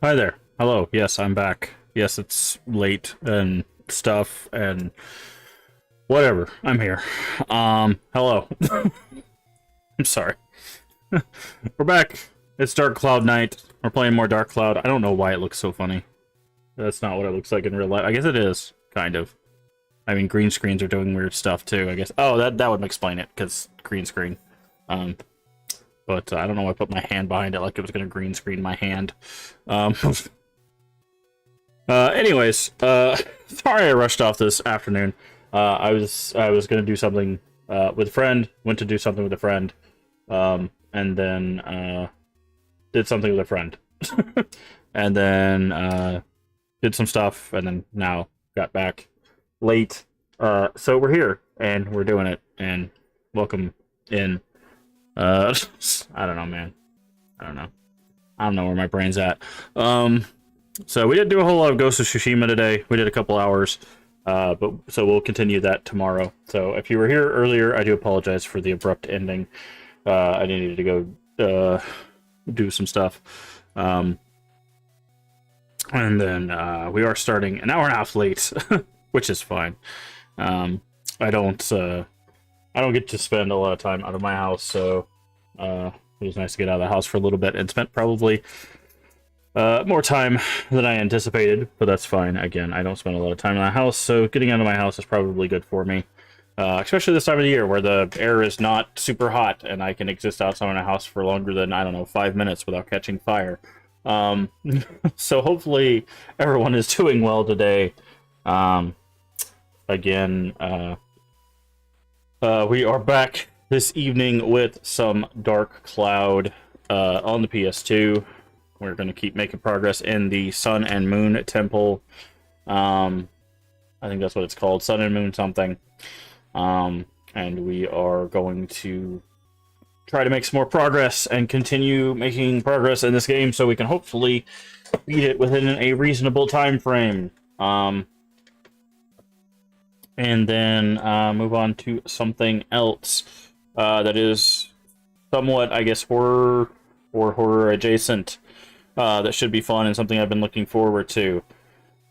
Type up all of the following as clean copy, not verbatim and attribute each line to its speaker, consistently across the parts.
Speaker 1: Hi there. Hello. Yes, I'm back. Yes, it's late and stuff and whatever. I'm here. Hello. I'm sorry. We're back. It's Dark Cloud Night. We're playing more Dark Cloud. I don't know why it looks so funny. That's not what it looks like in real life. I guess it is, kind of. I mean, green screens are doing weird stuff too, I guess. Oh, that would explain it, because green screen. But I don't know why I put my hand behind it like it was going to green screen my hand. Anyways, sorry I rushed off this afternoon. I was going to do something with a friend, went to do something with a friend, and then did something with a friend. And then did some stuff, and then now got back late. So we're here, and we're doing it, and welcome in. I don't know, man. I don't know where my brain's at. So we didn't do a whole lot of Ghost of Tsushima today. We did a couple hours, but so we'll continue that tomorrow. So if you were here earlier, I do apologize for the abrupt ending. I needed to go do some stuff. And then we are starting an hour and a half late, which is fine. I don't get to spend a lot of time out of my house, so it was nice to get out of the house for a little bit and spent probably more time than I anticipated, but that's fine. Again, I don't spend a lot of time in the house, so getting out of my house is probably good for me. Especially this time of the year where the air is not super hot and I can exist outside in a house for longer than, I don't know, 5 minutes without catching fire. So hopefully everyone is doing well today. Again, we are back this evening with some Dark Cloud on the PS2. We're going to keep making progress in the Sun and Moon Temple. I think that's what it's called, Sun and Moon something. And we are going to try to make some more progress and continue making progress in this game so we can hopefully beat it within a reasonable time frame. And then move on to something else that is somewhat, I guess, horror or horror adjacent. That should be fun and something I've been looking forward to.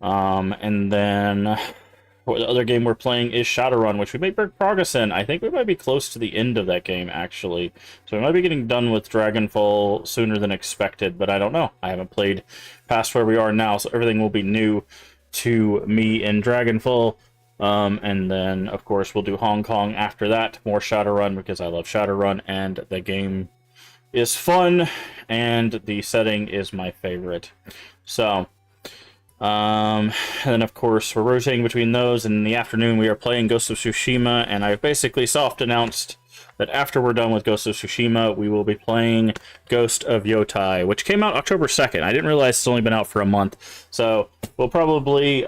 Speaker 1: And then the other game we're playing is Shadowrun, which we made big progress in. I think we might be close to the end of that game, actually. So we might be getting done with Dragonfall sooner than expected, but I don't know. I haven't played past where we are now, so everything will be new to me in Dragonfall. And then, of course, we'll do Hong Kong after that. More Shadowrun, because I love Shadowrun, and the game is fun, and the setting is my favorite. So, and then, of course, we're rotating between those, and in the afternoon we are playing Ghost of Tsushima, and I've basically soft-announced that after we're done with Ghost of Tsushima, we will be playing Ghost of Yotai, which came out October 2nd. I didn't realize it's only been out for a month, so we'll probably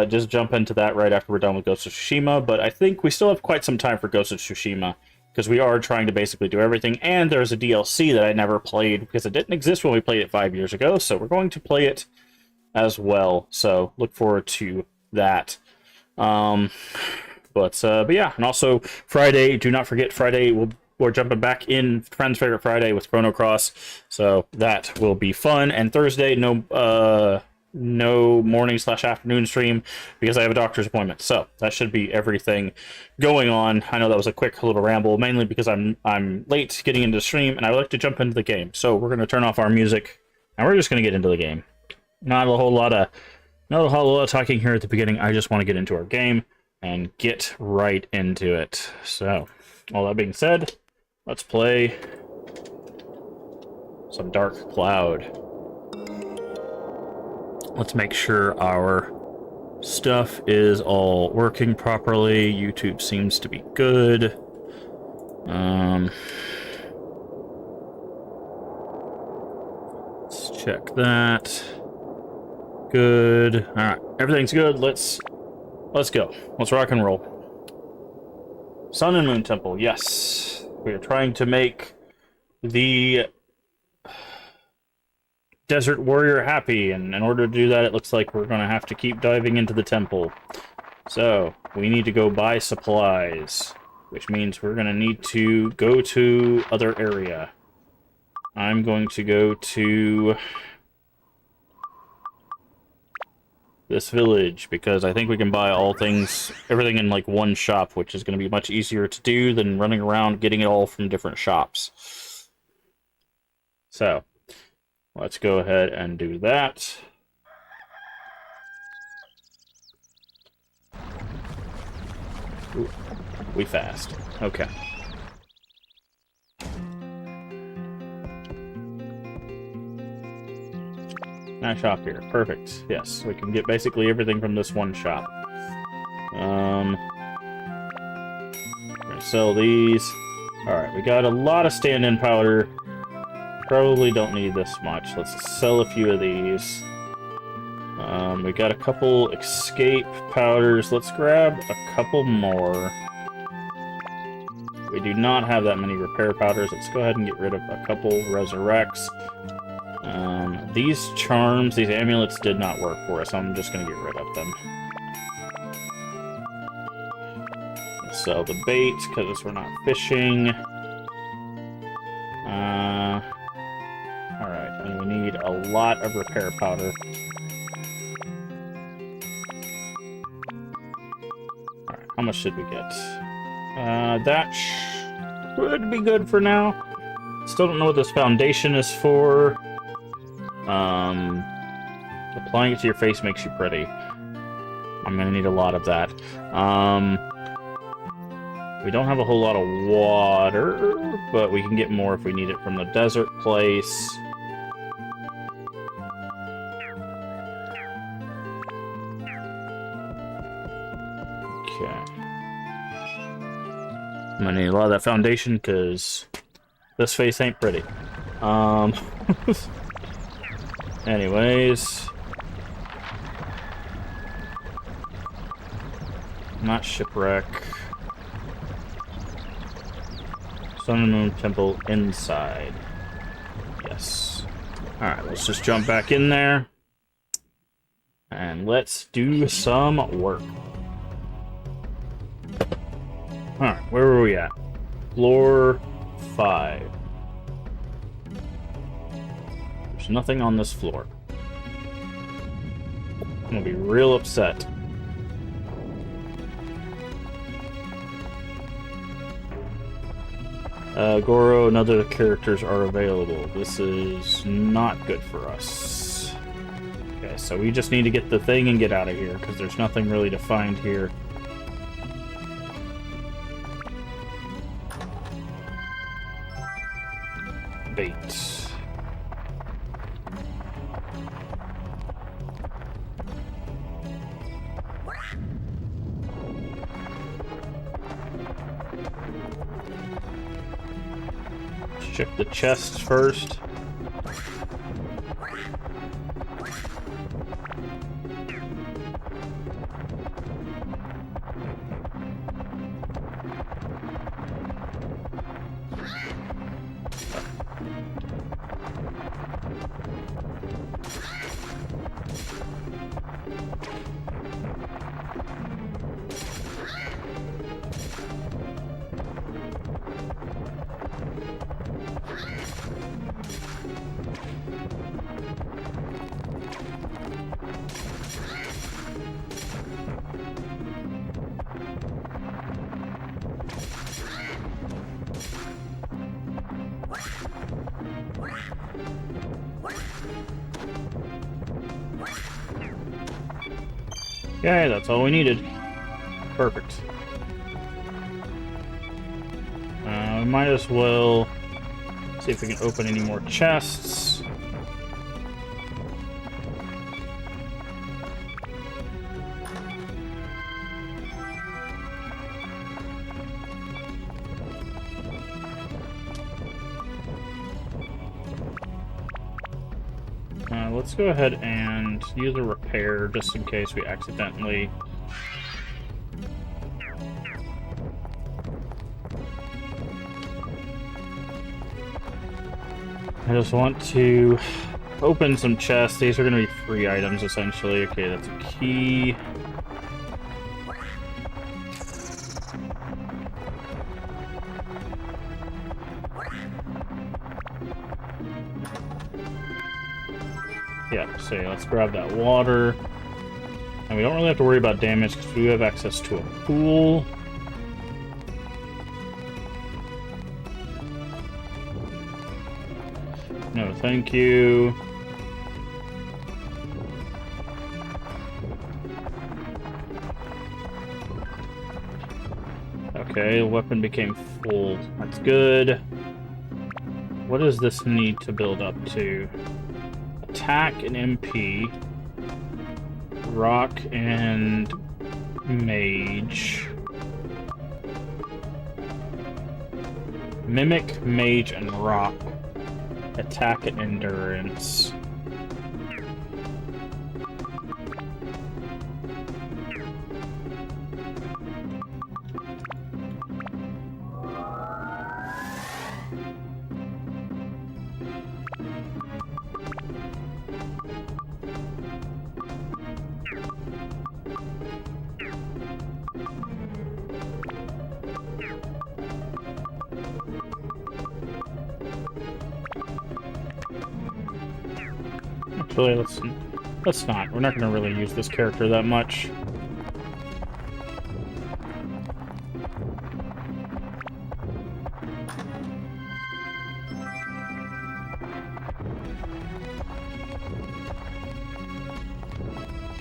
Speaker 1: just jump into that right after we're done with Ghost of Tsushima, but I think we still have quite some time for Ghost of Tsushima, because we are trying to basically do everything, and there's a DLC that I never played, because it didn't exist when we played it 5 years ago, so we're going to play it as well, so look forward to that. But yeah, and also Friday, do not forget Friday, we're jumping back in Friend's Favorite Friday with Chrono Cross, so that will be fun. And Thursday, no no morning/afternoon stream because I have a doctor's appointment. So that should be everything going on. I know that was a quick little ramble, mainly because I'm late getting into the stream and I would like to jump into the game. So we're gonna turn off our music and we're just gonna get into the game. Not a whole lot of talking here at the beginning. I just want to get into our game and get right into it. So, all that being said, let's play some Dark Cloud. Let's make sure our stuff is all working properly. YouTube seems to be good. Let's check that. Good. All right, everything's good. Let's go. Let's rock and roll. Sun and Moon Temple. Yes, we are trying to make the Desert Warrior happy, and in order to do that, it looks like we're gonna have to keep diving into the temple. So we need to go buy supplies, which means we're gonna need to go to other area. I'm going to go to this village because I think we can buy everything in like one shop, which is going to be much easier to do than running around getting it all from different shops. So let's go ahead and do that. Ooh, we fast. Okay. Nice shop here. Perfect. Yes, we can get basically everything from this one shop. We're gonna sell these. Alright, we got a lot of stand-in powder. Probably don't need this much. Let's sell a few of these. We got a couple escape powders. Let's grab a couple more. We do not have that many repair powders. Let's go ahead and get rid of a couple resurrects. These charms, these amulets did not work for us. I'm just going to get rid of them. Sell the bait, because we're not fishing. Alright, and we need a lot of repair powder. Alright, how much should we get? That should be good for now. Still don't know what this foundation is for. Applying it to your face makes you pretty. I'm gonna need a lot of that. We don't have a whole lot of water, but we can get more if we need it from the desert place. Okay. I'm gonna need a lot of that foundation because this face ain't pretty. Anyways. Not shipwreck. Sun and Moon Temple inside. Yes. Alright, let's just jump back in there. And let's do some work. Alright, where were we at? Floor 5. There's nothing on this floor. I'm gonna be real upset. Goro and other characters are available. This is not good for us. Okay, so we just need to get the thing and get out of here, because there's nothing really to find here. Bait. Check the chest first. Okay, that's all we needed. Perfect. We might as well see if we can open any more chests. Let's go ahead and use a repair just in case we accidentally... I just want to open some chests. These are going to be free items, essentially. Okay, that's a key. Yeah, so let's grab that water. And we don't really have to worry about damage because we have access to a pool. No, thank you. Okay, the weapon became full. That's good. What does this need to build up to? Attack and MP. Rock and Mage. Mimic, Mage, and Rock. Attack and Endurance. Actually, let's not. We're not going to really use this character that much.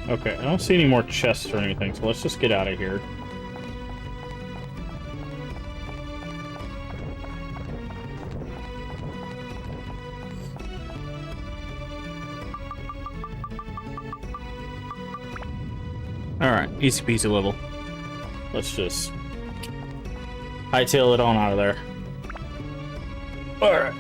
Speaker 1: Okay, I don't see any more chests or anything, so let's just get out of here. Alright, easy peasy level. Let's just hightail it on out of there. Alright.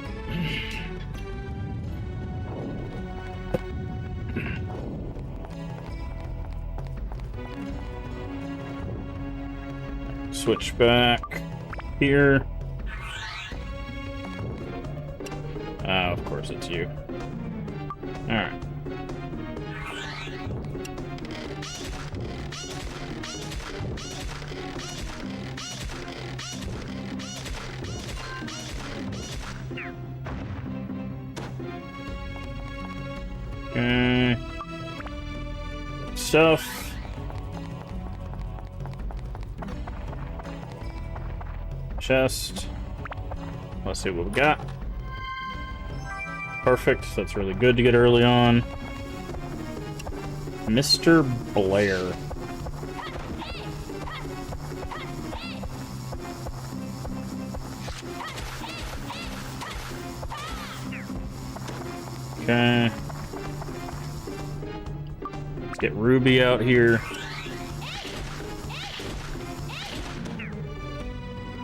Speaker 1: Switch back here. Of course it's you. Alright. Okay. Stuff. Chest. Let's see what we got. Perfect. That's really good to get early on. Mr. Blair. Okay. Let's get Ruby out here.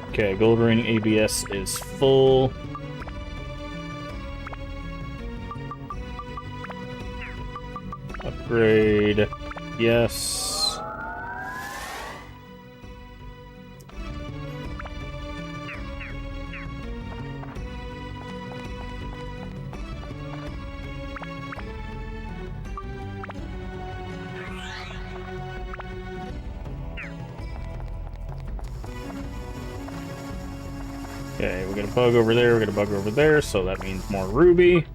Speaker 1: Okay, gold ring ABS is full. Upgrade. Yes. Okay, we got a bug over there, we got a bug over there, so that means more Ruby.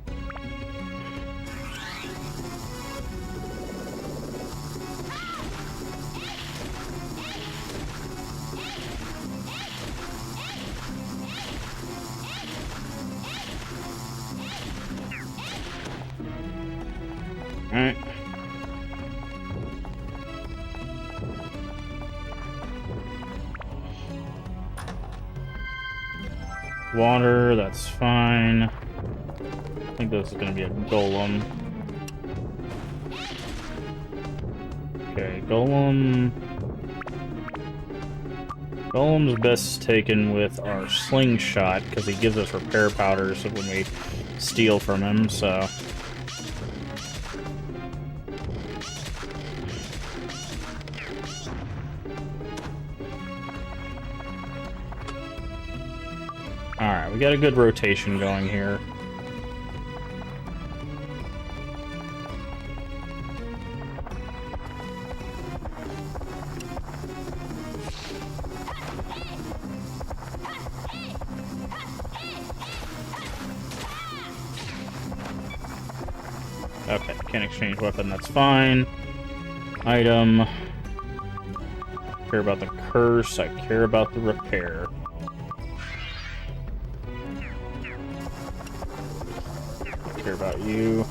Speaker 1: Water, that's fine. I think this is going to be a golem. Okay, golem. Golem's best taken with our slingshot, because he gives us repair powders when we steal from him, so... Alright, we got a good rotation going here. Okay, can't exchange weapon, that's fine. Item. Care about the curse, I care about the repair. Care about you.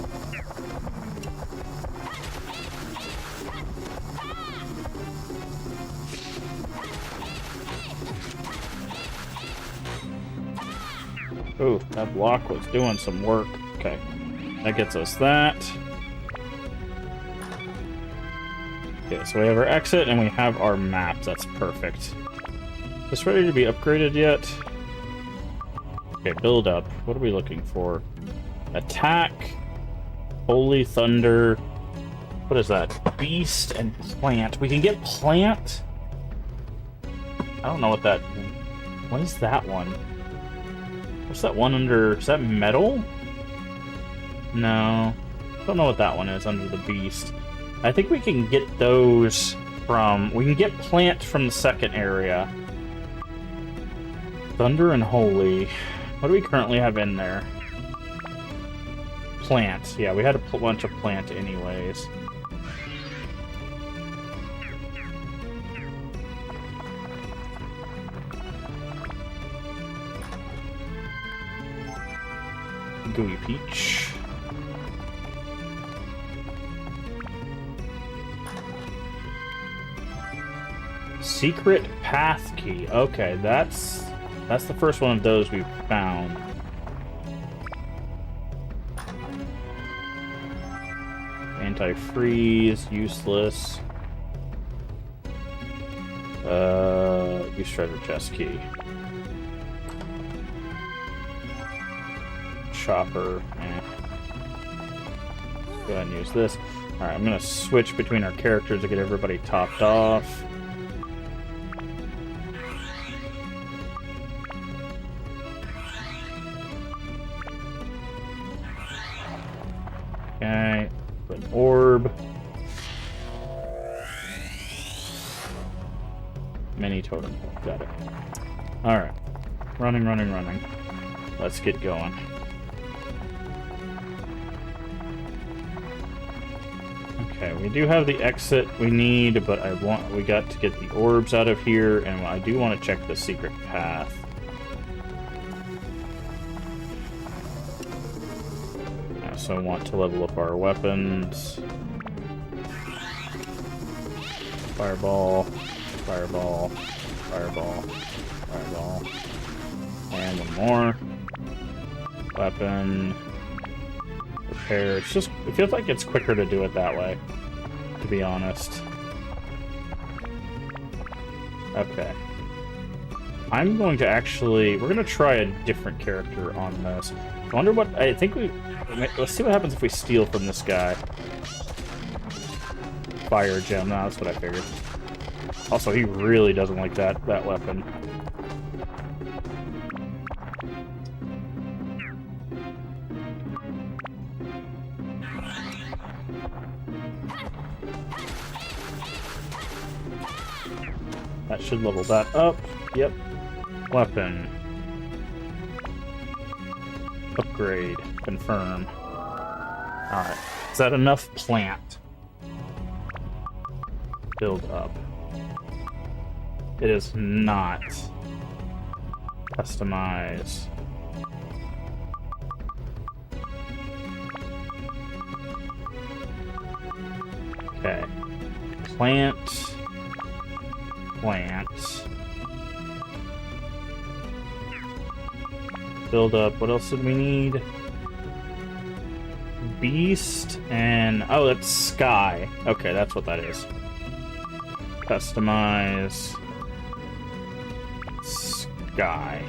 Speaker 1: Ooh, that block was doing some work. Okay, that gets us that. Okay, so we have our exit and we have our map. That's perfect. Is this ready to be upgraded yet? Okay, build up. What are we looking for? Attack, Holy Thunder, what is that? Beast and Plant. We can get Plant? I don't know what that... What is that one? What's that one under... Is that Metal? No. I don't know what that one is under the Beast. I think we can get those from... We can get Plant from the second area. Thunder and Holy. What do we currently have in there? Plant. Yeah, we had a bunch of plant anyways. Gooey Peach. Secret Path Key. Okay, that's the first one of those we've found. Anti-freeze, useless. Use treasure chest key. Chopper. Go ahead and use this. Alright, I'm gonna switch between our characters to get everybody topped off. Okay. An orb. Mini totem. Got it. Alright. Running. Let's get going. Okay, we do have the exit we need, but we got to get the orbs out of here, and I do want to check the secret path. I also want to level up our weapons. Fireball, fireball, fireball, fireball. And one more. Weapon. Repair. It feels like it's quicker to do it that way, to be honest. Okay. I'm going to we're going to try a different character on this. I wonder what, let's see what happens if we steal from this guy. Fire gem, no, that's what I figured. Also, he really doesn't like that weapon. That should level that up. Yep. Weapon. Upgrade. Confirm. Alright. Is that enough plant? Build up. It is not. Customize. Okay. Plant. build up. What else did we need? Beast and... oh, that's Sky. Okay, that's what that is. Customize... Sky.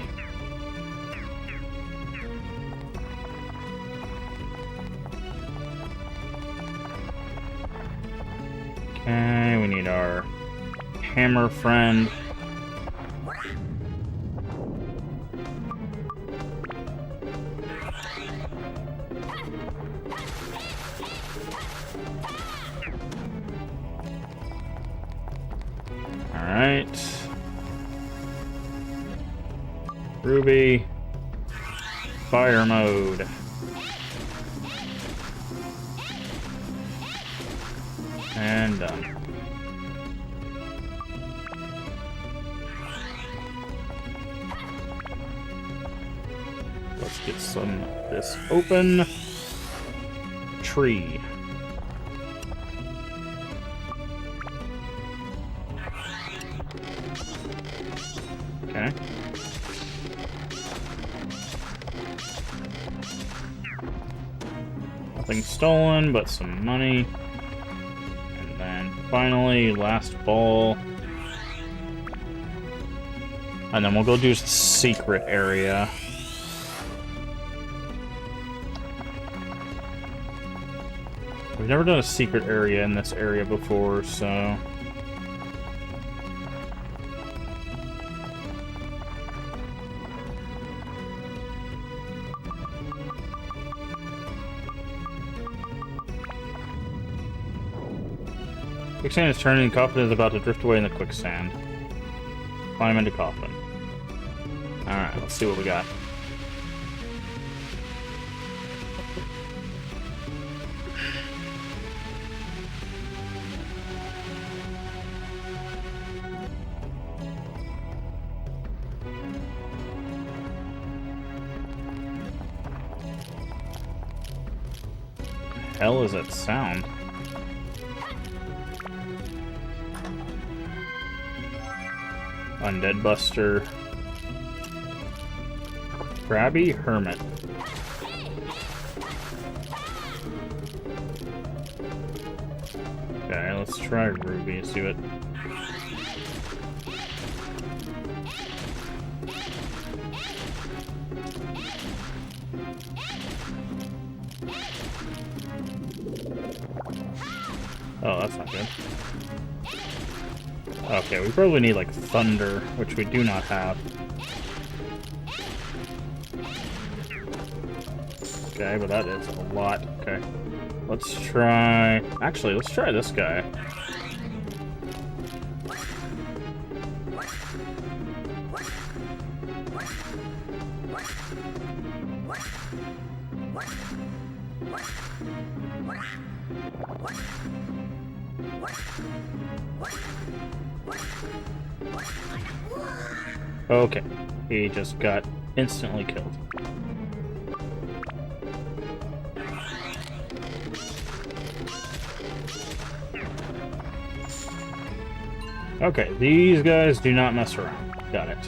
Speaker 1: Okay, we need our hammer friend. Alright. Ruby. Fire mode. And done. Let's get some of this open. Tree. Okay. Nothing stolen, but some money. And then finally, last ball. And then we'll go do a secret area. We've never done a secret area in this area before, so... Quicksand is turning, Coffin is about to drift away in the quicksand. Climb into Coffin. Alright, let's see what we got. Hell is that sound? Undead Buster. Crabby Hermit. Okay, let's try Ruby and see what... Oh, that's not good. Okay, we probably need, like, Thunder, which we do not have. Okay, but that is a lot. Okay. Let's try... Actually, let's try this guy. Okay, he just got instantly killed. Okay, these guys do not mess around. Got it.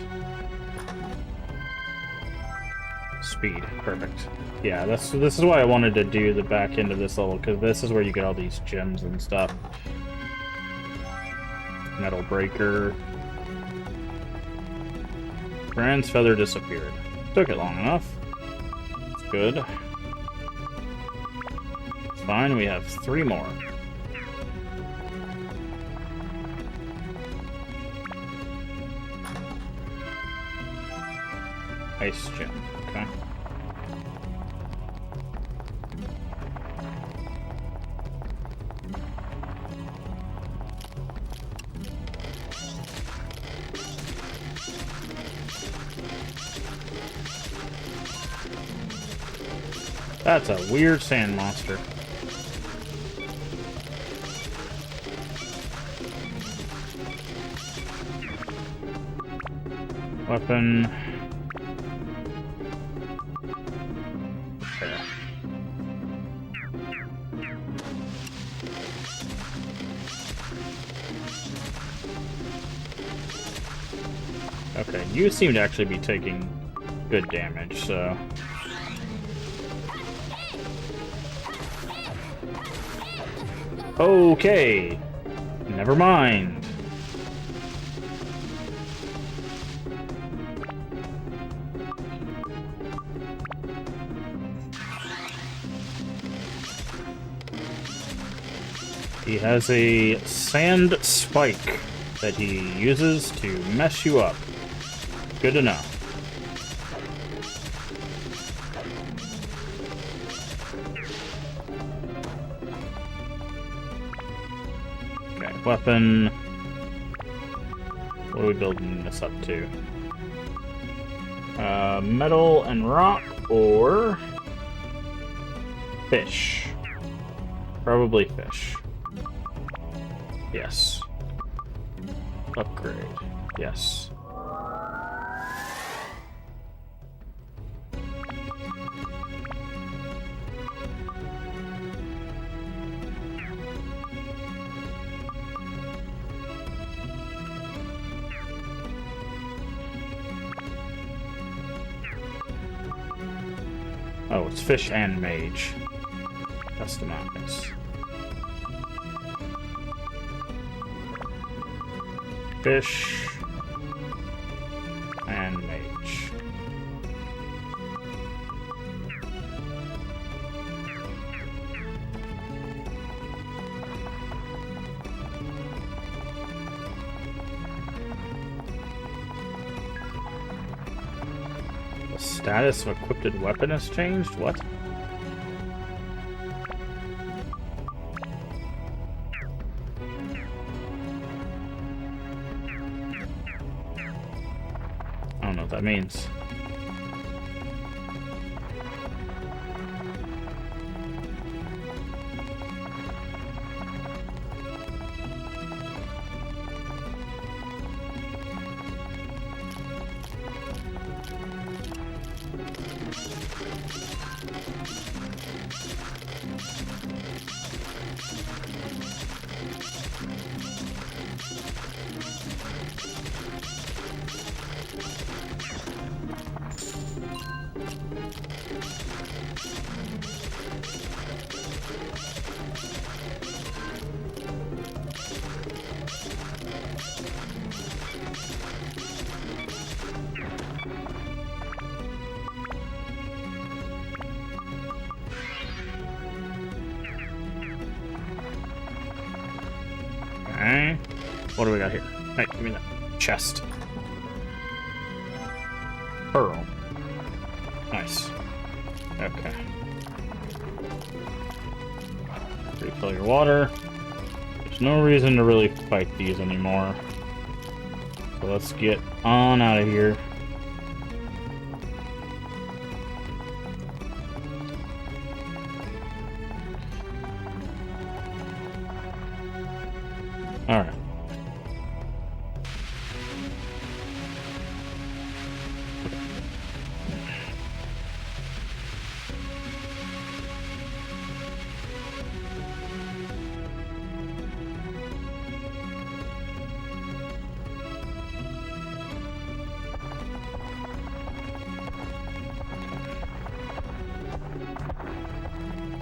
Speaker 1: Speed, perfect. Yeah, this is why I wanted to do the back end of this level, because this is where you get all these gems and stuff. Metal Breaker. Brand's feather disappeared. Took it long enough. That's good. It's fine, we have 3 more. Ice gem, okay. That's a weird sand monster. Weapon. Okay. Okay, you seem to actually be taking good damage, so... Okay! Never mind. He has a sand spike that he uses to mess you up. Good to know. Okay, weapon. What are we building this up to? Metal and rock or fish? Probably fish. Yes. Upgrade. Yes. Oh, it's fish and mage. Customize. Fish and mage. The status of equipped weapon has changed? What? I don't know what that means. Okay. What do we got here? Hey, give me that. Chest. Pearl. Nice. Okay. Refill your water. There's no reason to really fight these anymore. So let's get on out of here. Alright.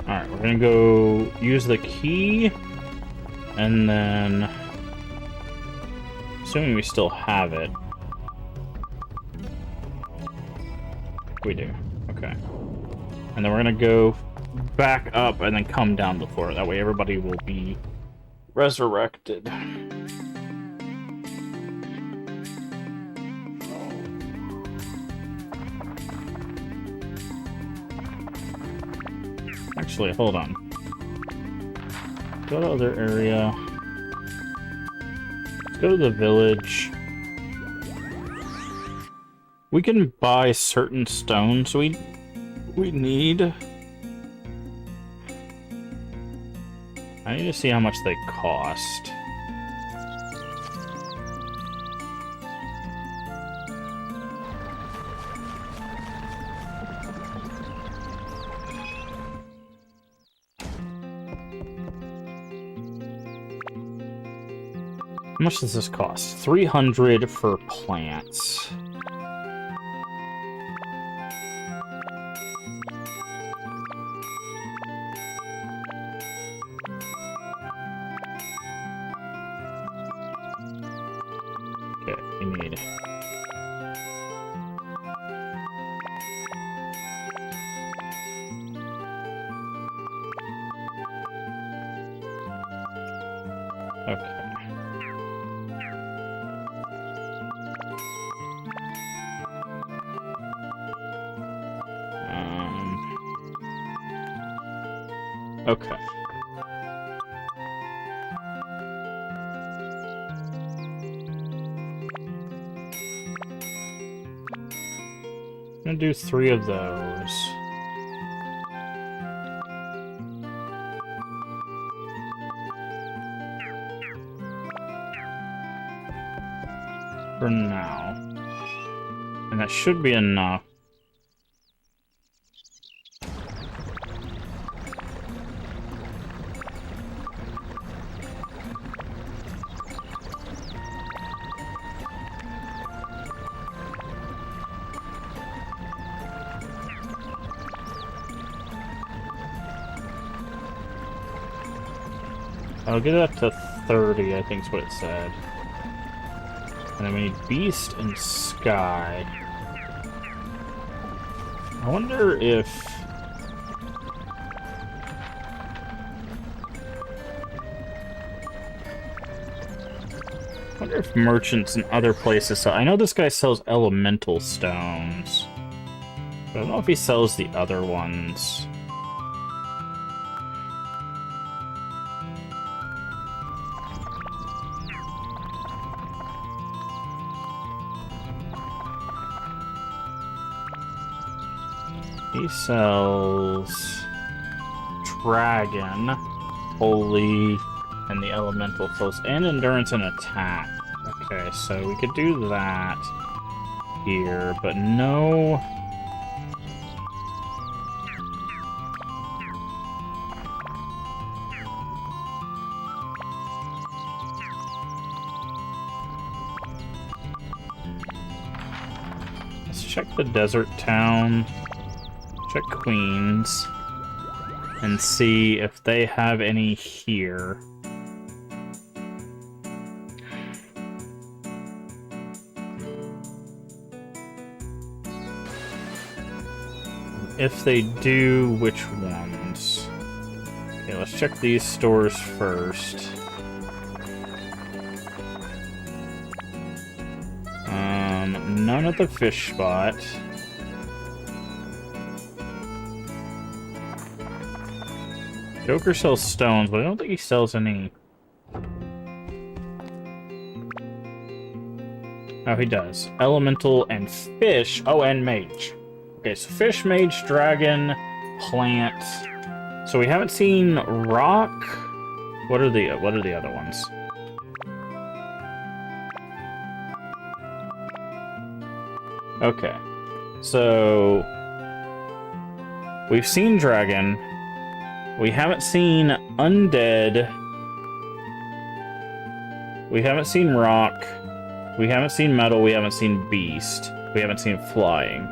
Speaker 1: Alright, we're gonna go use the key, and then, assuming we still have it. We do. Okay. And then we're gonna go back up and then come down the floor. That way everybody will be resurrected. Actually, hold on. Go to other area. Let's go to the village. We can buy certain stones we need. I need to see how much they cost. How much does this cost? 300 for plants. Okay, we need... Okay. Okay. I'm gonna do 3 of those. For now. And that should be enough. I'll get it up to 30, I think is what it said. And then we need Beast and Sky. I wonder if... merchants in other places sell... I know this guy sells elemental stones. But I don't know if he sells the other ones. He sells Dragon, Holy, and the Elemental Close, and Endurance and Attack. Okay, so we could do that here, but no... Let's check the desert town. Check Queens and see if they have any here. If they do, which ones? Okay, let's check these stores first. None at the fish spot. Joker sells stones, but I don't think he sells any... Oh, he does. Elemental and fish. Oh, and mage. Okay, so fish, mage, dragon, plant. So we haven't seen rock. What are the other ones? Okay. So we've seen dragon. We haven't seen undead. We haven't seen rock. We haven't seen metal. We haven't seen beast. We haven't seen flying.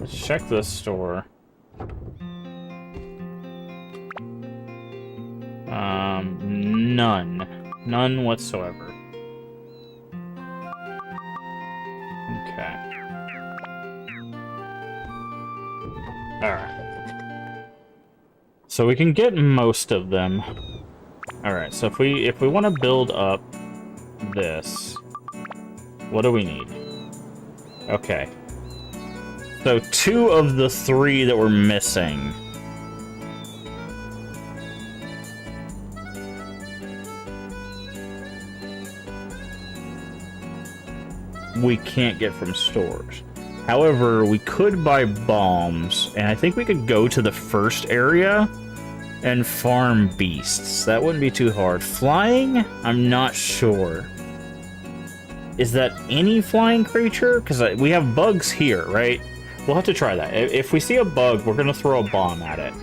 Speaker 1: Let's check this store. None. None whatsoever. Okay. Alright. So we can get most of them. Alright, so if we want to build up this, what do we need? Okay. So 2 of the 3 that we're missing. We can't get from stores. However, we could buy bombs, and I think we could go to the first area and farm beasts. That wouldn't be too hard. Flying? I'm not sure. Is that any flying creature? Because we have bugs here, right? We'll have to try that. If we see a bug, we're going to throw a bomb at it.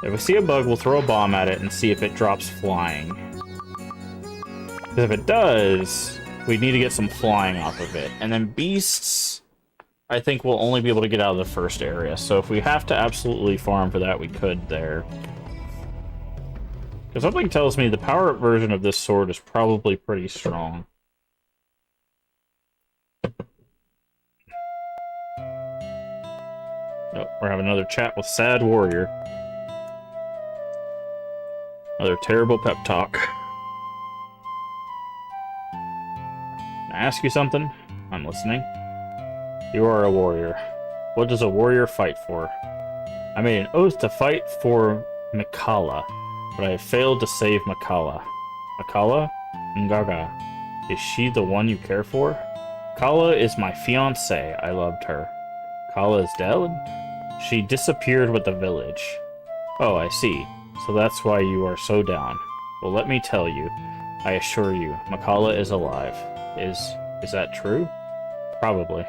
Speaker 1: If we see a bug, we'll throw a bomb at it and see if it drops flying. Because if it does, we need to get some flying off of it. And then beasts, I think we'll only be able to get out of the first area. So if we have to absolutely farm for that, we could there. Because something tells me the power-up version of this sword is probably pretty strong. Oh, we're having another chat with Sad Warrior. Another terrible pep talk. Can I ask you something? I'm listening. You are a warrior. What does a warrior fight for? I made an oath to fight for Mikala, but I have failed to save Mikala. Mikala? Ngaga. Is she the one you care for? Kala is my fiancée. I loved her. Kala is dead? She disappeared with the village. Oh, I see. So that's why you are so down. Well, let me tell you. I assure you, Mikala is alive. Is that true? Probably.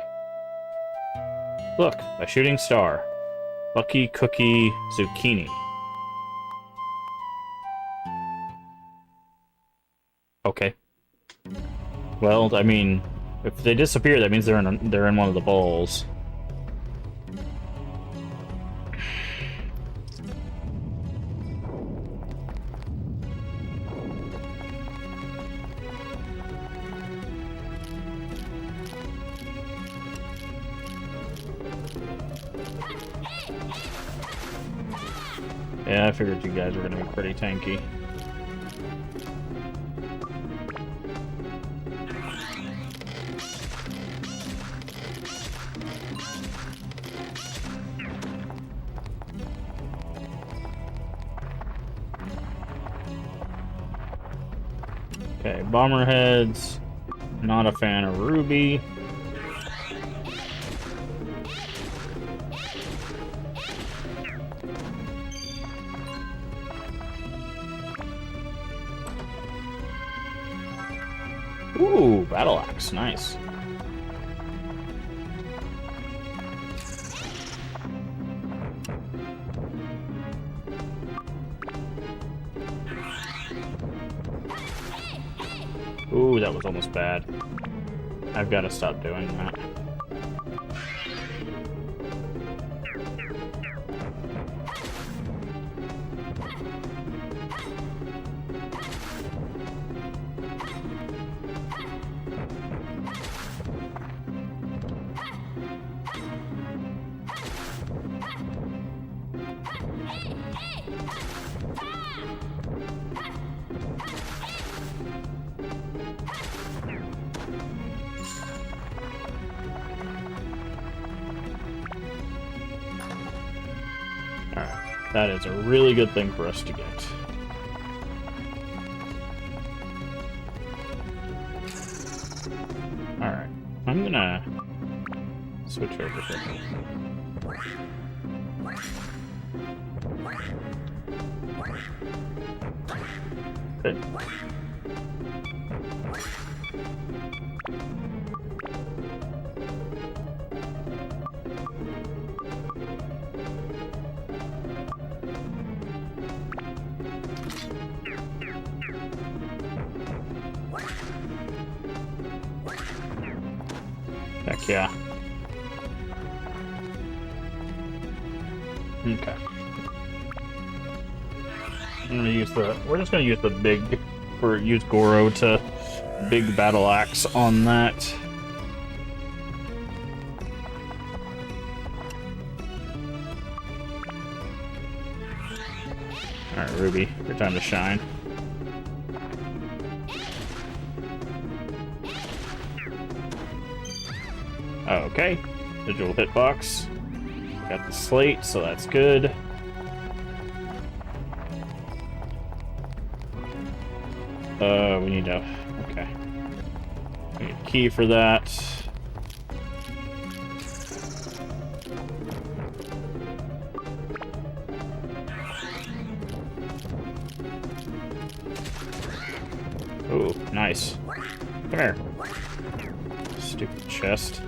Speaker 1: Look, a shooting star. Lucky Cookie Zucchini. Okay. Well, I mean, if they disappear, that means they're in one of the bowls. Yeah, I figured you guys were gonna be pretty tanky. Okay, bomber heads. Not a fan of Ruby. Ooh, battle axe, nice. Ooh, that was almost bad. I've got to stop doing that. That is a really good thing for us to get. Alright, I'm gonna switch over here. Okay. Heck yeah. Okay. We're just gonna use the big, use Goro to big battle axe on that. Alright, Ruby, your time to shine. Okay, visual hitbox. Got the slate, so that's good. We need to... okay. We need a key for that. Ooh, nice. Come here. Stupid chest.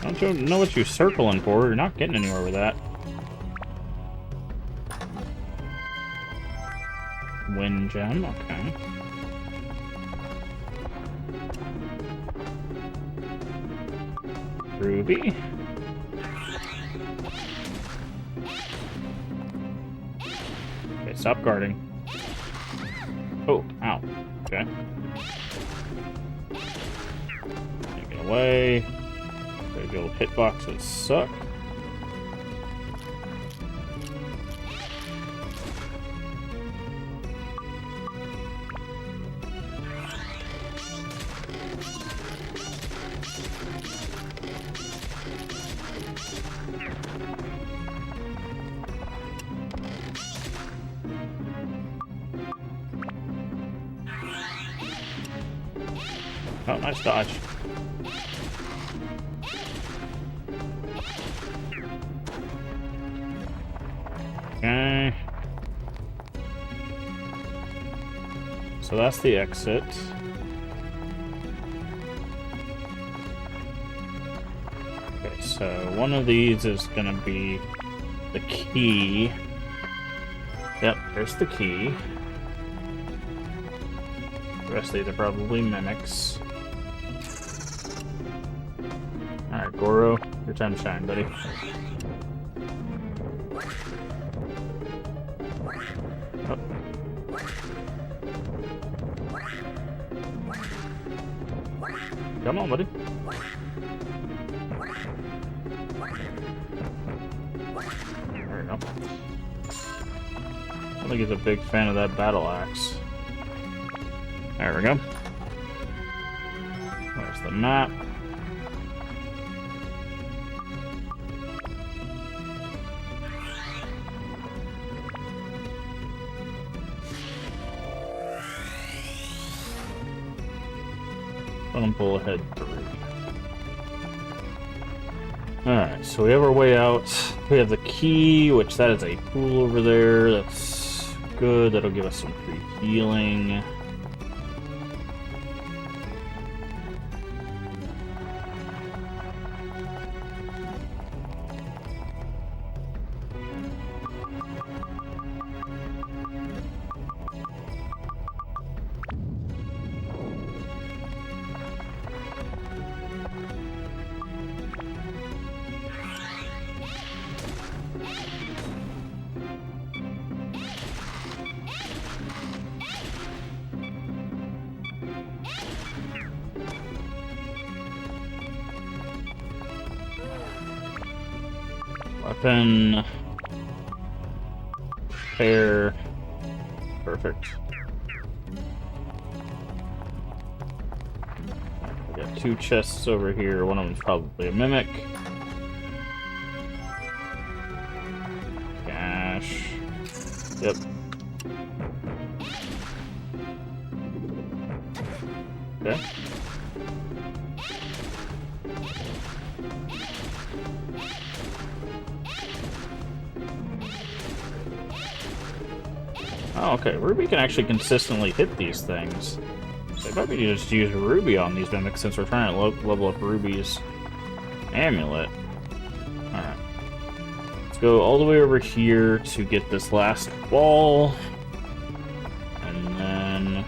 Speaker 1: Don't you know what you're circling for? You're not getting anywhere with that. Wind gem, okay. Ruby. Okay, stop guarding. Oh, ow. Okay. Get away. Those old hitboxes suck. Oh, nice dodge. Okay. So that's the exit. Okay, so one of these is gonna be the key. Yep, there's the key. The rest of these are probably mimics. Alright, Goro, your time to shine, buddy. Oh. Come on, buddy. There we go. I don't think he's a big fan of that battle axe. There we go. There's the map. Pull ahead 3. Alright, so we have our way out. We have the key, which that is a pool over there. That's good. That'll give us some free healing. Weapon. Pair. Perfect. We got 2 chests over here. One of them's probably a mimic. Cash. Yep. Okay. Oh, okay. Ruby can actually consistently hit these things. So maybe you just use Ruby on these mimics since we're trying to level up Ruby's amulet. Alright. Let's go all the way over here to get this last ball. And then...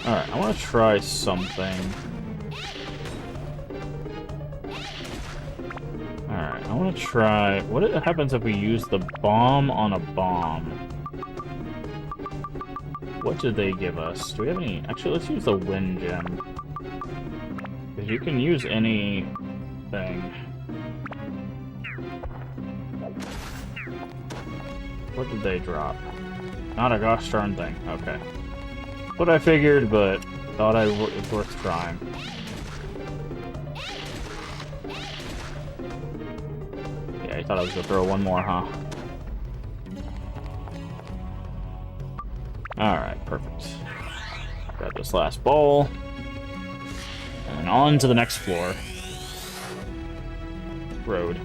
Speaker 1: Alright, I want to try something. I want to try... What happens if we use the bomb on a bomb? What did they give us? Do we have any... Actually, let's use the wind gem. Because you can use anything. What did they drop? Not a gosh darn thing. Okay. What I figured, but thought it was worth trying. I thought I was gonna throw one more, huh? Alright, perfect. Grab this last ball. And on to the next floor. Road.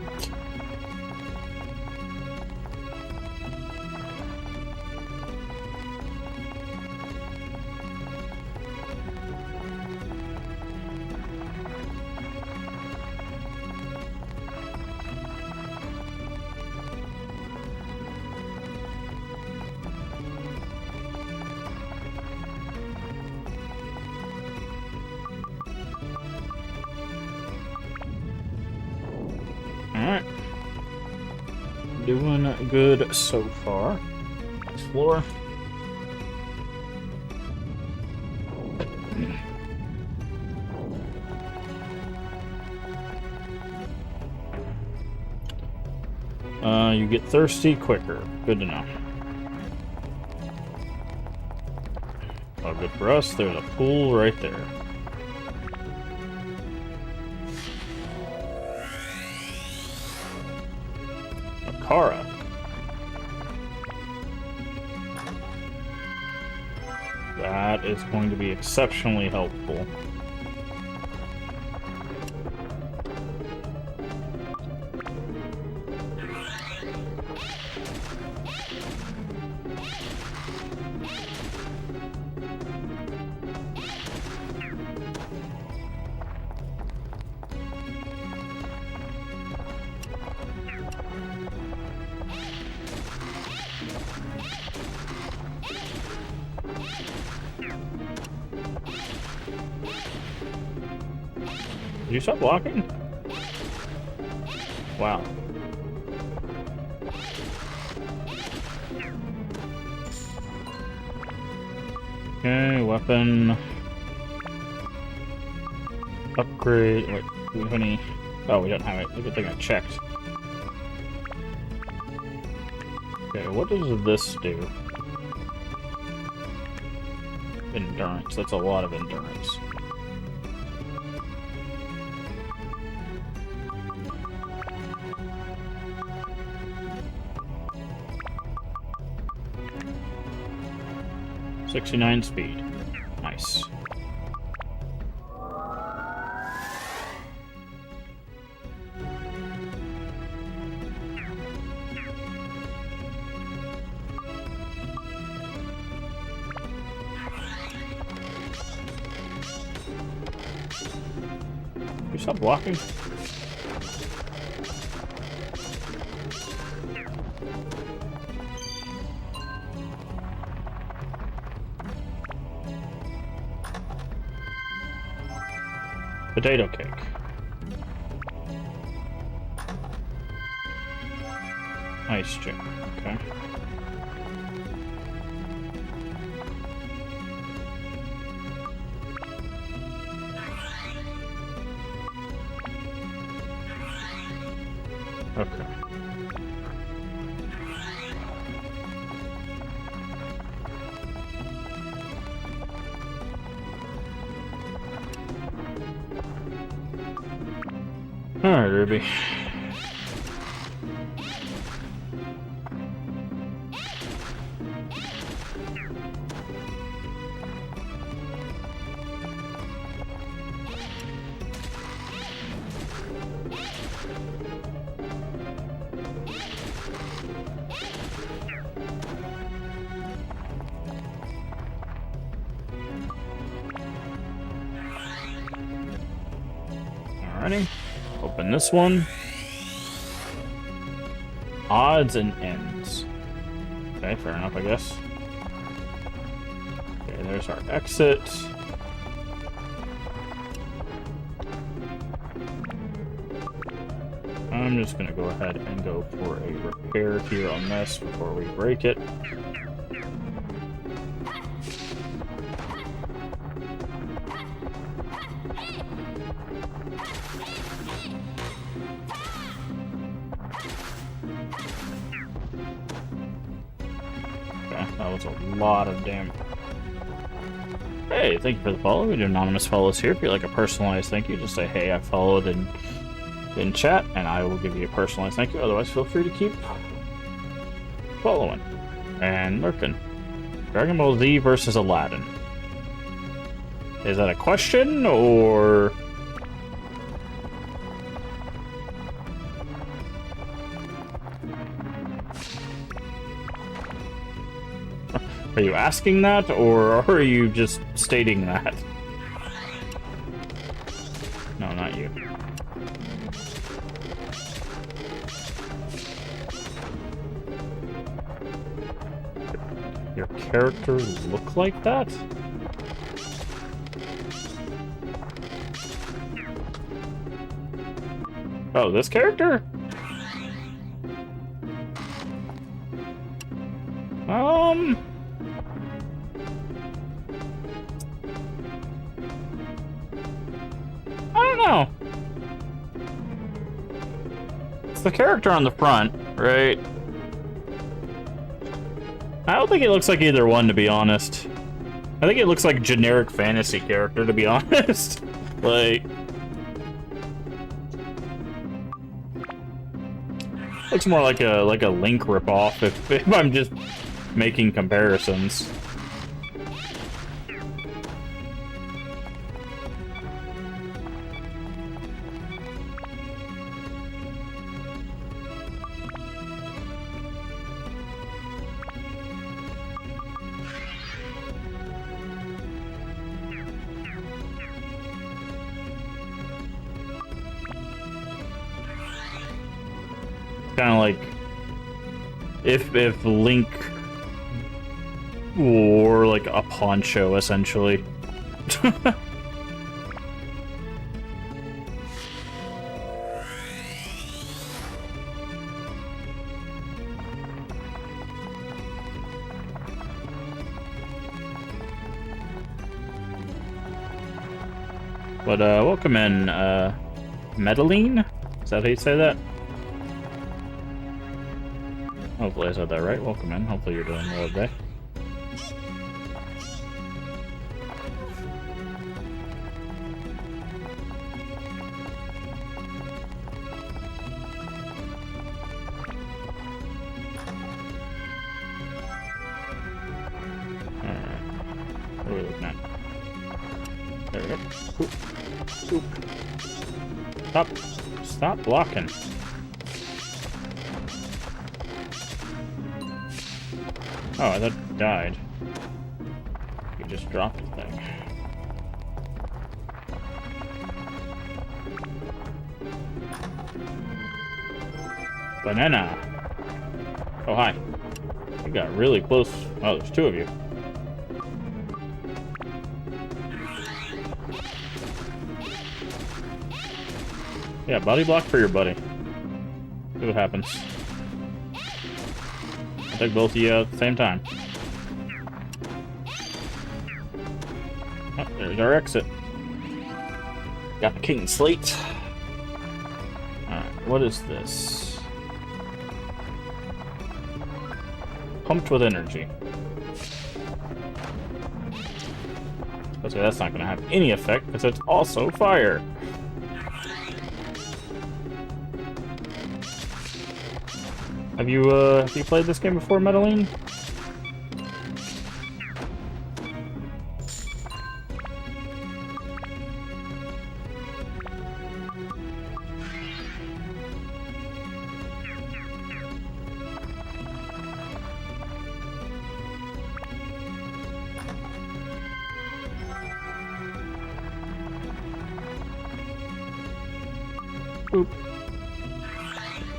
Speaker 1: Doing good so far. Nice floor. You get thirsty quicker. Good to know. Oh, good for us. There's a pool right there. Kara. That is going to be exceptionally helpful. Did you stop walking? Wow. Okay, weapon. Upgrade. Wait, do we have any? Oh, we don't have it. Good thing I checked. Okay, what does this do? Endurance. That's a lot of endurance. .69 speed. Nice. You stop blocking? Potato cake. Ice gem. Okay. Okay. Alright, Ruby. Alrighty. Open this one. Odds and ends. Okay, fair enough, I guess. Okay, there's our exit. I'm just gonna go ahead and go for a repair here on this before we break it. That was a lot of damage. Hey, thank you for the follow. We do anonymous follows here. If you'd like a personalized thank you, just say, hey, I followed in chat, and I will give you a personalized thank you. Otherwise, feel free to keep following and lurking. Dragon Ball Z versus Aladdin. Is that a question, or... Are you asking that, or are you just stating that? No, not you. Your character look like that? Oh, this character? Um, I don't know. It's the character on the front, right? I don't think it looks like either one, to be honest. I think it looks like a generic fantasy character, to be honest. Like, looks more like a Link ripoff if I'm just making comparisons. Kind of like if Link wore like a poncho, essentially. But welcome in, Medellin? Is that how you say that? Hopefully I said that right. Welcome in. Hopefully you're doing well today. Alright. What are we looking at? There we go. Oop. Oop. Stop. Stop blocking. Oh, I thought it died. You just dropped the thing. Banana! Oh, hi. You got really close. Oh, there's two of you. Yeah, body block for your buddy. See what happens. I'll take both of you out at the same time. Oh, there's our exit. Got the king slate. Alright, what is this? Pumped with energy. Okay, that's not going to have any effect because it's also fire. Have you played this game before, Medellin? Oop.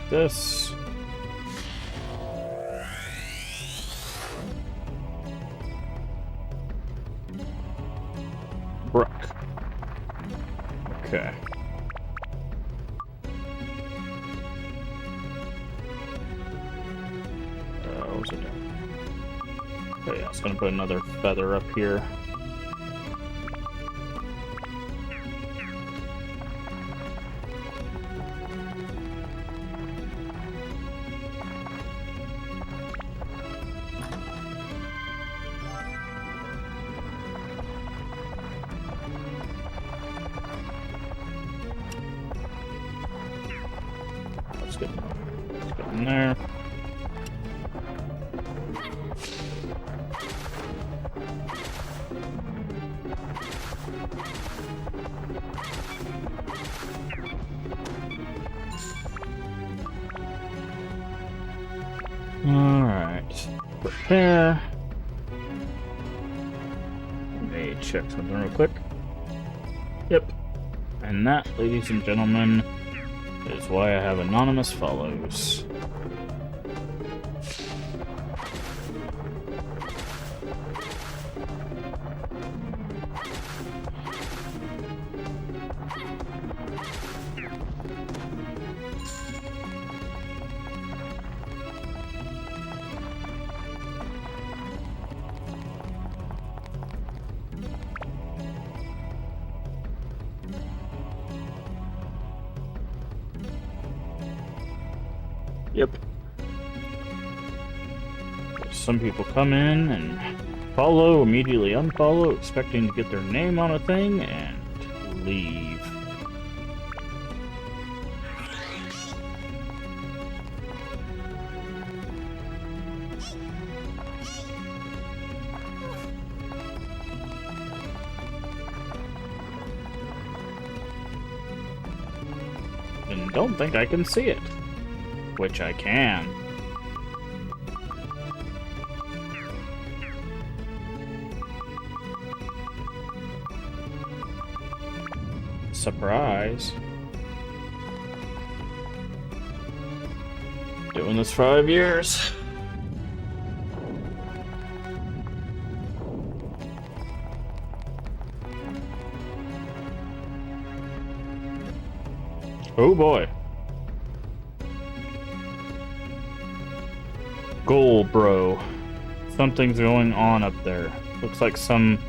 Speaker 1: This. Brook. Okay. What was it doing? Oh yeah, it's gonna put another feather up here. Let's get in there. Alright. Prepare. Let me check something real quick. Yep. And that, ladies and gentlemen, is why I have anonymous follows. Some people come in and follow, immediately unfollow, expecting to get their name on a thing, and leave. And don't think I can see it. Which I can. Surprise. Doing this 5 years. Oh boy. Goal, bro. Something's going on up there. Looks like some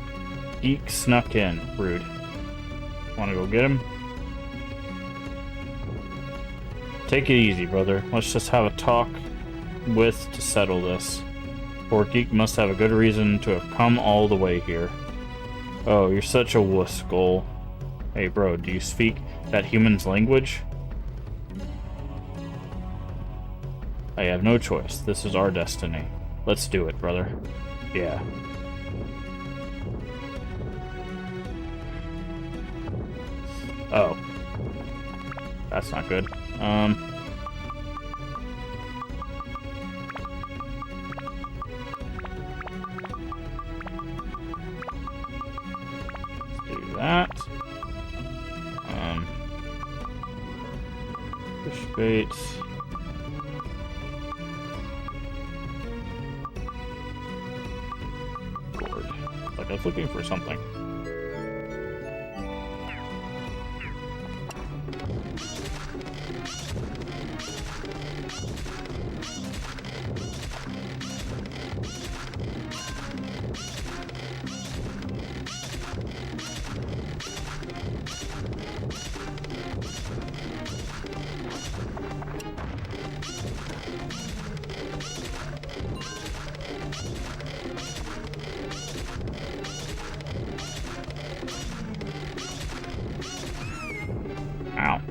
Speaker 1: geek snuck in. Rude. Wanna go get him? Take it easy, brother. Let's just have a talk to settle this. Poor geek must have a good reason to have come all the way here. Oh, you're such a wuss, Goal. Hey, bro, do you speak that human's language? I have no choice. This is our destiny. Let's do it, brother. Yeah. Oh. That's not good. Let's do that. Fish bait. Board. Like I was looking for something. Ow.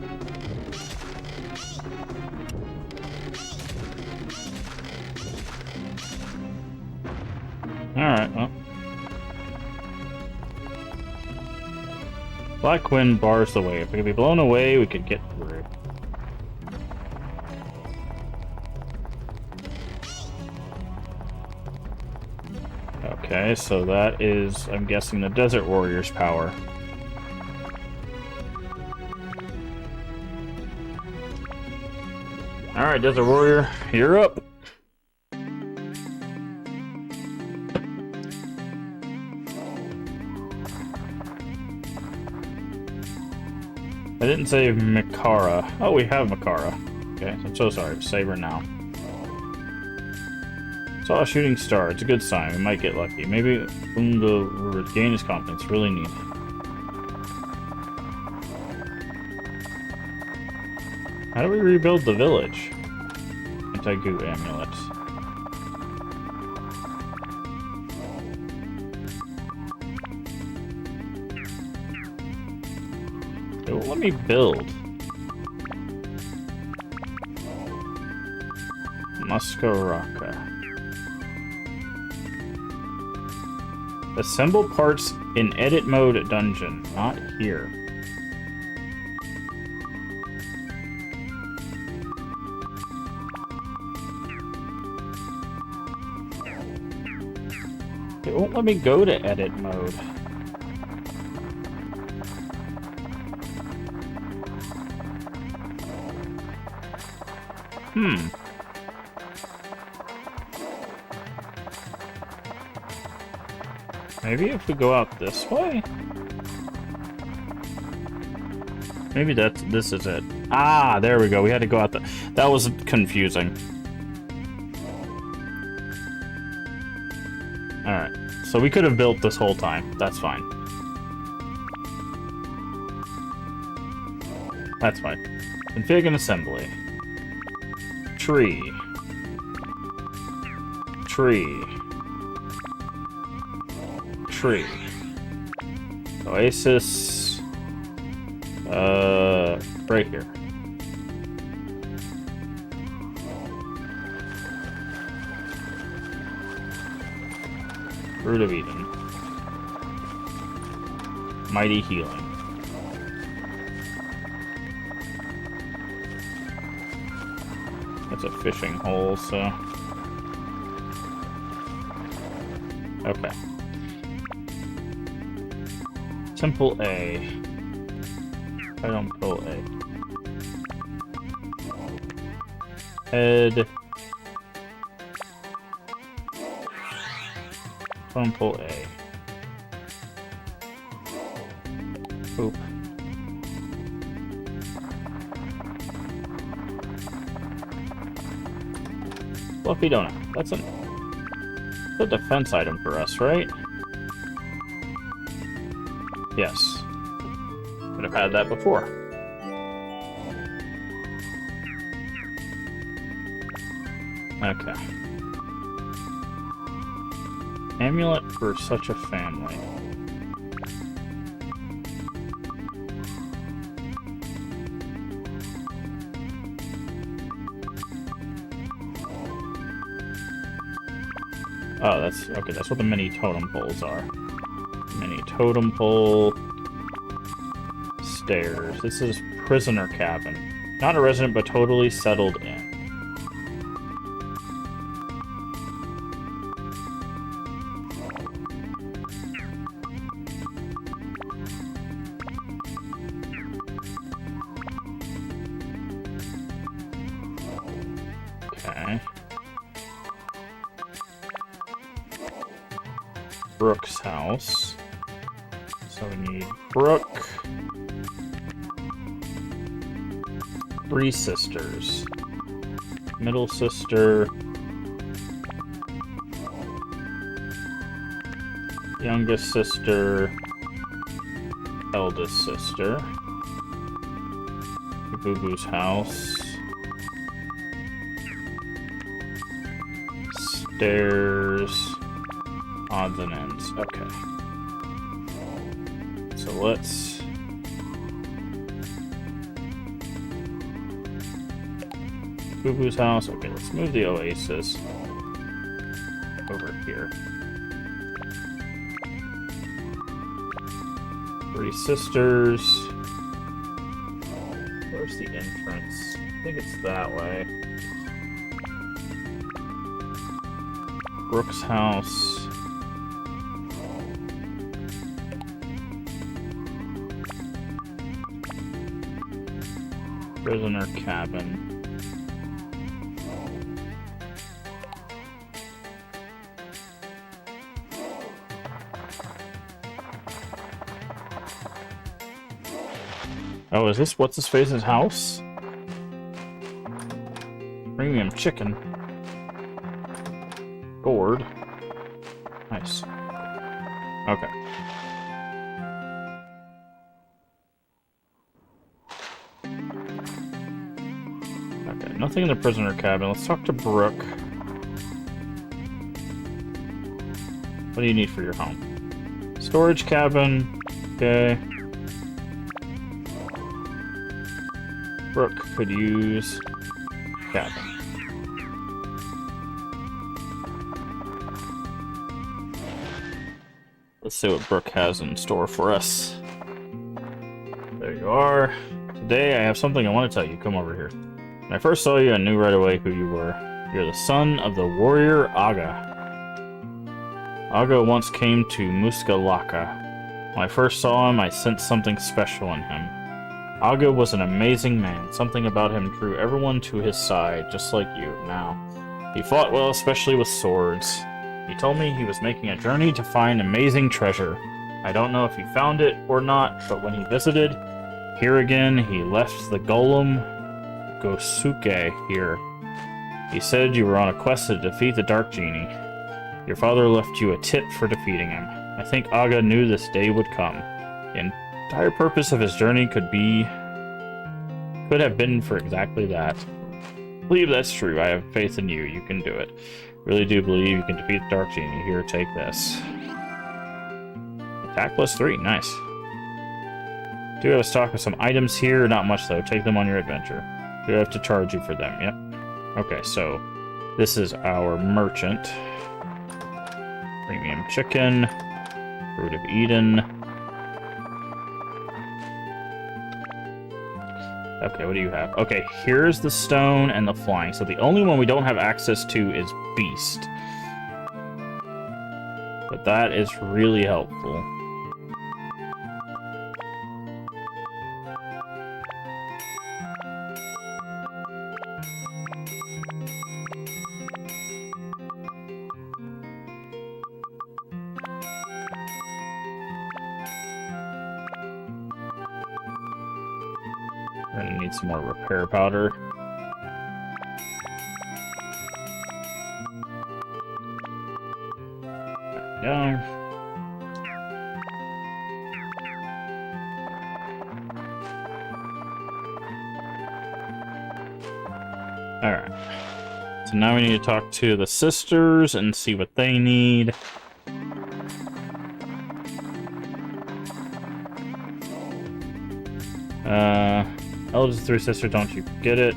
Speaker 1: Alright, well. Black wind bars the way. If we could be blown away, we could get through. Okay, so that is, I'm guessing, the Desert Warrior's power. Alright, Desert Warrior, you're up! I didn't save Mikara. Oh, we have Mikara. Okay, I'm so sorry. Save her now. Saw a shooting star. It's a good sign. We might get lucky. Maybe Ungo will regain his confidence. Really neat. How do we rebuild the village? Anti-goo amulet. It won't let me build. Muskaraka. Assemble parts in edit mode dungeon. Not here. It won't let me go to edit mode. Maybe if we go out this way? Maybe this is it. Ah, there we go. We had to go out that was confusing. Alright. So we could have built this whole time. That's fine. That's fine. Config and assembly. Tree. tree. Tree. Oasis. Right here. Fruit of Eden. Mighty healing. That's a fishing hole, so... Okay. Temple A. Item Pill A. Head. Temple A. Oop. Fluffy donut. That's a defense item for us, right? Yes. Would have had that before. Okay. Amulet for such a family. Oh, that's okay. That's what the mini totem poles are. Mini totem pole. Stairs. This is prisoner cabin. Not a resident, but totally settled in. Okay. Brooke's house. So we need Brooke. 3 sisters. Middle sister. Youngest sister. Eldest sister. Boo Boo's house. Stairs. Odds and ends. Okay. So let's... Boo Boo's house. Okay, let's move the Oasis over here. 3 sisters. Where's the entrance? I think it's that way. Brooke's house. Prisoner cabin. Oh, is this what's his face's house? Premium chicken. Gourd. Nice. Okay. Okay, nothing in the prisoner cabin. Let's talk to Brooke. What do you need for your home? Storage cabin. Okay. Brooke could use cabin. Let's see what Brooke has in store for us. There you are. Today I have something I want to tell you. Come over here. When I first saw you, I knew right away who you were. You're the son of the warrior Aga. Aga once came to Muskalaka. When I first saw him, I sensed something special in him. Aga was an amazing man. Something about him drew everyone to his side, just like you now. He fought well, especially with swords. He told me he was making a journey to find amazing treasure. I don't know if he found it or not, but when he visited here again, he left the golem Gosuke here. He said you were on a quest to defeat the Dark Genie. Your father left you a tip for defeating him. I think Aga knew this day would come. The entire purpose of his journey could have been for exactly that. I believe that's true. I have faith in you. You can do it. Really do believe you can defeat the Dark Genie. Here, take this. Attack +3, nice. Do have a stock of some items here, not much though. Take them on your adventure. Do have to charge you for them, yep. Okay, so this is our merchant. Premium chicken. Fruit of Eden. Okay, what do you have? Okay, here's the stone and the flying. So the only one we don't have access to is Beast. But that is really helpful. We're gonna need some more repair powder. There we go. Alright. So now we need to talk to the sisters and see what they need. Eldest three sister, don't you forget it.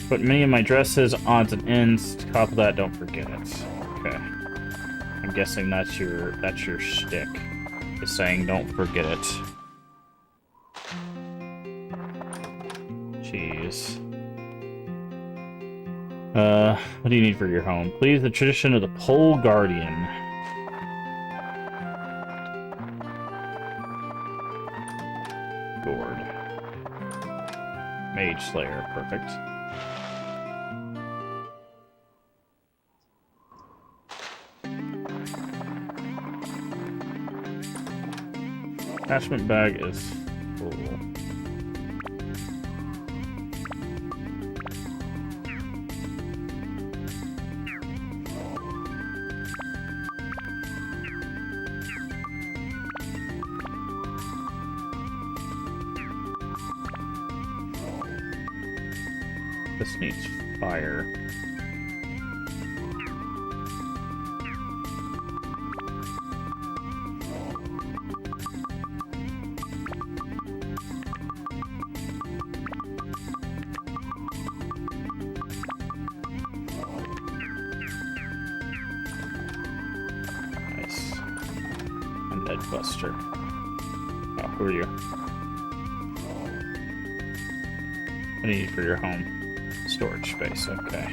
Speaker 1: Put many of my dresses, odds and ends. To top of that, don't forget it. Okay. I'm guessing that's your shtick. Is saying don't forget it. Jeez. What do you need for your home? Please, the tradition of the Pole Guardian. Gourd. Mage Slayer, perfect. Attachment bag is full. This needs fire. Nice. Undead Buster. Oh, who are you? What do you need for your home? Storage space, okay.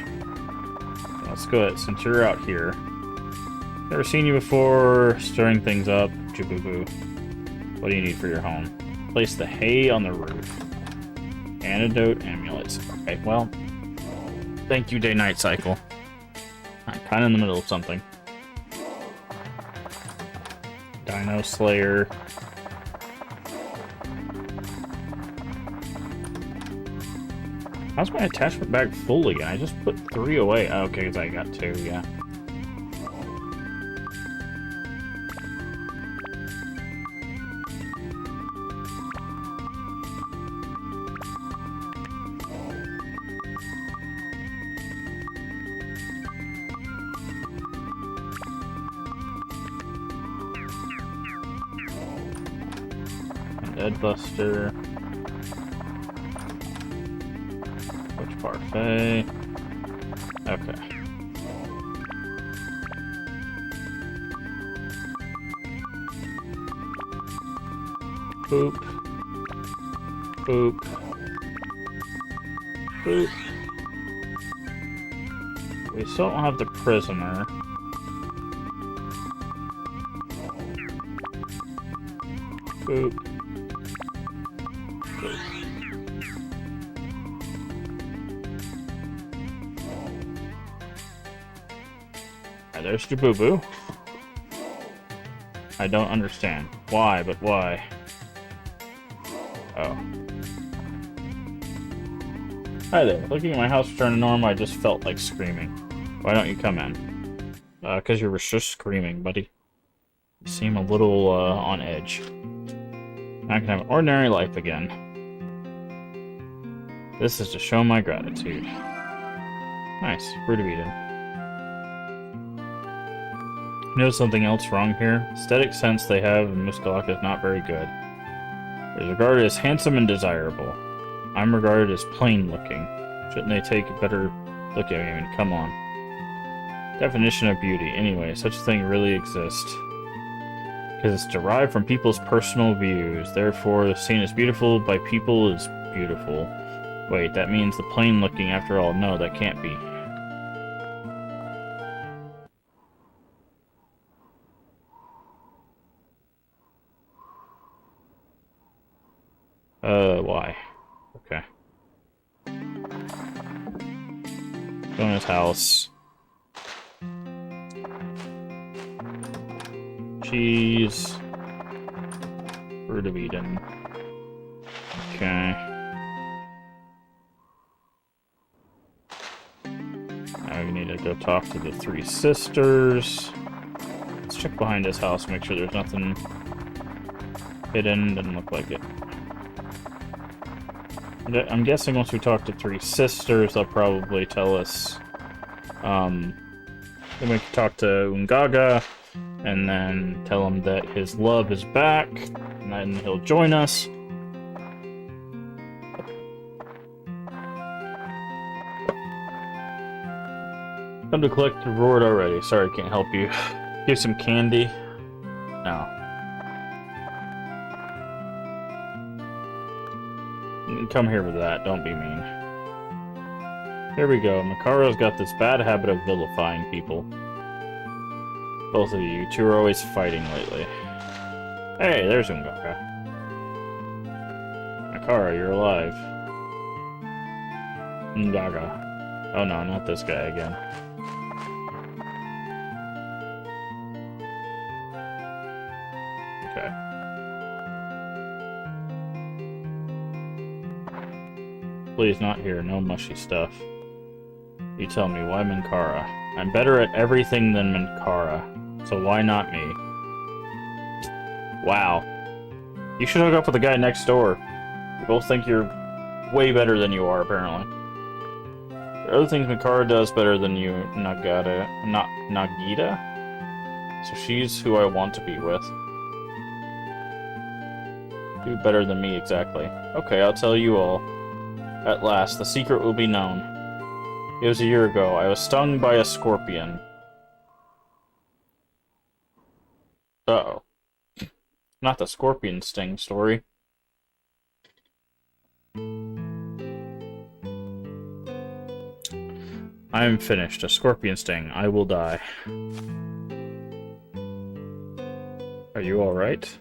Speaker 1: Let's go ahead, since you're out here. Never seen you before, stirring things up. Jaboo-boo. What do you need for your home? Place the hay on the roof. Antidote, amulets. Okay, well, thank you, day-night cycle. I'm kind of in the middle of something. Dino Slayer. How's my attachment bag full again? I just put 3 away. Oh, okay, because I got 2, yeah. Undead Buster. Parfait. Okay. Boop. Boop. Boop. We still don't have the prisoner. Boop. Boop. There's Jaboo-boo. I don't understand. Why, but why? Oh. Hi there. Looking at my house return to normal, I just felt like screaming. Why don't you come in? Because you were just screaming, buddy. You seem a little, on edge. I can have an ordinary life again. This is to show my gratitude. Nice. Fruit of Eden. You know something else wrong here? Aesthetic sense they have in Muskalaka is not very good. They're regarded as handsome and desirable. I'm regarded as plain looking. Shouldn't they take a better look at me? I mean, come on. Definition of beauty. Anyway, such a thing really exists. Because it's derived from people's personal views. Therefore, seen as beautiful by people is beautiful. Wait, that means the plain looking after all. No, that can't be. Why? Okay. Go in his house. Cheese. Fruit of Eden. Okay. Now we need to go talk to the three sisters. Let's check behind his house, make sure there's nothing hidden. Doesn't look like it. I'm guessing once we talk to three sisters, they'll probably tell us. Then we can talk to Ungaga, and then tell him that his love is back, and then he'll join us. Come to collect the reward already. Sorry, can't help you. Give some candy. No. Come here with that, don't be mean. Here we go. Makaro's got this bad habit of vilifying people. Both of you two are always fighting lately. Hey, there's Ungaka. Makara, you're alive. Ungaga. Oh no, not this guy again. Okay. Please, not here. No mushy stuff. You tell me, why Minkara? I'm better at everything than Minkara, so why not me? Wow. You should hook up with the guy next door. You both think you're way better than you are, apparently. There are other things Minkara does better than you, Nagita? So she's who I want to be with. Do better than me, exactly. Okay, I'll tell you all. At last, the secret will be known. It was a year ago. I was stung by a scorpion. Uh-oh. Not the scorpion sting story. I am finished. A scorpion sting. I will die. Are you alright?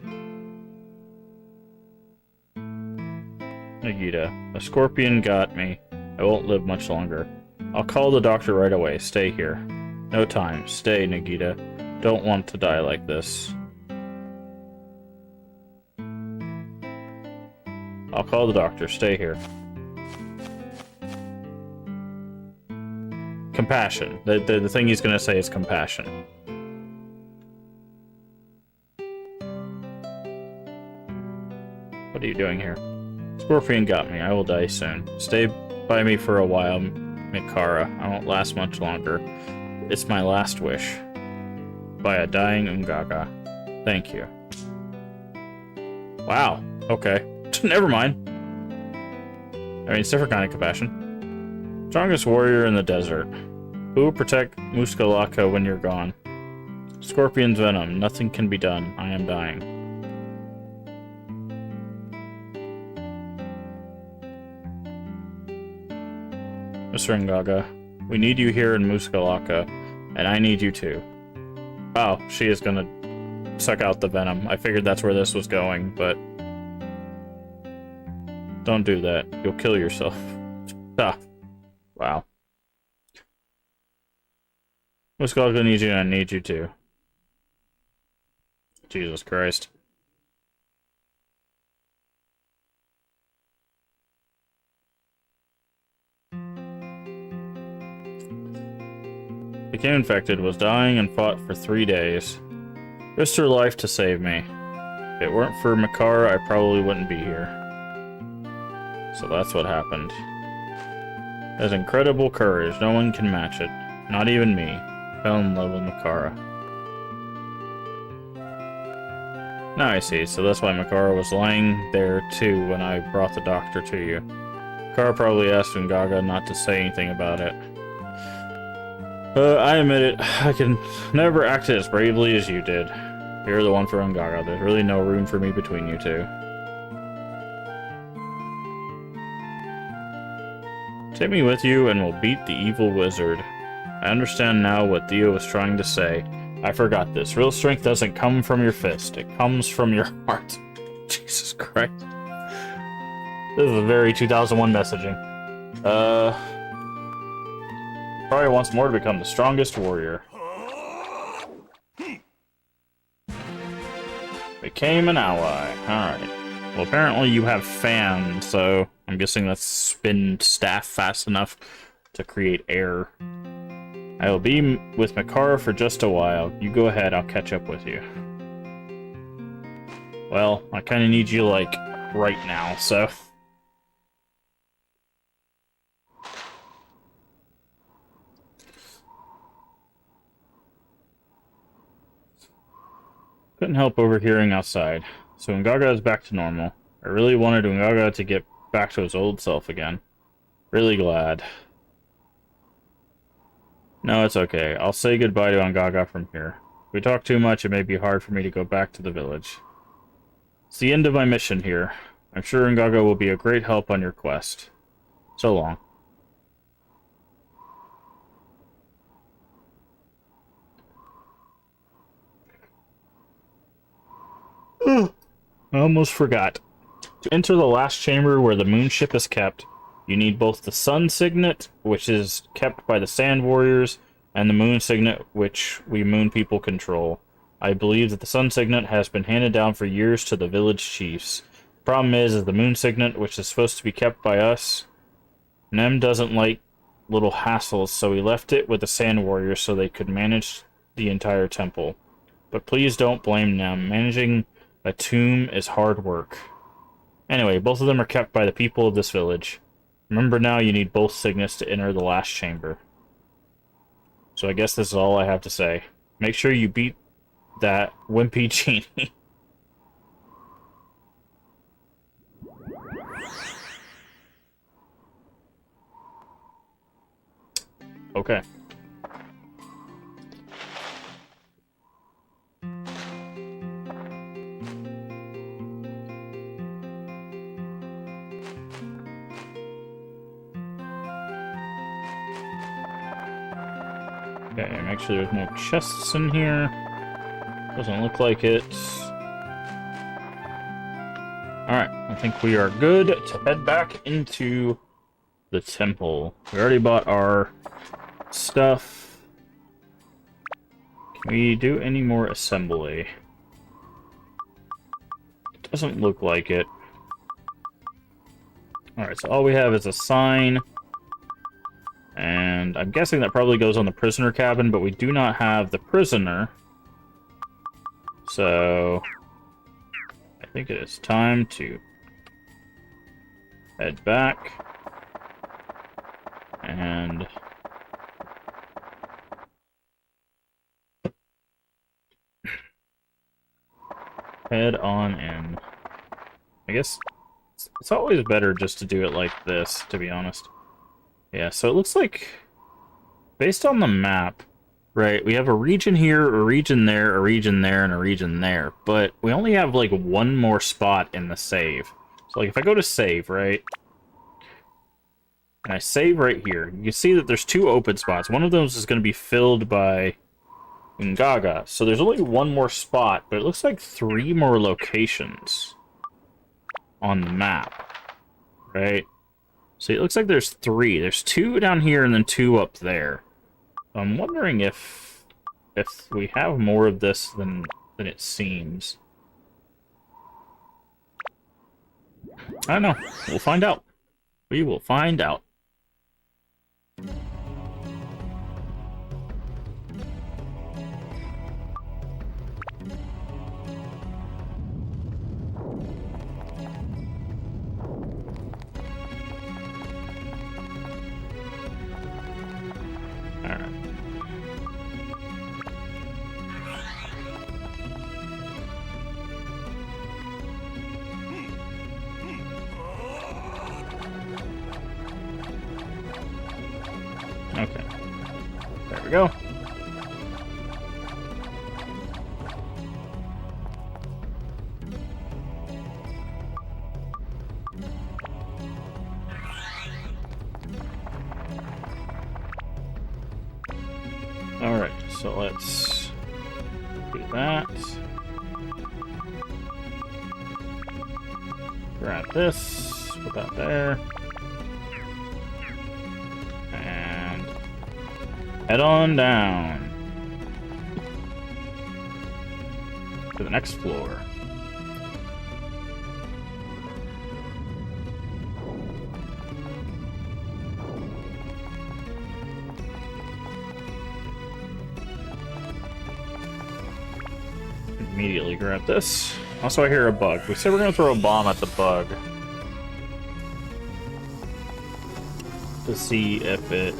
Speaker 1: Nagita, a scorpion got me. I won't live much longer. I'll call the doctor right away. Stay here. No time. Stay, Nagita. Don't want to die like this. I'll call the doctor. Stay here. Compassion. The thing he's gonna say is compassion. What are you doing here? Scorpion got me. I will die soon. Stay by me for a while, Mikara. I won't last much longer. It's my last wish. By a dying Ungaga. Thank you. Wow. Okay. Never mind. I mean, it's different kind of compassion. Strongest warrior in the desert. Who will protect Muskalaka when you're gone? Scorpion's venom. Nothing can be done. I am dying. Mr. Ungaga, we need you here in Muskalaka, and I need you too. Oh, she is gonna suck out the venom. I figured that's where this was going, but... Don't do that. You'll kill yourself. Ah. Wow. Muskalaka needs you, and I need you too. Jesus Christ. Became infected, was dying, and fought for 3 days. Risked her life to save me. If it weren't for Makara, I probably wouldn't be here. So that's what happened. Has incredible courage. No one can match it. Not even me. Fell in love with Makara. Now I see, so that's why Makara was lying there too when I brought the doctor to you. Makara probably asked Ungaga not to say anything about it. I admit it, I can never act as bravely as you did. You're the one for Ungaga. There's really no room for me between you two. Take me with you and we'll beat the evil wizard. I understand now what Theo was trying to say. I forgot this. Real strength doesn't come from your fist. It comes from your heart. Jesus Christ. This is a very 2001 messaging. Probably wants more to become the strongest warrior. Became an ally. Alright. Well, apparently you have fan, so I'm guessing that's spin staff fast enough to create air. I will be with Makara for just a while. You go ahead, I'll catch up with you. Well, I kind of need you, like, right now, so... Couldn't help overhearing outside. So Ungaga is back to normal. I really wanted Ungaga to get back to his old self again. Really glad. No, it's okay. I'll say goodbye to Ungaga from here. If we talk too much, it may be hard for me to go back to the village. It's the end of my mission here. I'm sure Ungaga will be a great help on your quest. So long. I almost forgot. To enter the last chamber where the moon ship is kept, you need both the sun signet, which is kept by the sand warriors, and the moon signet, which we moon people control. I believe that the sun signet has been handed down for years to the village chiefs. Problem is the moon signet, which is supposed to be kept by us, Nem doesn't like little hassles, so he left it with the sand warriors so they could manage the entire temple. But please don't blame Nem. Managing a tomb is hard work. Anyway, both of them are kept by the people of this village. Remember now, you need both signets to enter the last chamber. So I guess this is all I have to say. Make sure you beat that wimpy genie. Okay. Okay, make sure there's no chests in here. Doesn't look like it. Alright, I think we are good to head back into the temple. We already bought our stuff. Can we do any more assembly? Doesn't look like it. Alright, so all we have is a sign. And I'm guessing that probably goes on the prisoner cabin, but we do not have the prisoner. So I think it is time to head back and head on in. I guess it's always better just to do it like this, to be honest. Yeah, so it looks like, based on the map, right, we have a region here, a region there, a region there, and a region there, but we only have, like, one more spot in the save. So, like, if I go to save, right, and I save right here, you can see that there's two open spots. One of those is going to be filled by Ungaga, so there's only one more spot, but it looks like 3 more locations on the map, right? So it looks like there's 3. There's 2 down here and then 2 up there. So I'm wondering if we have more of this than it seems. I don't know. We'll find out. We will find out. go. Alright, so let's do that. Grab this, put that there. And head on down to the next floor. Immediately grab this. Also, I hear a bug. We said we're going to throw a bomb at the bug to see if it...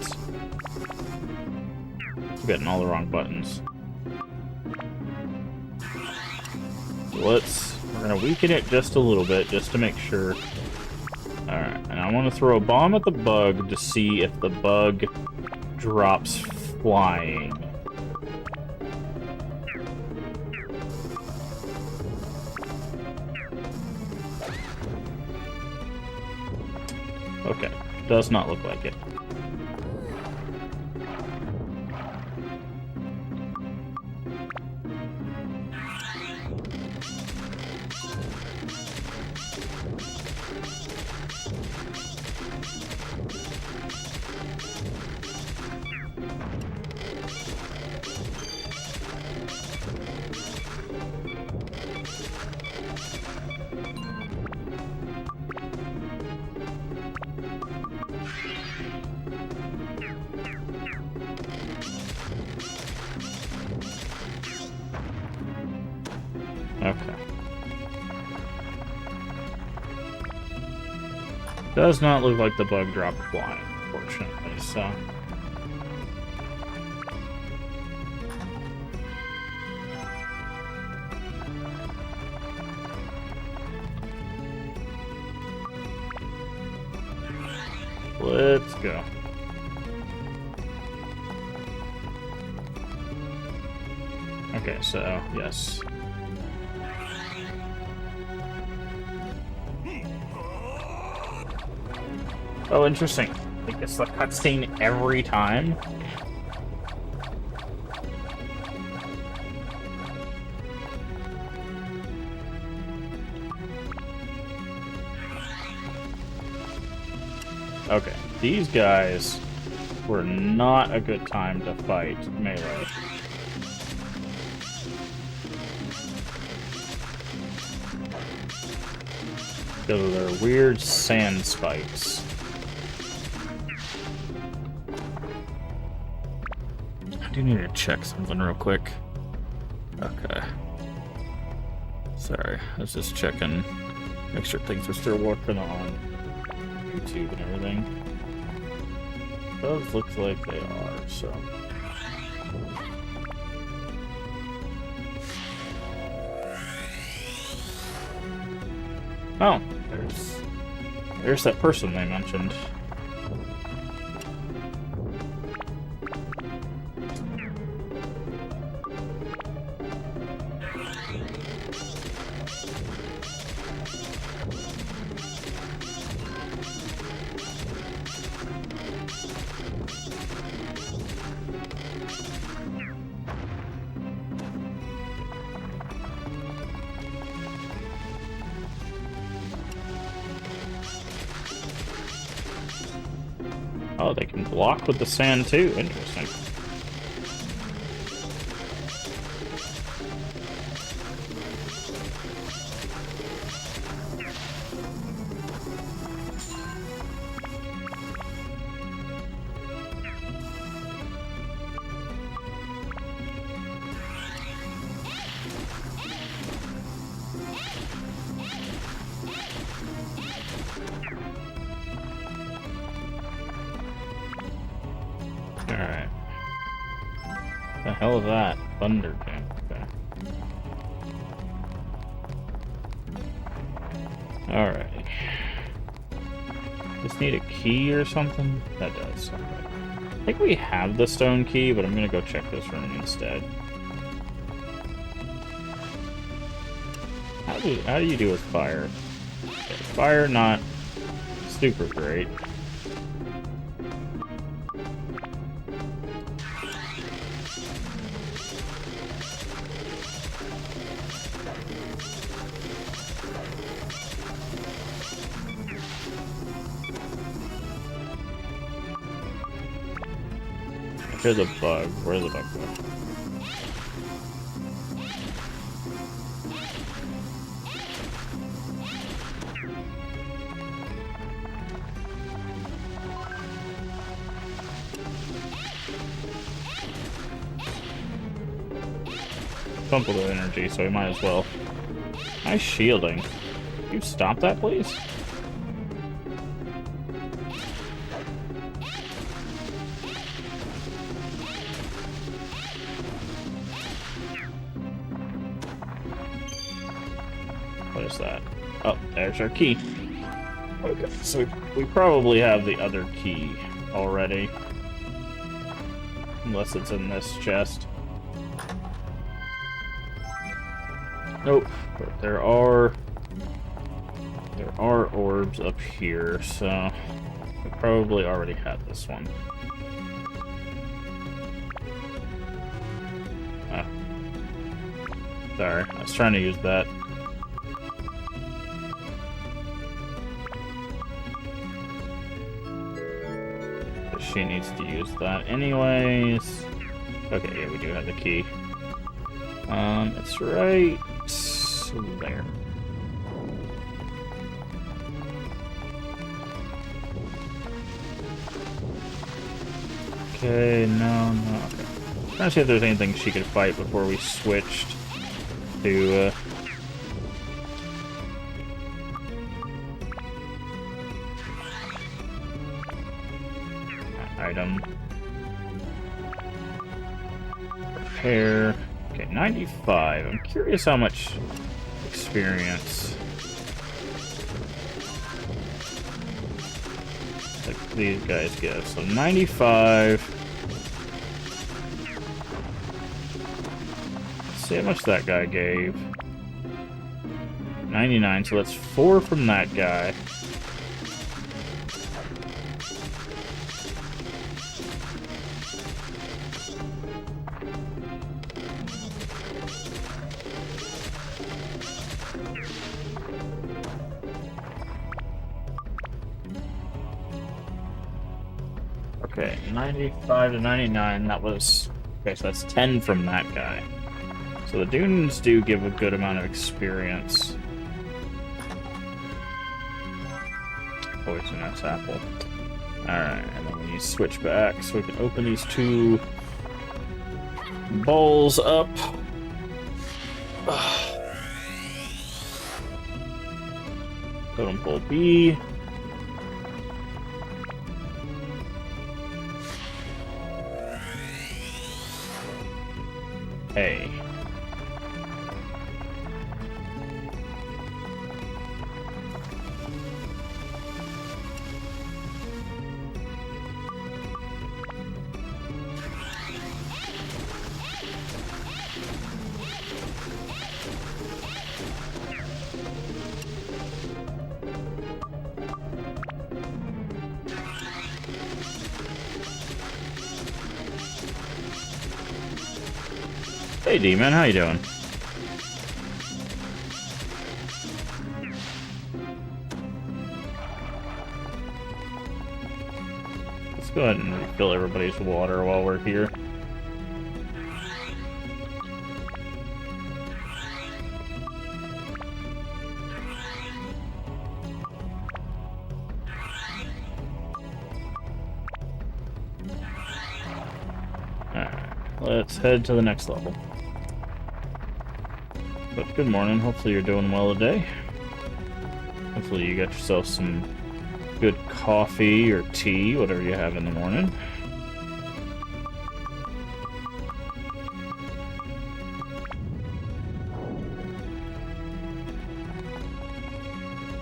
Speaker 1: I'm getting all the wrong buttons. We're going to weaken it just a little bit, just to make sure. Alright, and I want to throw a bomb at the bug to see if the bug drops flying. Okay, does not look like it. Okay. Does not look like the bug dropped flying, unfortunately, so... Let's go. Okay, so, yes. Oh, interesting. Like, it's the cutscene every time? Okay, these guys were not a good time to fight melee. Because of their weird sand spikes. I do need to check something real quick. Okay. Sorry, I was just checking. Make sure things are still working on YouTube and everything. Does look like they are, so. Oh, there's that person they mentioned. Oh, they can block with the sand too. Interesting. Alright. The hell is that? Thunder King. Okay. Alright. Just need a key or something? That does. Okay. I think we have the stone key, but I'm gonna go check this room instead. How do you do with fire? Okay, fire, not super great. Here's a bug. Where's the bug go? Pump of energy, so we might as well. Nice shielding. Can you stop that, please? What is that? Oh, there's our key. Okay, so we probably have the other key already. Unless it's in this chest. Nope. But there are orbs up here, so we probably already had this one. Ah. Sorry, I was trying to use that. But she needs to use that anyways. Okay, yeah, we do have the key. It's right there. Okay, no. Okay. Trying to see if there's anything she could fight before we switched to, item. Repair. Okay, 95. I'm curious how much experience like these guys give. So 95. Let's see how much that guy gave. 99, so that's 4 from that guy. Okay, 95 to 99, that was... Okay, so that's 10 from that guy. So the dunes do give a good amount of experience. Poisonous apple. Alright, and then we switch back so we can open these two bowls up. Totem pole B. A. Hey D-Man, how you doing? Let's go ahead and refill everybody's water while we're here. Alright, let's head to the next level. But good morning, hopefully you're doing well today. Hopefully you got yourself some good coffee or tea, whatever you have in the morning.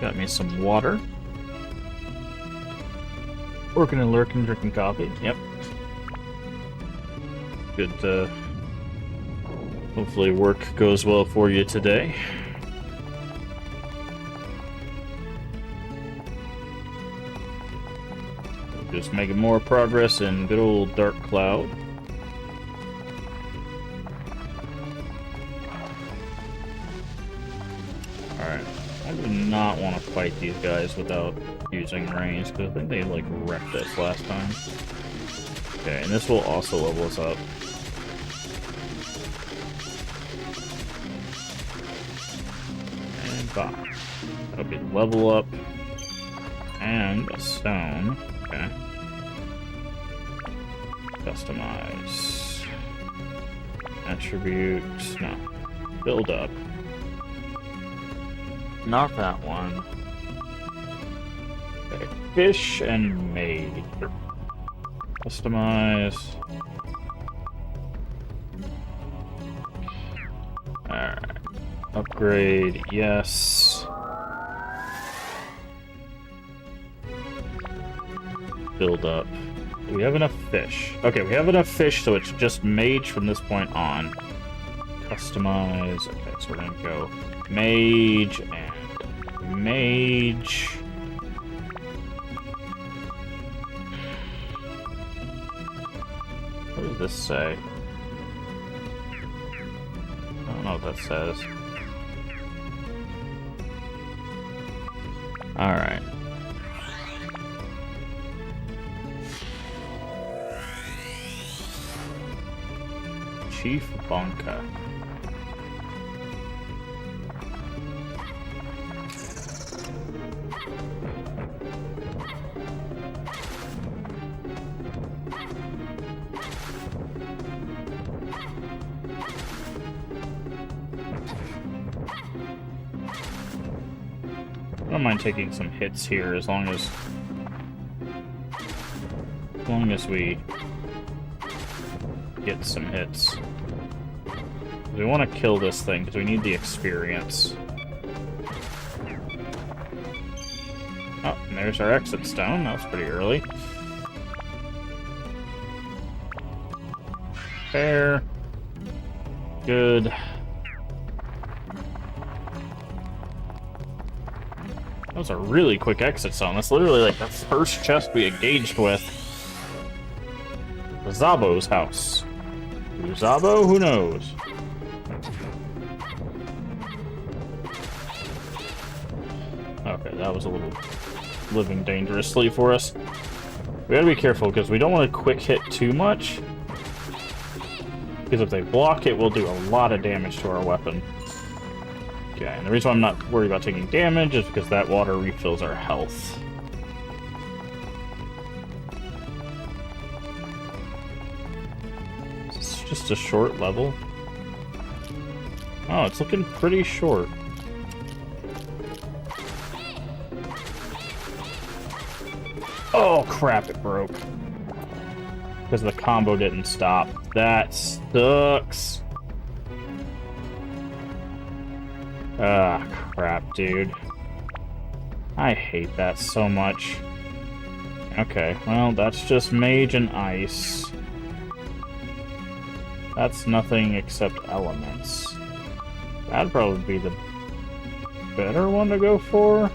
Speaker 1: Got me some water. Working and lurking, drinking coffee. Yep. Good to... Hopefully work goes well for you today. Just making more progress in good old Dark Cloud. Alright. I do not want to fight these guys without using range, because I think they, like, wrecked us last time. Okay, and this will also level us up. And bam. That'll be level up. And a stone. Okay. Customize. Attributes. No. Build up. Not that one. Okay. Fish and made. Customize. Alright. Upgrade. Yes. Build up. Do we have enough fish? Okay, we have enough fish, so it's just mage from this point on. Customize. Okay, so we're gonna go mage and mage. What does this say? I don't know what that says. Alright. Chief Bonka. I don't mind taking some hits here as long as we get some hits. We want to kill this thing because we need the experience. Oh, and there's our exit stone. That was pretty early. Fair. Good. That was a really quick exit zone. That's literally like the first chest we engaged with. Zabo's house. Who's Zabo? Who knows? Okay, that was a little living dangerously for us. We gotta be careful because we don't want to quick hit too much. Because if they block it, we'll do a lot of damage to our weapon. Okay, and the reason why I'm not worried about taking damage is because that water refills our health. It's just a short level. Oh, it's looking pretty short. Oh crap, it broke. Because the combo didn't stop. That sucks. Ah, crap, dude. I hate that so much. Okay, well, that's just mage and ice. That's nothing except elements. That'd probably be the better one to go for.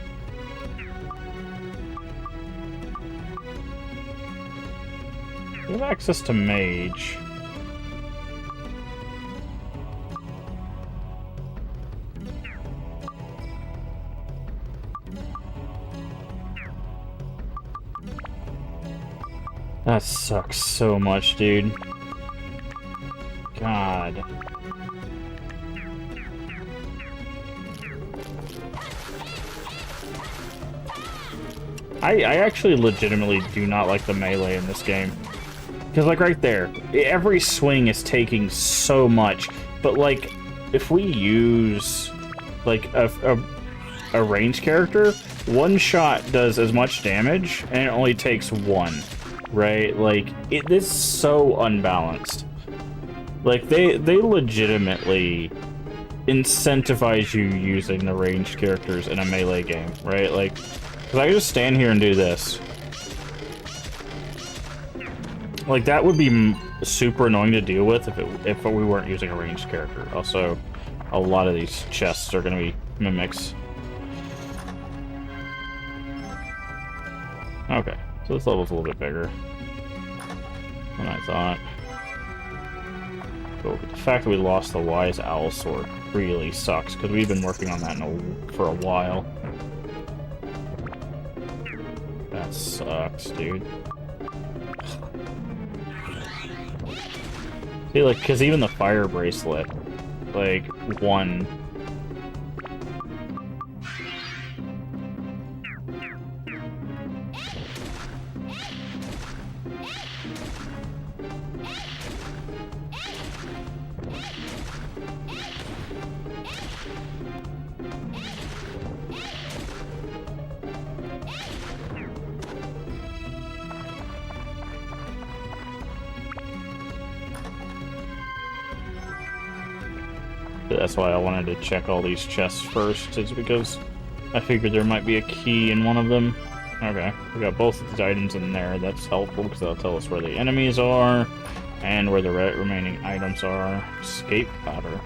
Speaker 1: We have access to mage. That sucks so much, dude. God. I actually legitimately do not like the melee in this game. Because, like, right there, every swing is taking so much. But, like, if we use, like, a ranged character, one shot does as much damage, and it only takes one, right? Like, this is so unbalanced. Like, they legitimately incentivize you using the ranged characters in a melee game, right? Like, because I can just stand here and do this. Like, that would be super annoying to deal with if we weren't using a ranged character. Also, a lot of these chests are going to be mimics. Okay, so this level's a little bit bigger than I thought. But the fact that we lost the Wise Owl Sword really sucks, because we've been working on that for a while. That sucks, dude. See, like, because even the fire bracelet, like, won. That's why I wanted to check all these chests first, is because I figured there might be a key in one of them. Okay, we got both of these items in there. That's helpful because that'll tell us where the enemies are and where the remaining items are. Escape powder.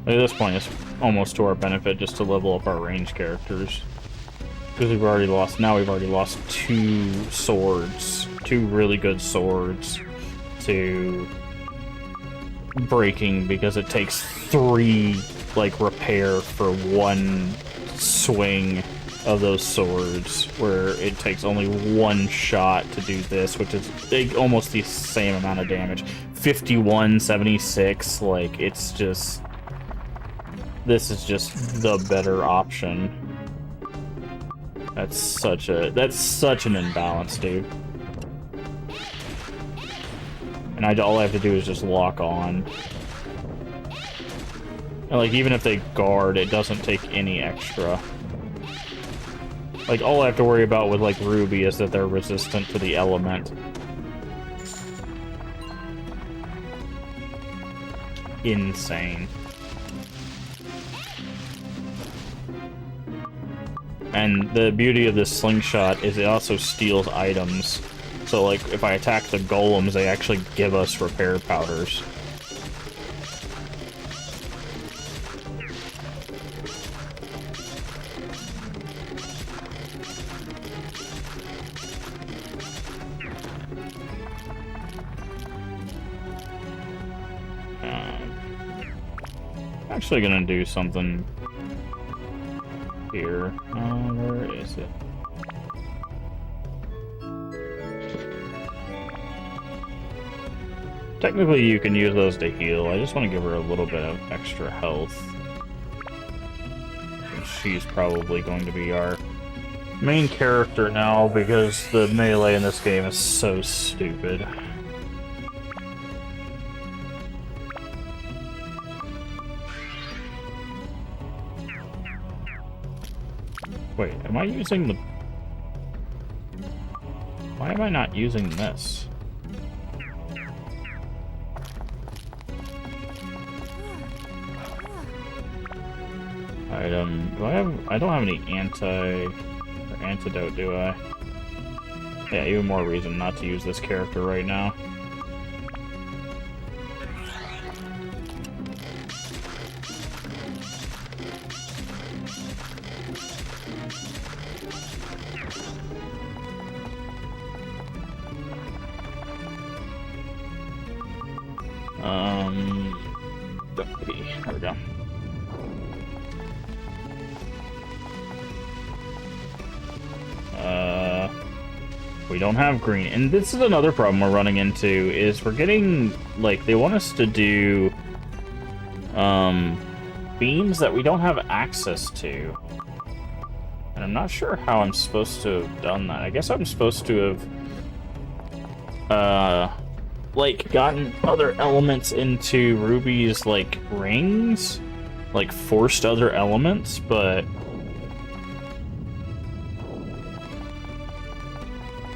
Speaker 1: At this point, it's almost to our benefit just to level up our range characters. Because we've already lost, now we've already lost 2 swords. 2 really good swords to breaking, because it takes 3, like, repair for 1 swing of those swords, where it takes only 1 shot to do this, which is almost the same amount of damage. 51, 76, like, it's just... This is just the better option. That's such an imbalance, dude. And all I have to do is just lock on. And like, even if they guard, it doesn't take any extra. Like, all I have to worry about with like Ruby is that they're resistant to the element. Insane. And the beauty of this slingshot is it also steals items. So, like, if I attack the golems, they actually give us repair powders. I'm actually gonna do something here. Where is it? Technically, you can use those to heal. I just want to give her a little bit of extra health. She's probably going to be our main character now, because the melee in this game is so stupid. Wait, am I using the... Why am I not using this? Item... Do I have... I don't have any antidote, do I? Yeah, even more reason not to use this character right now. There we go. We don't have green. And this is another problem we're running into, is we're getting, like, they want us to do, beams that we don't have access to. And I'm not sure how I'm supposed to have done that. I guess I'm supposed to have, like, gotten other elements into Ruby's, like, rings, like, forced other elements, but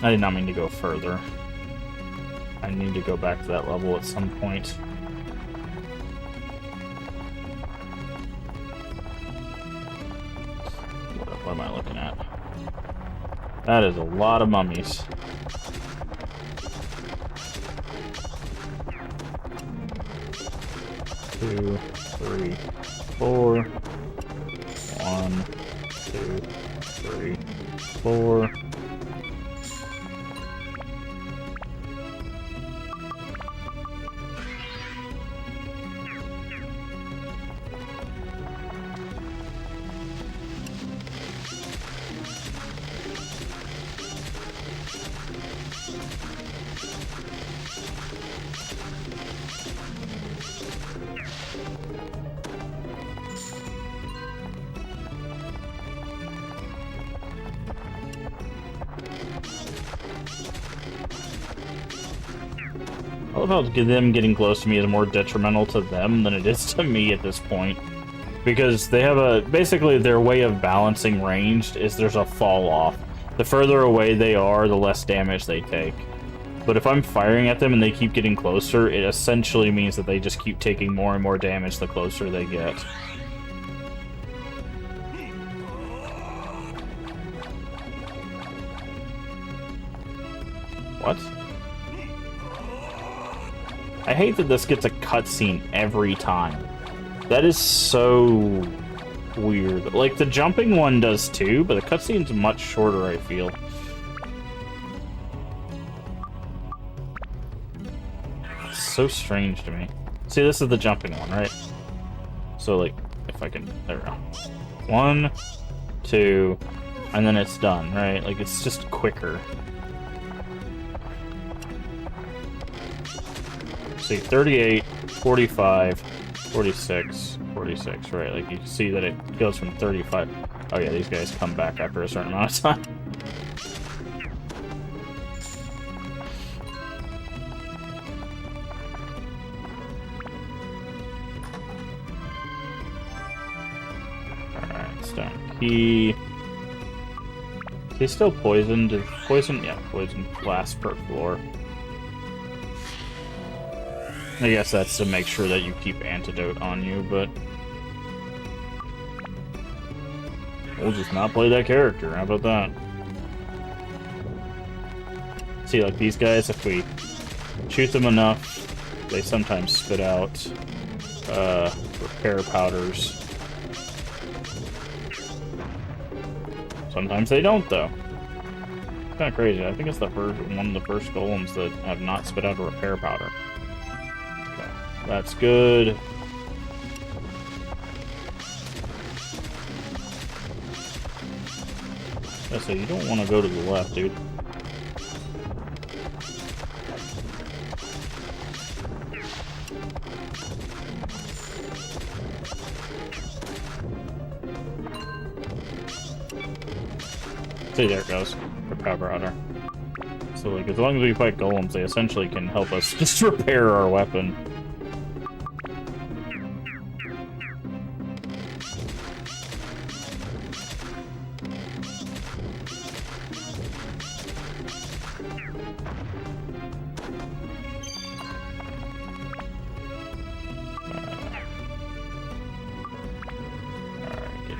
Speaker 1: I did not mean to go further. I need to go back to that level at some point. What am I looking at? That is a lot of mummies. Two, three, four. 1, 2, 3, 4. I love how them getting close to me is more detrimental to them than it is to me at this point. Because they have a... basically, their way of balancing ranged is there's a fall off. The further away they are, the less damage they take. But if I'm firing at them and they keep getting closer, it essentially means that they just keep taking more and more damage the closer they get. What? I hate that this gets a cutscene every time. That is so weird. Like, the jumping one does too, but the cutscene's much shorter, I feel. It's so strange to me. See, this is the jumping one, right? So, like, if I can... there we go. 1, 2, and then it's done, right? Like, it's just quicker. See, 38, 45, 46, 46, right? Like, you can see that it goes from 35. Oh yeah, these guys come back after a certain amount of time. Alright, stone key. Is he still poisoned? Is poison? Yeah, poison lasts per floor. I guess that's to make sure that you keep antidote on you, but we'll just not play that character. How about that? See, like these guys, if we shoot them enough, they sometimes spit out repair powders. Sometimes they don't, though. It's kind of crazy. I think it's the first one of the first golems that have not spit out a repair powder. That's good. I say you don't want to go to the left, dude. See, there it goes. Repair powder. So, like, as long as we fight golems, they essentially can help us just repair our weapon.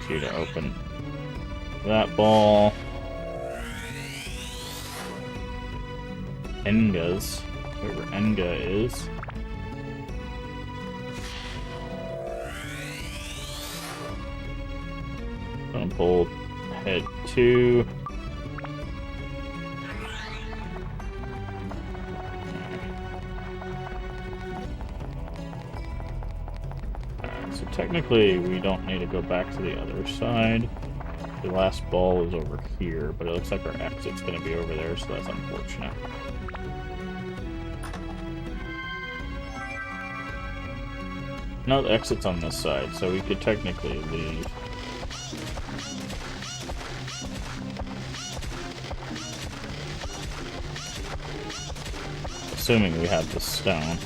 Speaker 1: You to open that ball. Enga's, whoever Enga is. Gonna pull head 2. So technically, we don't need to go back to the other side. The last ball is over here, but it looks like our exit's going to be over there, so that's unfortunate. No, the exit's on this side, so we could technically leave. Assuming we have the stone.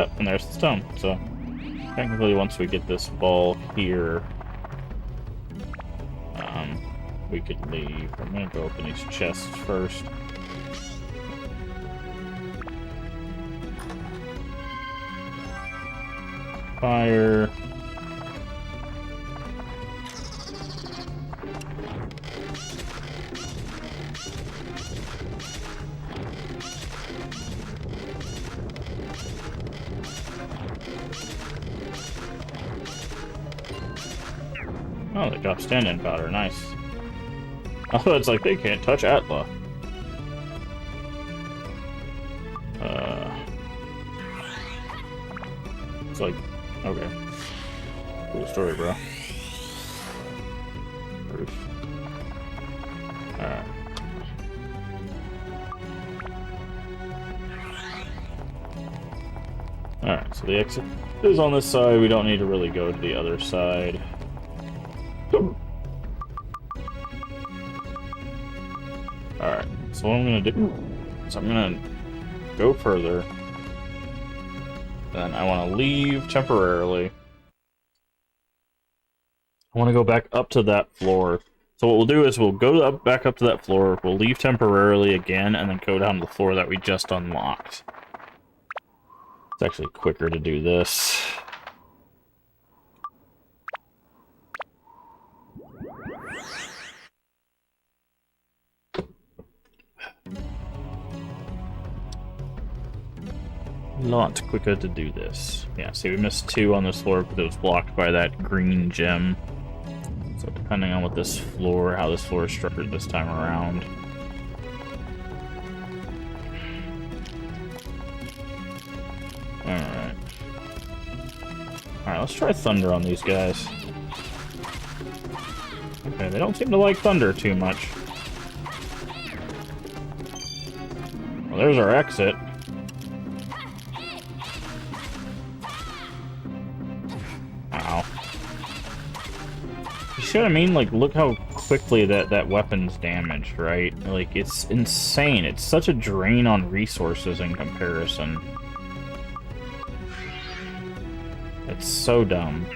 Speaker 1: Yep, and there's the stone. So, technically, once we get this ball here, we could leave. I'm gonna go open these chests first. Fire. Oh, they got stand-in powder. Nice. Oh, it's like they can't touch Atla. It's like, okay. Cool story, bro. Bruce. Alright. Alright, so the exit is on this side. We don't need to really go to the other side. Alright, so what I'm gonna do is I'm gonna go further. Then I want to leave temporarily. I want to go back up to that floor. So what we'll do is we'll go back up to that floor, we'll leave temporarily again, and then go down to the floor that we just unlocked. It's actually quicker to do this. A lot quicker to do this. Yeah, see, we missed 2 on this floor because it was blocked by that green gem. So depending on what this floor, how this floor is structured this time around. Alright. Alright, let's try thunder on these guys. Okay, they don't seem to like thunder too much. Well, there's our exit. Ow. You see what I mean? Like, look how quickly that weapon's damaged, right? Like, it's insane. It's such a drain on resources in comparison. It's so dumb.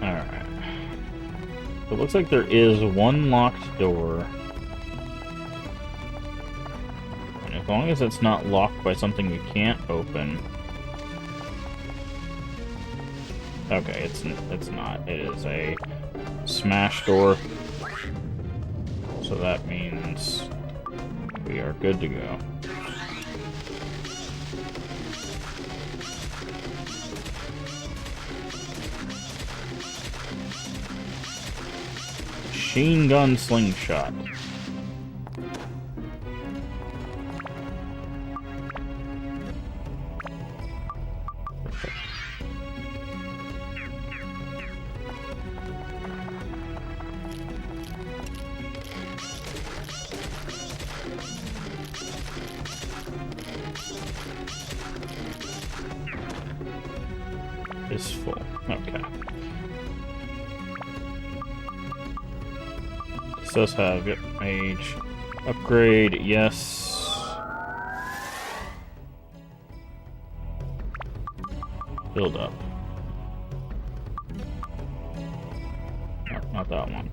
Speaker 1: Alright. So it looks like there is one locked door. And as long as it's not locked by something we can't open... Okay, it's not. It is a smash door. So that means we are good to go. Machine gun slingshot. Is full. Okay. This does have, yep, mage. Upgrade, yes. Build up. No, not that one.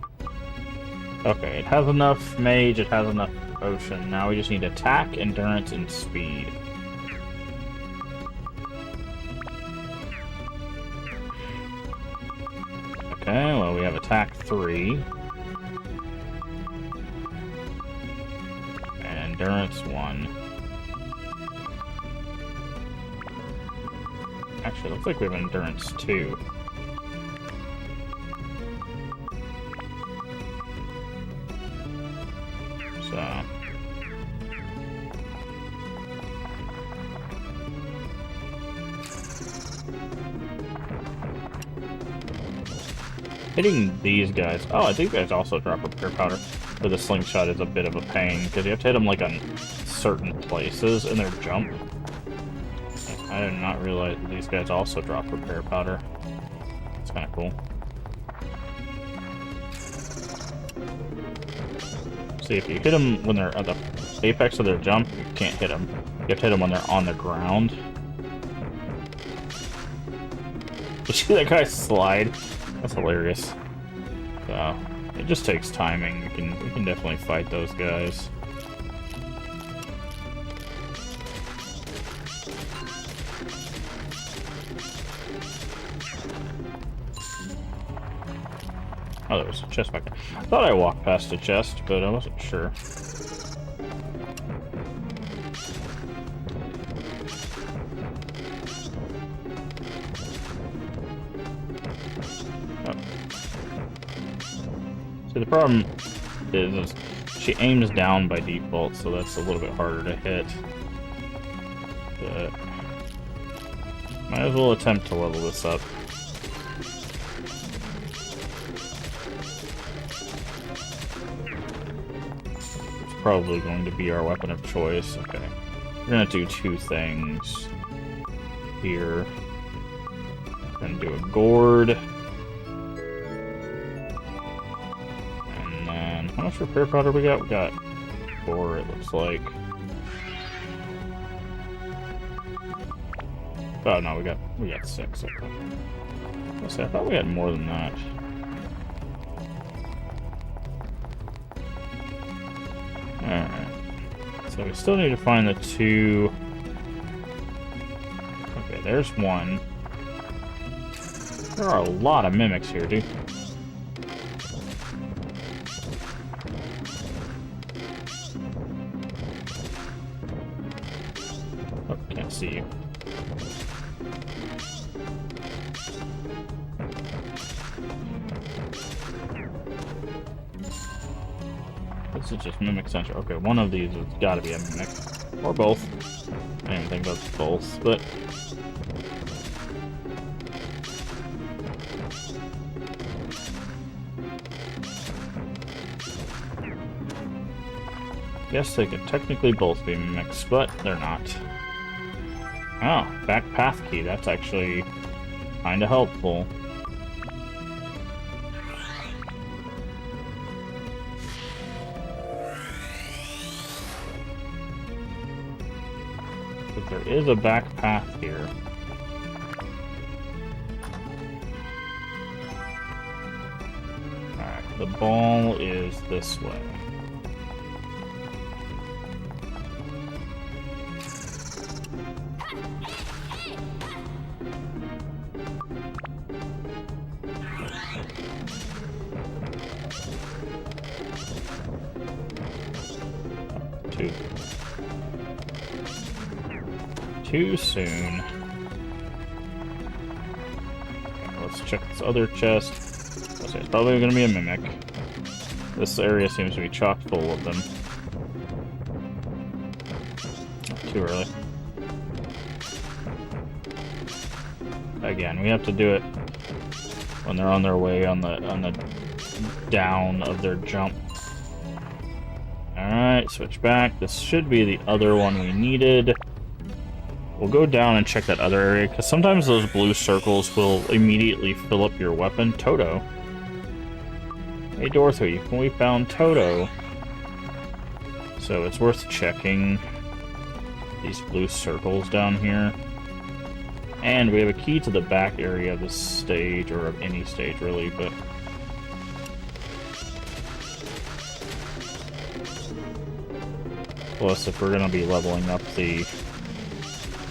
Speaker 1: Okay, it has enough mage, it has enough potion. Now we just need attack, endurance, and speed. Okay, well, we have attack 3. And endurance 1. Actually, it looks like we have endurance 2. So... hitting these guys... Oh, I think guys also drop repair powder. But the slingshot is a bit of a pain, because you have to hit them, like, on certain places in their jump. I did not realize that these guys also drop repair powder. It's kind of cool. See, if you hit them when they're at the apex of their jump, you can't hit them. You have to hit them when they're on the ground. You see that guy slide? That's hilarious. So, it just takes timing. We can definitely fight those guys. Oh, there was a chest back there. I thought I walked past a chest, but I wasn't sure. Oh. See, the problem is she aims down by default, so that's a little bit harder to hit. But might as well attempt to level this up. Probably going to be our weapon of choice. Okay. We're gonna do two things here. We're gonna do a gourd. And then, how much repair powder we got? We got 4, it looks like. Oh no, we got 6. Okay. Let's see, I thought we had more than that. Alright. So we still need to find the 2. Okay, there's 1. There are a lot of mimics here, dude. Oh, can't see you. This is just Mimic Center. Okay, one of these has got to be a Mimic. Or both. I didn't even think about both, but... Yes, they could technically both be Mimics, but they're not. Oh, back path key. That's actually kind of helpful. There is a back path here. Alright, the ball is this way. Too soon. Okay, let's check this other chest. Okay, it's probably going to be a Mimic. This area seems to be chock full of them. Not too early. Again, we have to do it when they're on their way on the down of their jump. Alright, switch back. This should be the other one we needed. We'll go down and check that other area, because sometimes those blue circles will immediately fill up your weapon. Toto. Hey Dorothy, we found Toto. So it's worth checking these blue circles down here. And we have a key to the back area of this stage, or of any stage really, but... Plus, if we're going to be leveling up the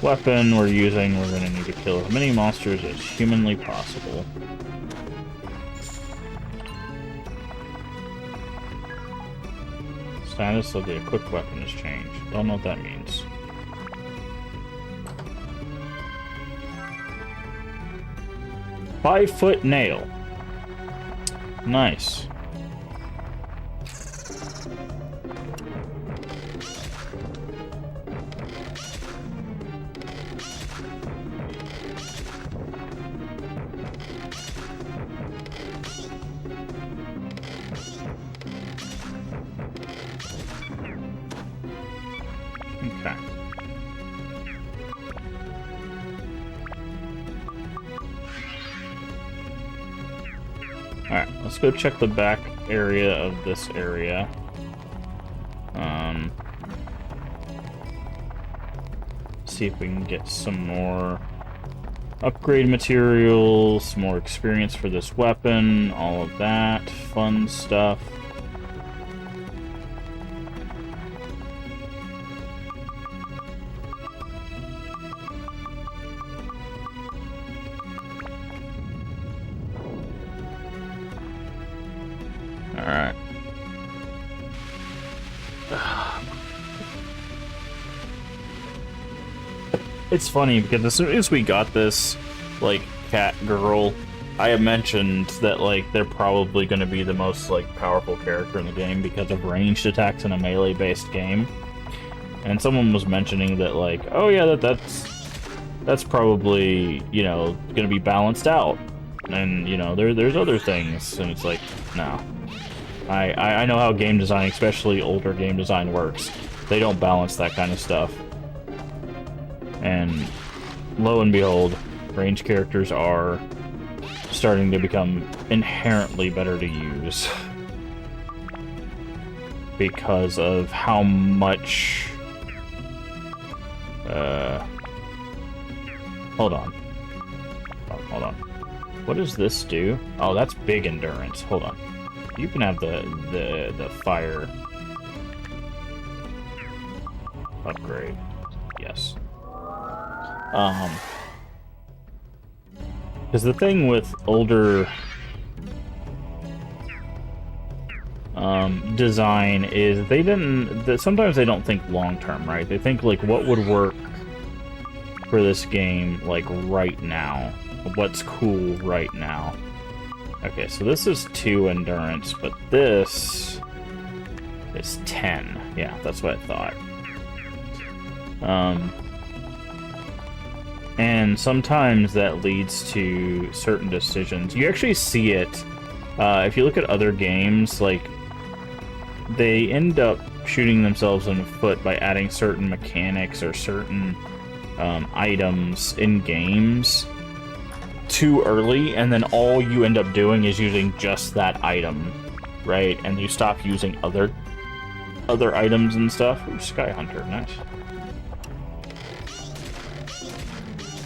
Speaker 1: weapon we're using, we're going to need to kill as many monsters as humanly possible. Status of the equipped weapon has changed. Don't know what that means. Five-foot nail. Nice. Okay. Alright, let's go check the back area of this area. see if we can get some more upgrade materials, more experience for this weapon, all of that fun stuff. Alright. It's funny because as soon as we got this, like, cat girl, I have mentioned that, like, they're probably going to be the most, like, powerful character in the game because of ranged attacks in a melee-based game. And someone was mentioning that, like, oh yeah, that's probably, you know, going to be balanced out. And, you know, there's other things. And it's like, no. I know how game design, especially older game design, works. They don't balance that kind of stuff. And lo and behold, ranged characters are starting to become inherently better to use. Because of how much... Hold on. Oh, hold on. What does this do? Oh, that's big endurance. Hold on. You can have the fire upgrade. Yes. Because the thing with older design is they didn't. Sometimes they don't think long term, right? They think like what would work for this game, like right now. What's cool right now? Okay, so this is 2 endurance, but this is 10. Yeah, that's what I thought. And sometimes that leads to certain decisions. You actually see it if you look at other games, like they end up shooting themselves in the foot by adding certain mechanics or certain items in games too early, and then all you end up doing is using just that item, right? And you stop using other items and stuff. Ooh, Sky Hunter, nice.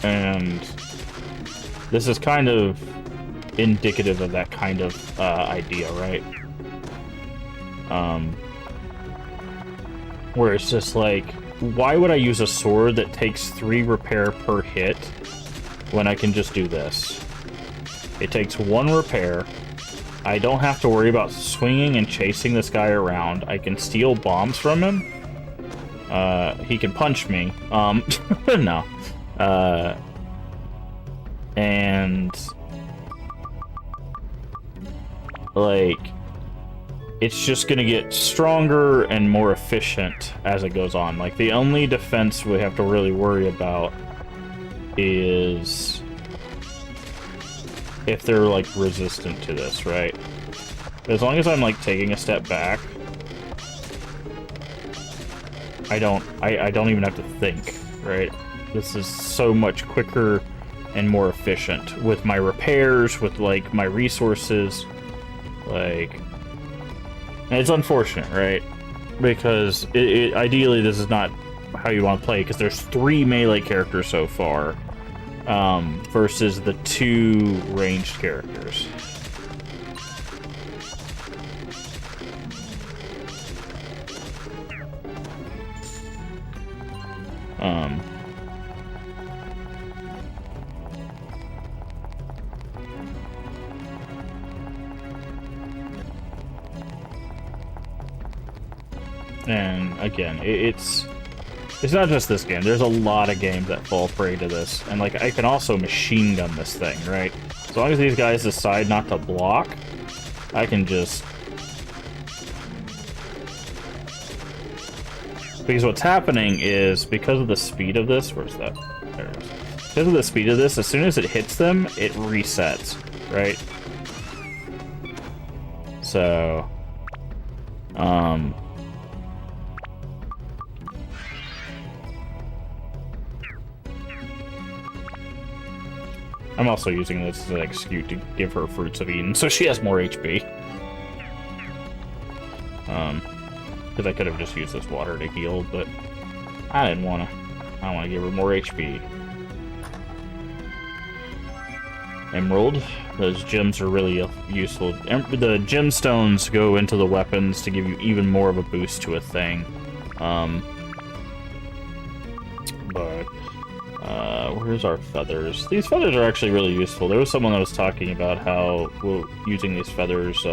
Speaker 1: And this is kind of indicative of that kind of idea, right? Where it's just like, why would I use a sword that takes 3 repair per hit when I can just do this? It takes 1 repair. I don't have to worry about swinging and chasing this guy around. I can steal bombs from him. He can punch me. No. And like, it's just gonna get stronger and more efficient as it goes on. Like, the only defense we have to really worry about is if they're like resistant to this, right? As long as I'm like taking a step back, I don't even have to think, right? This is so much quicker and more efficient with my repairs, with like my resources. Like, and it's unfortunate, right? Because ideally this is not how you want to play, because there's 3 melee characters so far, versus the 2 ranged characters. And again, it's not just this game. There's a lot of games that fall prey to this. And like, I can also machine gun this thing, right? As long as these guys decide not to block, I can just... Because what's happening is, because of the speed of this... Where's that? There it is. Because of the speed of this, as soon as it hits them, it resets, right? So... I'm also using this as an excuse to give her Fruits of Eden, so she has more HP. Because I could have just used this water to heal, but I didn't want to. I want to give her more HP. Emerald. Those gems are really useful. The gemstones go into the weapons to give you even more of a boost to a thing. Where's our feathers? These feathers are actually really useful. There was someone that was talking about how using these feathers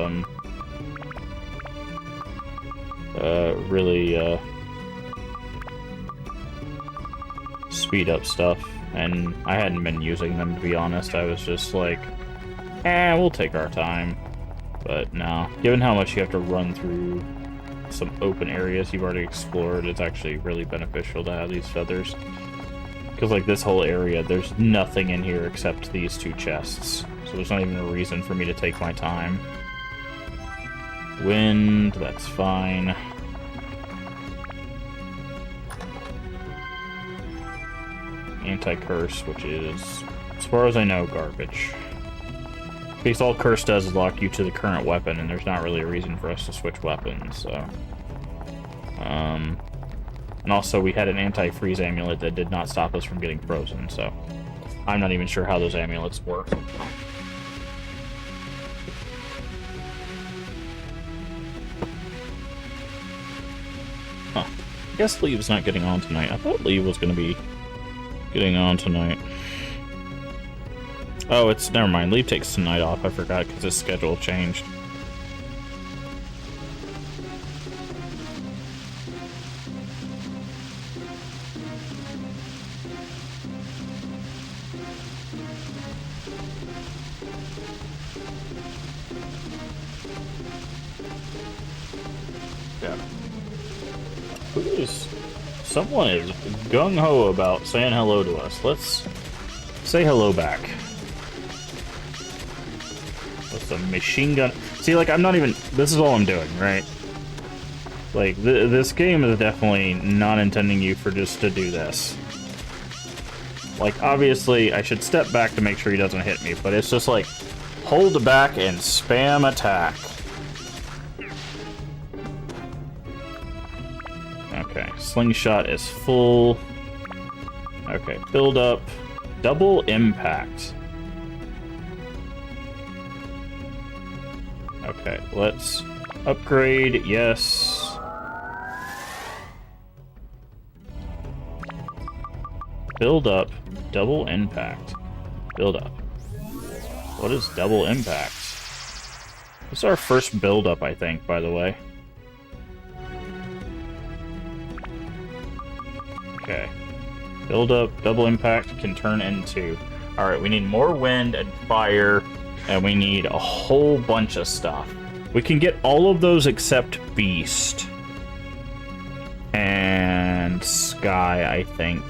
Speaker 1: really speed up stuff, and I hadn't been using them, to be honest. I was just like, we'll take our time. But no, given how much you have to run through some open areas you've already explored, it's actually really beneficial to have these feathers. Because, like, this whole area, there's nothing in here except these two chests. So there's not even a reason for me to take my time. Wind, that's fine. Anti-curse, which is, as far as I know, garbage. Because all curse does is lock you to the current weapon, and there's not really a reason for us to switch weapons, so... And also, we had an anti-freeze amulet that did not stop us from getting frozen, so... I'm not even sure how those amulets work. Huh. I guess Lee's not getting on tonight. I thought Lee was going to be getting on tonight. Oh, it's... never mind. Lee takes tonight off. I forgot, because his schedule changed. Someone is gung-ho about saying hello to us. Let's say hello back. With a machine gun. See, like, I'm not even... This is all I'm doing, right? Like, this game is definitely not intending you for just to do this. Like, obviously, I should step back to make sure he doesn't hit me, but it's just like, hold back and spam attack. Okay, slingshot is full. Okay, build up. Double impact. Okay, let's upgrade. Yes. Build up. Double impact. Build up. What is double impact? This is our first build up, I think, by the way. Okay. Build up, double impact can turn into... Alright, we need more wind and fire, and we need a whole bunch of stuff. We can get all of those except beast. And sky, I think.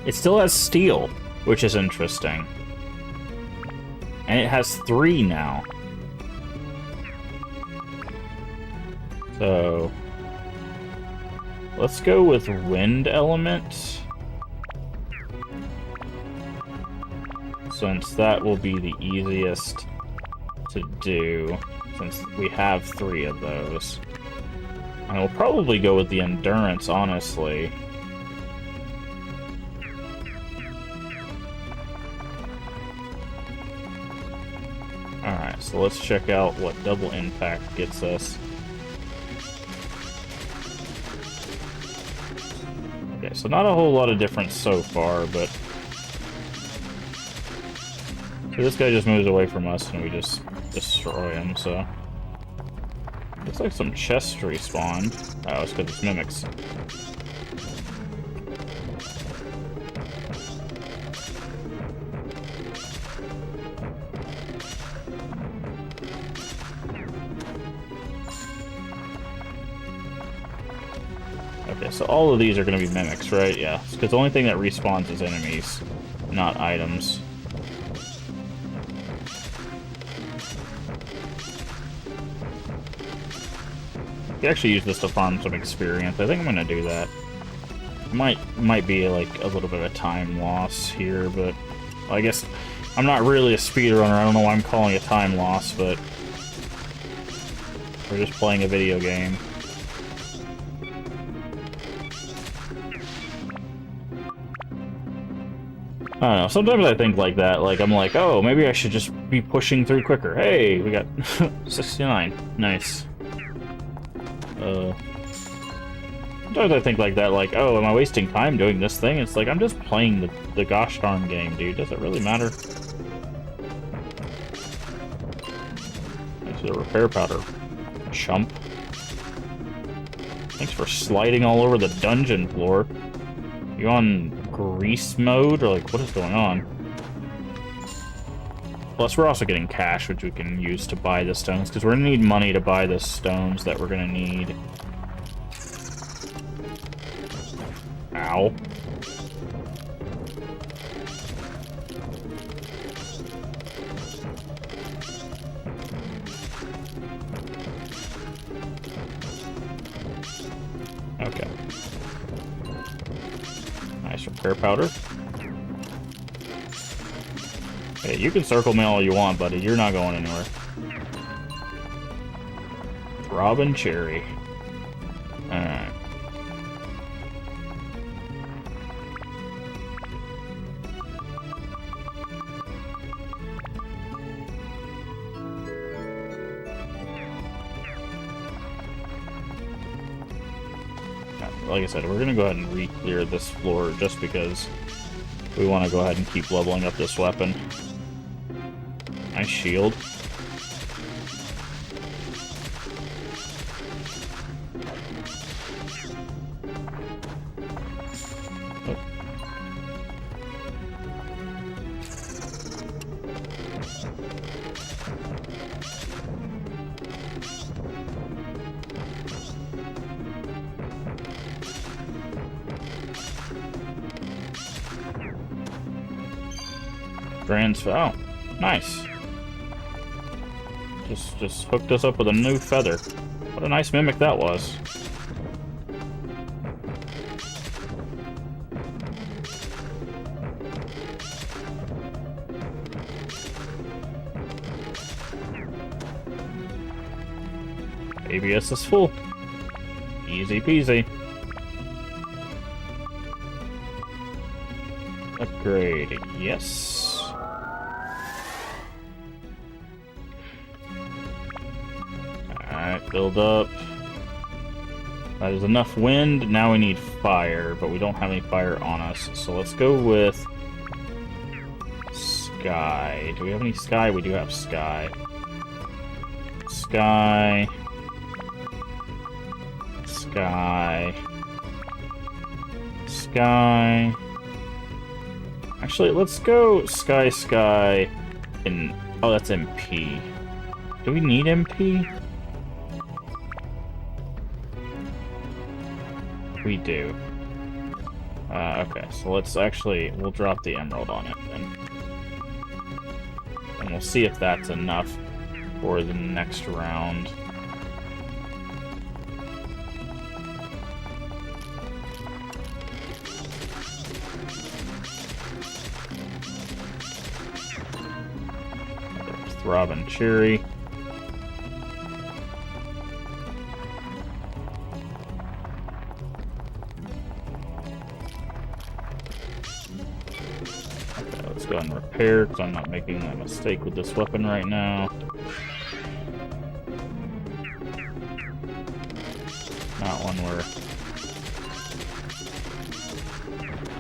Speaker 1: It still has steel, which is interesting. And it has 3 now. So... let's go with wind element. Since that will be the easiest to do, since we have 3 of those. And we'll probably go with the endurance, honestly. Alright, so let's check out what double impact gets us. Okay, so not a whole lot of difference so far, but... So this guy just moves away from us and we just destroy him, so... Looks like some chests respawned. Oh, it's because it's mimics. Okay, so all of these are going to be mimics, right? Yeah, because the only thing that respawns is enemies, not items. You can actually use this to farm some experience. I think I'm going to do that. Might be like a little bit of a time loss here, but I guess I'm not really a speedrunner. I don't know why I'm calling it time loss, but we're just playing a video game. I don't know, sometimes I think like that, like, I'm like, oh, maybe I should just be pushing through quicker. Hey, we got 69. Nice. Sometimes I think like that, like, oh, am I wasting time doing this thing? It's like, I'm just playing the gosh darn game, dude. Does it really matter? Thanks for the repair powder, chump. Thanks for sliding all over the dungeon floor. You on grease mode, or like, what is going on? Plus, we're also getting cash, which we can use to buy the stones, because we're gonna need money to buy the stones that we're gonna need. Ow. Okay. Nice repair powder. Hey, you can circle me all you want, buddy. You're not going anywhere. Throbbing cherry. Alright. Like I said, we're going to go ahead and re-clear this floor just because we want to go ahead and keep leveling up this weapon. Nice shield. Oh. Oh, nice. Just hooked us up with a new feather. What a nice mimic that was. ABS is full. Easy peasy. Upgrade, yes. Alright, build up. That is enough wind. Now we need fire, but we don't have any fire on us. So let's go with sky. Do we have any sky? We do have sky. Sky. Sky. Sky. Actually, let's go sky, sky, and... oh, that's MP. Do we need MP? We do. Okay, so let's actually... we'll drop the emerald on it, then. And we'll see if that's enough for the next round. Throbbing cherry. Okay, let's go ahead and repair, because I'm not making that mistake with this weapon right now. Not when we're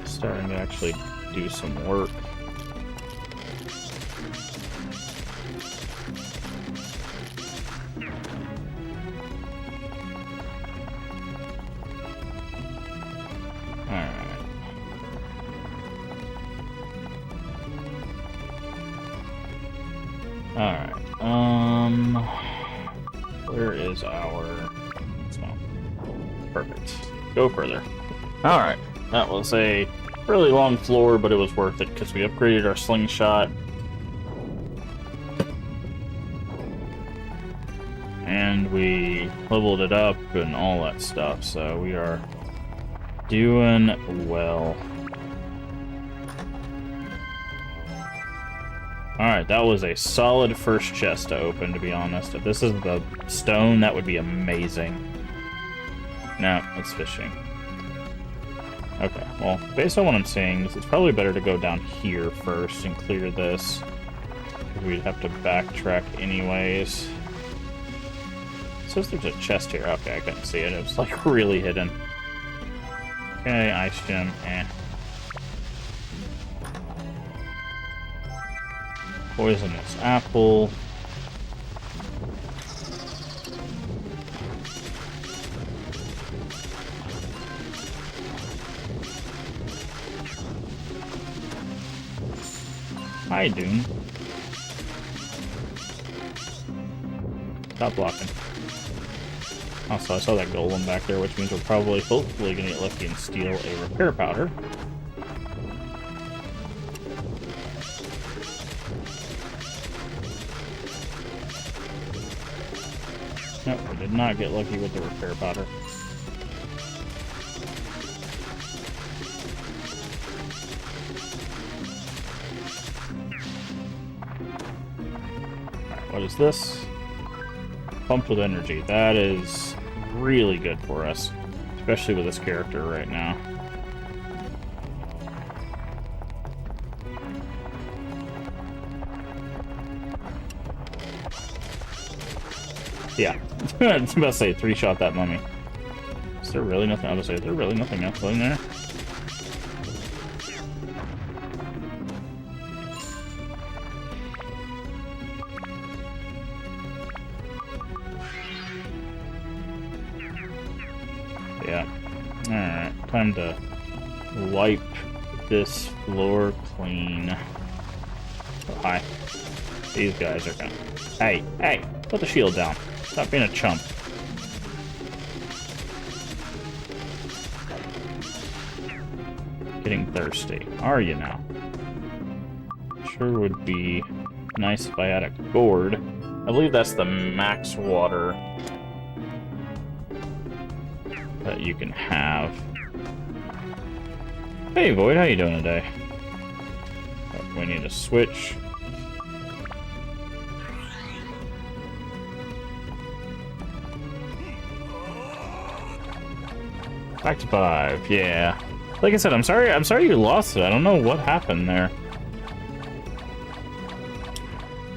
Speaker 1: starting to actually do some work. Alright, where is our... perfect. Go further. Alright, that was a really long floor, but it was worth it, because we upgraded our slingshot. And we leveled it up and all that stuff, so we are Doing well. Alright, that was a solid first chest to open, to be honest. If this is the stone, that would be amazing. No, it's fishing. Okay, well, based on what I'm seeing, it's probably better to go down here first and clear this. We'd have to backtrack anyways. It says there's a chest here. Okay, I couldn't see it. It was, like, really hidden. Okay, ice gem, Poisonous apple. Hi, Dune. Stop blocking. Also, I saw that golem back there, which means we're probably, hopefully, gonna get lucky and steal a repair powder. Nope, we did not get lucky with the repair powder. Alright, what is this? Pumped with energy. That is really good for us, especially with this character right now. Yeah, I was about to say, three-shot that mummy. Is there really nothing? I was about to say, is there really nothing else in there? Yeah. Alright, time to wipe this floor clean. Oh, hi. These guys are gonna... Hey, hey! Put the shield down. Stop being a chump. Getting thirsty. Are you now? Sure would be nice if I had a gourd. I believe that's the max water that you can have. Hey Void, how you doing today? Oh, we need to switch. Back to 5, yeah. Like I said, I'm sorry you lost it. I don't know what happened there.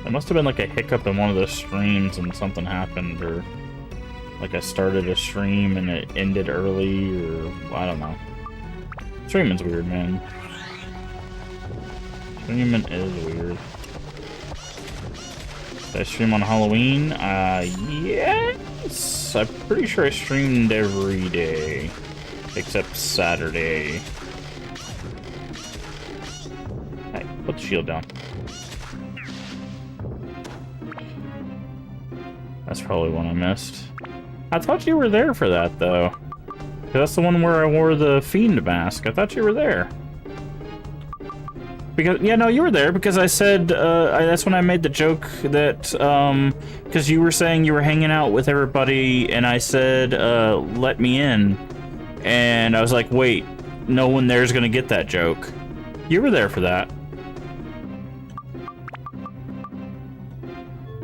Speaker 1: There must have been like a hiccup in one of the streams and something happened, or like I started a stream and it ended early, or I don't know. Streaming's weird, man. Streaming is weird. Did I stream on Halloween? Yes! I'm pretty sure I streamed every day. Except Saturday. Hey, put the shield down. That's probably one I missed. I thought you were there for that, though. 'Cause that's the one where I wore the Fiend mask. I thought you were there. Because, yeah, no, you were there, because I said, that's when I made the joke that, because you were saying you were hanging out with everybody, and I said, let me in. And I was like, wait, no one there's gonna get that joke. You were there for that.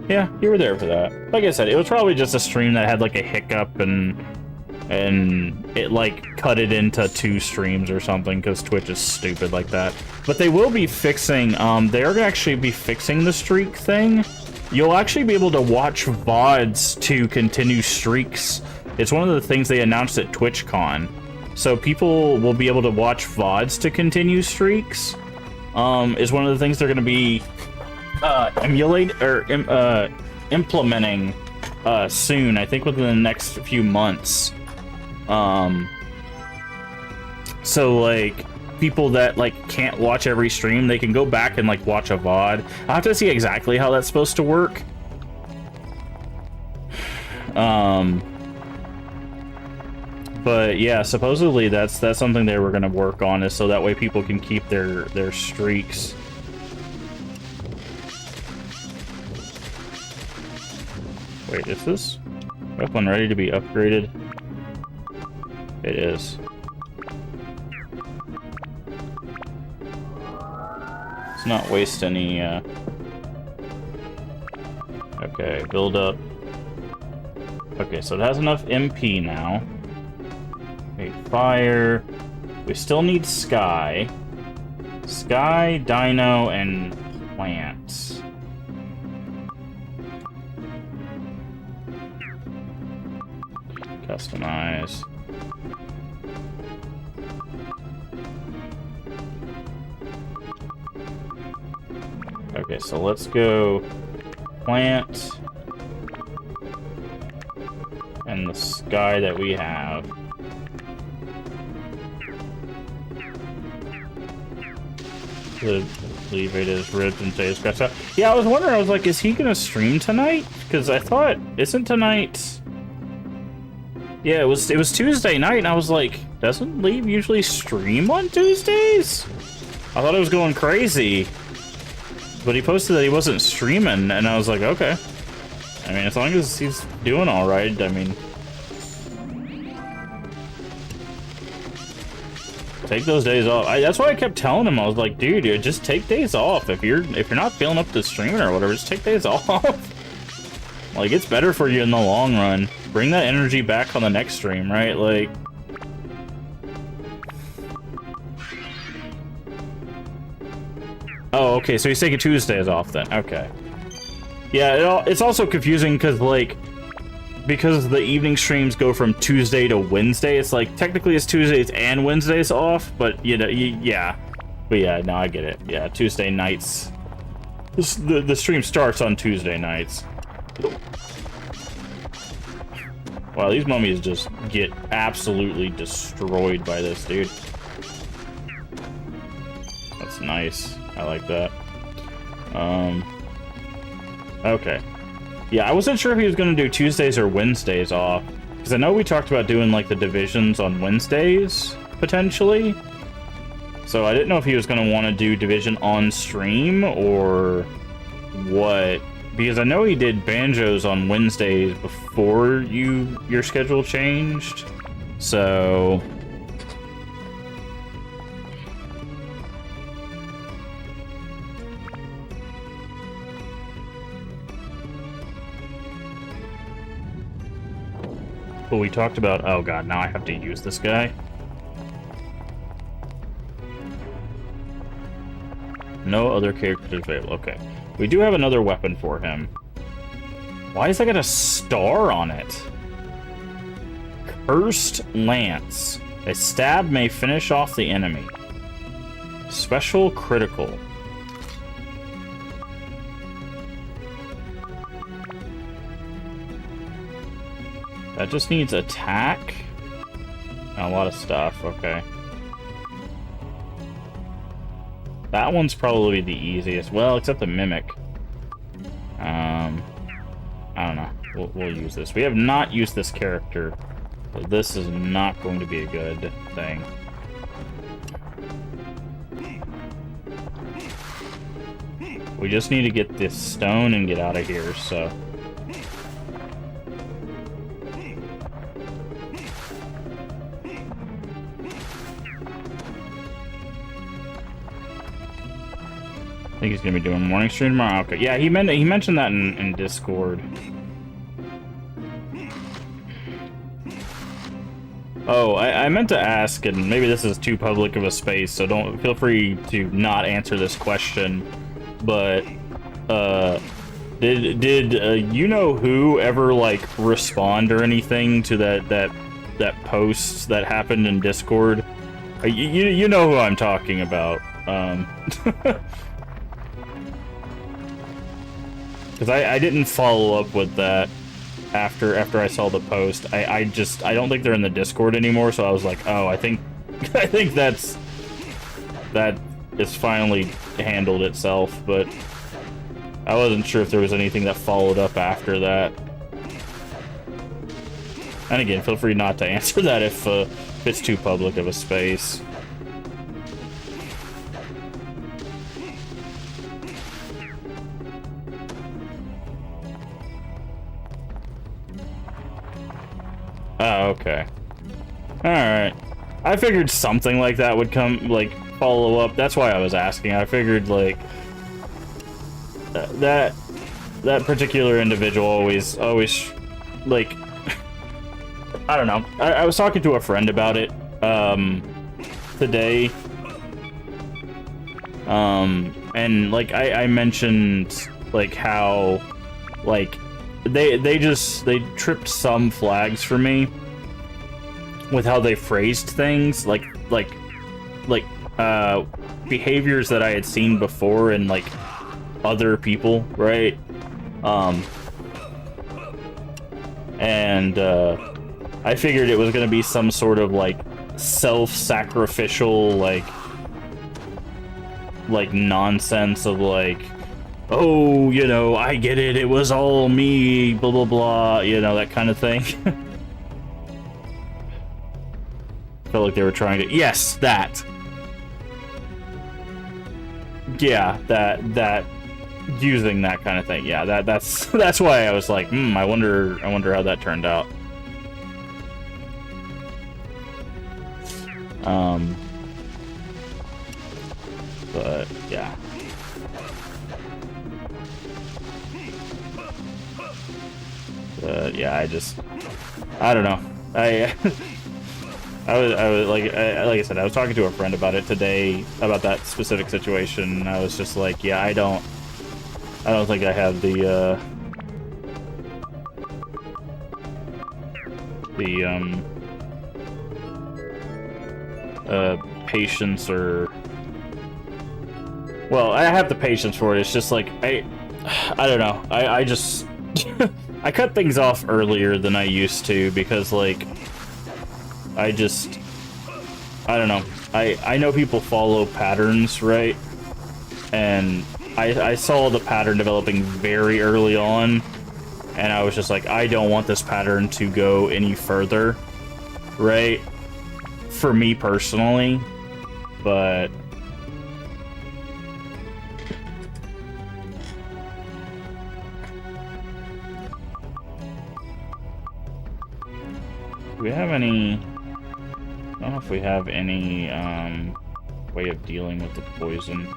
Speaker 1: Yeah, you were there for that. Like I said, it was probably just a stream that had like a hiccup and it like cut it into 2 streams or something, because Twitch is stupid like that. But they will be fixing, they're gonna actually be fixing the streak thing. You'll actually be able to watch VODs to continue streaks. It's one of the things they announced at TwitchCon. So people will be able to watch VODs to continue streaks. Is one of the things they're going to be implementing soon. I think within the next few months. So like people that like can't watch every stream, they can go back and like watch a VOD. I'll have to see exactly how that's supposed to work. But yeah, supposedly that's something they were gonna work on, is so that way people can keep their streaks. Wait, is this weapon ready to be upgraded? It is. Let's not waste any, Okay, build up. Okay, so it has enough MP now. Okay, fire. We still need Sky. Sky, Dino, and plants. Customize. Okay, so let's go plant and the Sky that we have. Leave it as ribs and say scratch out. Yeah, I was wondering, I was like, is he gonna stream tonight? Because I thought, isn't tonight... Yeah, it was Tuesday night, and I was like, doesn't Leave usually stream on Tuesdays? I thought it was going crazy. But he posted that he wasn't streaming, and I was like, okay. I mean, as long as he's doing alright, I mean... Take those days off. That's why I kept telling him. I was like, dude, just take days off. If you're not feeling up to streaming or whatever, just take days off. Like, it's better for you in the long run. Bring that energy back on the next stream, right? Like... Oh, okay, so he's taking Tuesdays off then. Okay. Yeah, it's also confusing because, like, because the evening streams go from Tuesday to Wednesday, it's like, technically it's Tuesdays and Wednesdays off, but, you know, yeah. But yeah, no, I get it. Yeah, Tuesday nights. The stream starts on Tuesday nights. Wow, these mummies just get absolutely destroyed by this, dude. That's nice. I like that. Okay. Yeah, I wasn't sure if he was going to do Tuesdays or Wednesdays off. Because I know we talked about doing, like, the divisions on Wednesdays, potentially. So I didn't know if he was going to want to do division on stream, or what. Because I know he did Banjos on Wednesdays before your schedule changed. So... But we talked about... Oh god, now I have to use this guy. No other characters available. Okay. We do have another weapon for him. Why is that got a star on it? Cursed Lance. A stab may finish off the enemy. Special critical. That just needs attack. And a lot of stuff, okay. That one's probably the easiest. Well, except the Mimic. I don't know. We'll use this. We have not used this character. So this is not going to be a good thing. We just need to get this stone and get out of here, so... I think he's gonna be doing morning stream tomorrow. Okay, yeah, he mentioned that in Discord. Oh, I meant to ask, and maybe this is too public of a space, so don't feel free to not answer this question. But did you know who ever like respond or anything to that post that happened in Discord? You know who I'm talking about. Because I didn't follow up with that after I saw the post. I don't think they're in the Discord anymore, so I was like, oh, I think that it's finally handled itself, but I wasn't sure if there was anything that followed up after that. And again, feel free not to answer that if it's too public of a space. Oh, okay. Alright. I figured something like that would come, like, follow up. That's why I was asking. I figured, like, that particular individual always, like, I don't know. I was talking to a friend about it, today. And, like, I mentioned, like, how, like, they tripped some flags for me with how they phrased things, like behaviors that I had seen before in, like, other people, right? And I figured it was gonna be some sort of, like, self-sacrificial, like nonsense of, like, oh, you know, I get it, it was all me, blah blah blah, you know, that kind of thing. Felt like they were trying to, yes, that. Yeah, that using that kind of thing. Yeah, that's why I was like, I wonder how that turned out. But yeah. Yeah, I don't know. I was like I said, I was talking to a friend about it today about that specific situation. And I was just like, yeah, I don't think I have the patience, or, well, I have the patience for it. It's just like I don't know. I just I cut things off earlier than I used to because, like, I don't know. I know people follow patterns, right? And I saw the pattern developing very early on, and I was just like, I don't want this pattern to go any further, right? For me personally, but do we have any? I don't know if we have any way of dealing with the poison.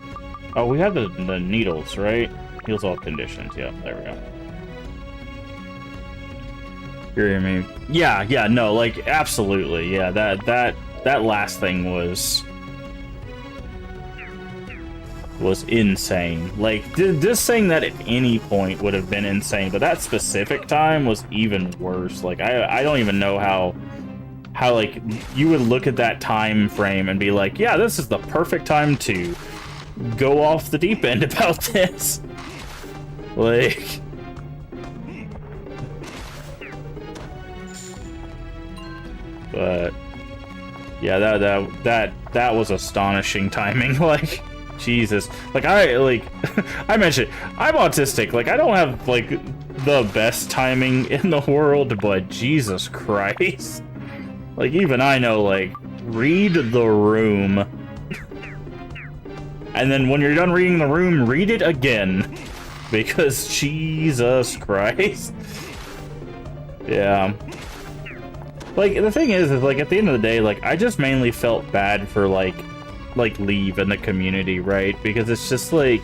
Speaker 1: Oh, we have the needles, right? Heals all conditions. Yeah, there we go. Hear me? Yeah, no, like, absolutely. Yeah, that last thing was insane. Like, just saying that at any point would have been insane, but that specific time was even worse. Like, I don't even know how like you would look at that time frame and be like, yeah, this is the perfect time to go off the deep end about this. Like, but yeah, that was astonishing timing. Like, Jesus. Like, I mentioned, I'm autistic. Like, I don't have, like, the best timing in the world, but Jesus Christ. Like, even I know, like, read the room. And then when you're done reading the room, read it again. Because Jesus Christ. Yeah. Like, the thing is, like, at the end of the day, like, I just mainly felt bad for, like Leave in the community, right? Because it's just, like,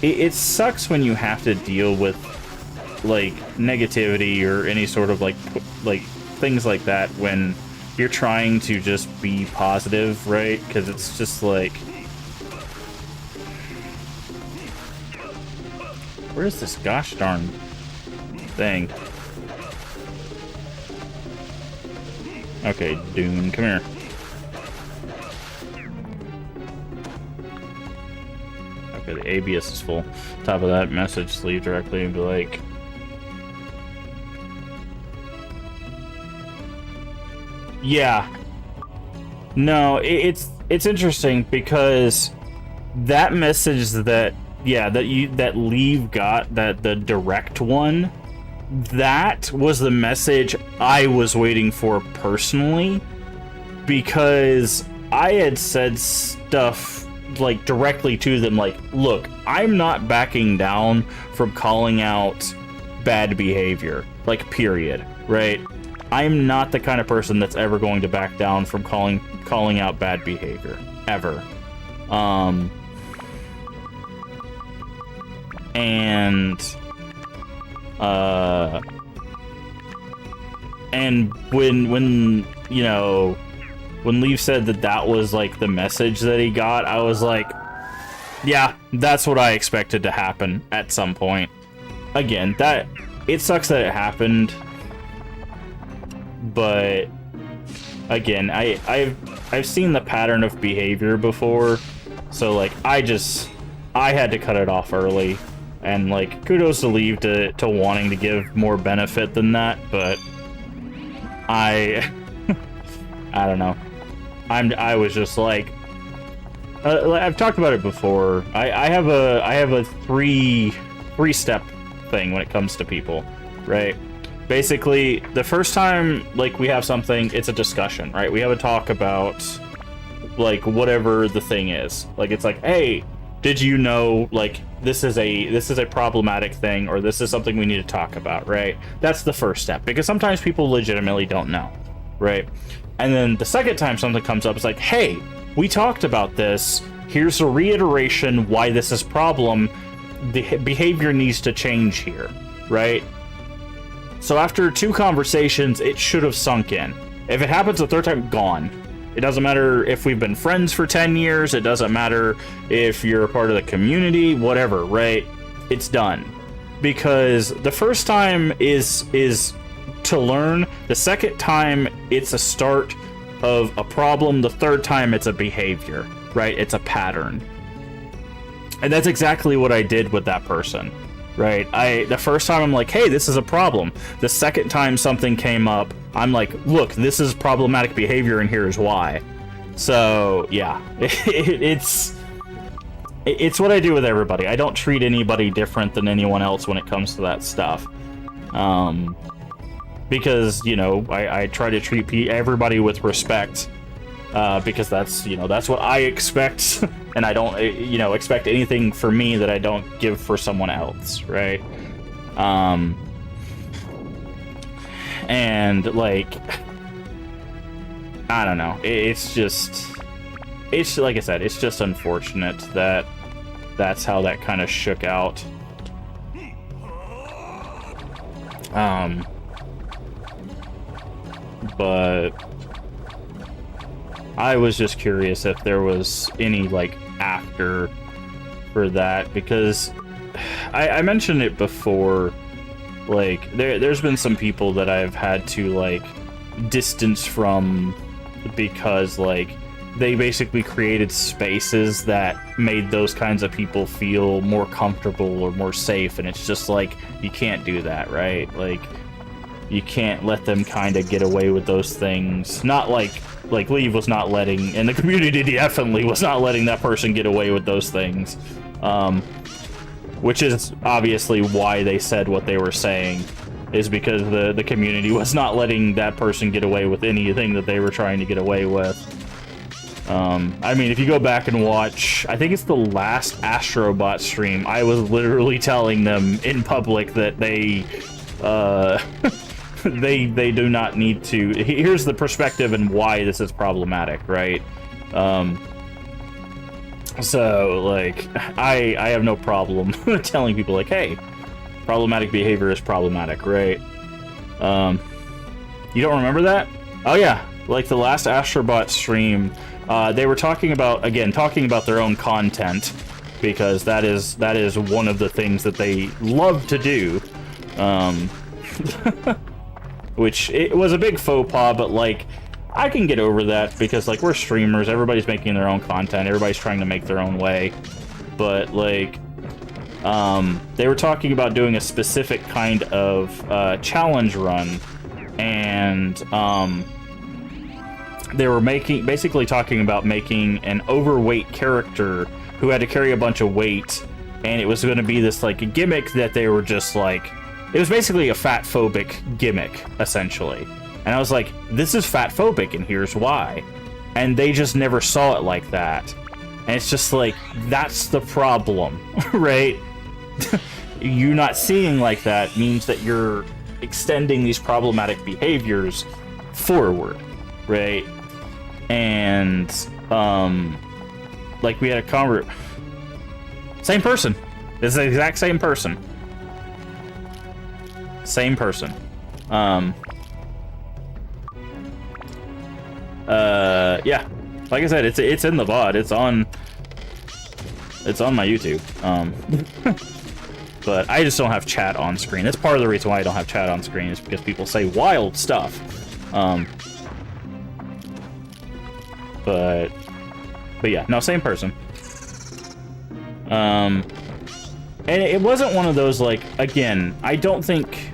Speaker 1: it sucks when you have to deal with, like, negativity or any sort of, like, things like that when you're trying to just be positive, right? Because it's just, like, where's this gosh darn thing? Okay, Dune, come here. Okay, the ABS is full. Top of that message, leave directly and be like, yeah. No, it's interesting because that message that Leave got, that the direct one, that was the message I was waiting for personally, because I had said stuff, like, directly to them, like, look, I'm not backing down from calling out bad behavior, like, period, right? I'm not the kind of person that's ever going to back down from calling out bad behavior. ever. And when you know, when Leaf said that was like the message that he got, I was like, yeah, that's what I expected to happen at some point. Again, that it sucks that it happened, but again, I've seen the pattern of behavior before, so like I had to cut it off early, and like kudos to Leave to wanting to give more benefit than that, but I don't know. I was just like, I've talked about it before. I have a three-step thing when it comes to people, right? Basically, the first time like we have something, it's a discussion, right? We have a talk about like whatever the thing is. Like it's like, hey, did you know like this is a problematic thing, or this is something we need to talk about, right? That's the first step, because sometimes people legitimately don't know, right? And then the second time something comes up, it's like, hey, we talked about this. Here's a reiteration why this is a problem. The behavior needs to change here, right? So after 2 conversations, it should have sunk in. If it happens a third time, gone. It doesn't matter if we've been friends for 10 years. It doesn't matter if you're a part of the community, whatever, right? It's done. Because the first time is to learn. The second time, it's a start of a problem. The third time, it's a behavior, right? It's a pattern. And that's exactly what I did with that person, right? The first time, I'm like, hey, this is a problem. The second time something came up, I'm like, look, this is problematic behavior, and here's why. So, yeah, it's what I do with everybody. I don't treat anybody different than anyone else when it comes to that stuff. Because, you know, I try to treat everybody with respect, because that's what I expect, and I don't, expect anything for me that I don't give for someone else, right? And, like, I don't know, it's like I said, it's just unfortunate that that's how that kind of shook out. But I was just curious if there was any, like, after for that, because I mentioned it before, like, there's been some people that I've had to, like, distance from because, like, they basically created spaces that made those kinds of people feel more comfortable or more safe, and it's just like, you can't do that, right? Like, you can't let them kind of get away with those things. Not like Leave was not letting, and the community definitely was not letting that person get away with those things. Which is obviously why they said what they were saying, is because the community was not letting that person get away with anything that they were trying to get away with. I mean, if you go back and watch, I think it's the last Astrobot stream, I was literally telling them in public that they they do not need to. Here's the perspective and why this is problematic, right? So, like, I have no problem telling people, like, hey, problematic behavior is problematic, right? You don't remember that? Oh yeah, like the last Astrobot stream, they were talking about their own content, because that is one of the things that they love to do. Which, it was a big faux pas, but, like, I can get over that, because, like, we're streamers, everybody's making their own content, everybody's trying to make their own way. But, like, they were talking about doing a specific kind of challenge run, and they were basically talking about making an overweight character who had to carry a bunch of weight, and it was going to be this, like, a gimmick that they were just, like, it was basically a fat-phobic gimmick, essentially. And I was like, this is fat-phobic, and here's why. And they just never saw it like that. And it's just like, that's the problem, right? You not seeing like that means that you're extending these problematic behaviors forward, right? And, like we had a same person. It's the exact same person. Same person. Yeah. Like I said, it's in the VOD. It's on my YouTube. But I just don't have chat on screen. That's part of the reason why I don't have chat on screen, is because people say wild stuff. But yeah, no, same person. And it wasn't one of those, like, again, I don't think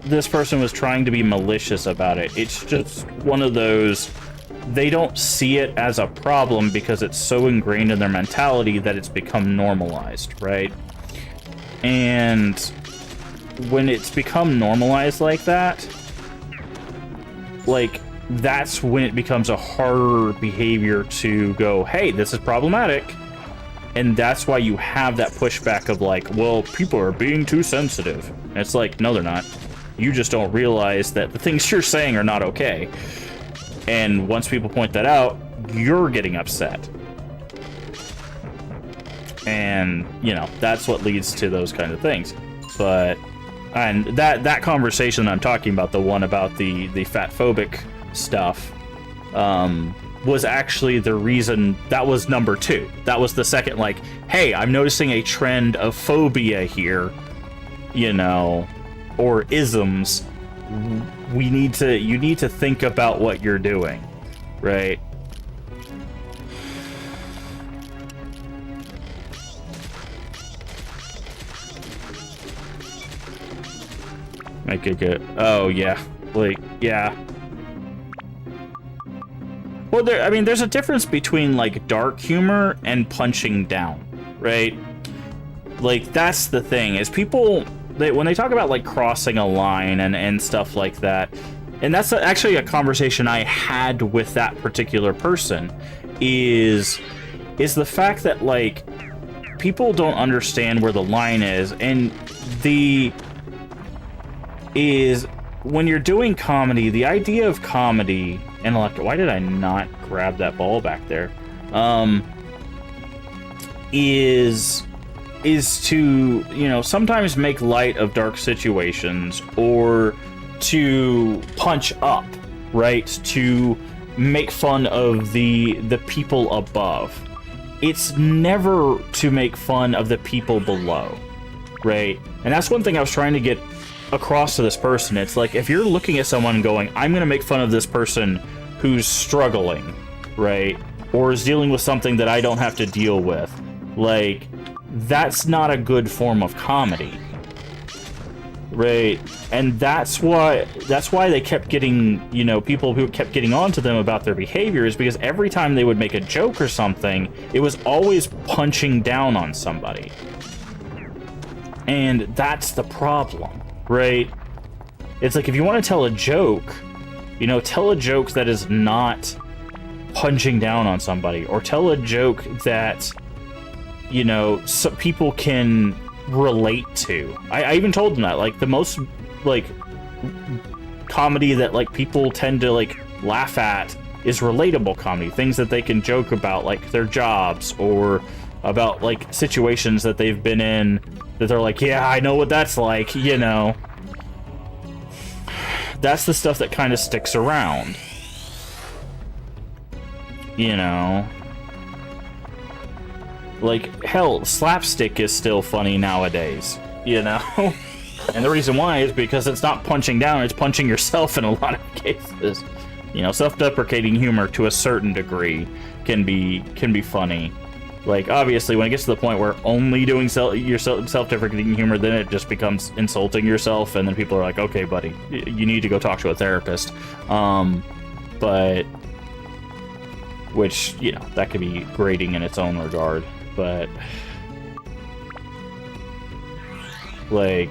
Speaker 1: this person was trying to be malicious about it. It's just one of those, they don't see it as a problem because it's so ingrained in their mentality that it's become normalized, right? And when it's become normalized like that, like, that's when it becomes a harder behavior to go, hey, this is problematic. And that's why you have that pushback of like, well, people are being too sensitive. And it's like, no, they're not. You just don't realize that the things you're saying are not okay. And once people point that out, you're getting upset. And, you know, that's what leads to those kind of things. But, and that conversation I'm talking about, the one about the fat phobic stuff, was actually the reason. That was number 2. That was the second, like, hey, I'm noticing a trend of phobia here, you know, or isms. You need to think about what you're doing, right? Make it good. Oh yeah, like, yeah. Well, there's a difference between, like, dark humor and punching down, right? Like, that's the thing, is people, when they talk about, like, crossing a line and stuff like that, and that's actually a conversation I had with that particular person, is the fact that, like, people don't understand where the line is, and when you're doing comedy, the idea of comedy, and like, why did I not grab that ball back there? Is to, you know, sometimes make light of dark situations, or to punch up, right? To make fun of the people above. It's never to make fun of the people below, right? And that's one thing I was trying to get across to this person. It's like, if you're looking at someone going, I'm gonna make fun of this person who's struggling, right, or is dealing with something that I don't have to deal with, like, that's not a good form of comedy, right? And that's why they kept getting, you know, people who kept getting on to them about their behaviors, because every time they would make a joke or something, it was always punching down on somebody. And that's the problem, right? It's like, if you want to tell a joke, you know, tell a joke that is not punching down on somebody, or tell a joke that, you know, some people can relate to. I even told them that, like, the most, like, comedy that, like, people tend to, like, laugh at is relatable comedy. Things that they can joke about, like their jobs, or about, like, situations that they've been in that they're like, yeah, I know what that's like, you know. That's the stuff that kind of sticks around, you know. Like, hell, slapstick is still funny nowadays, you know. And the reason why is because it's not punching down, it's punching yourself in a lot of cases. You know, self-deprecating humor to a certain degree can be funny. Like, obviously, when it gets to the point where only doing self-deprecating humor, then it just becomes insulting yourself, and then people are like, okay, buddy, you need to go talk to a therapist. But, which, you know, that could be grating in its own regard. But, like,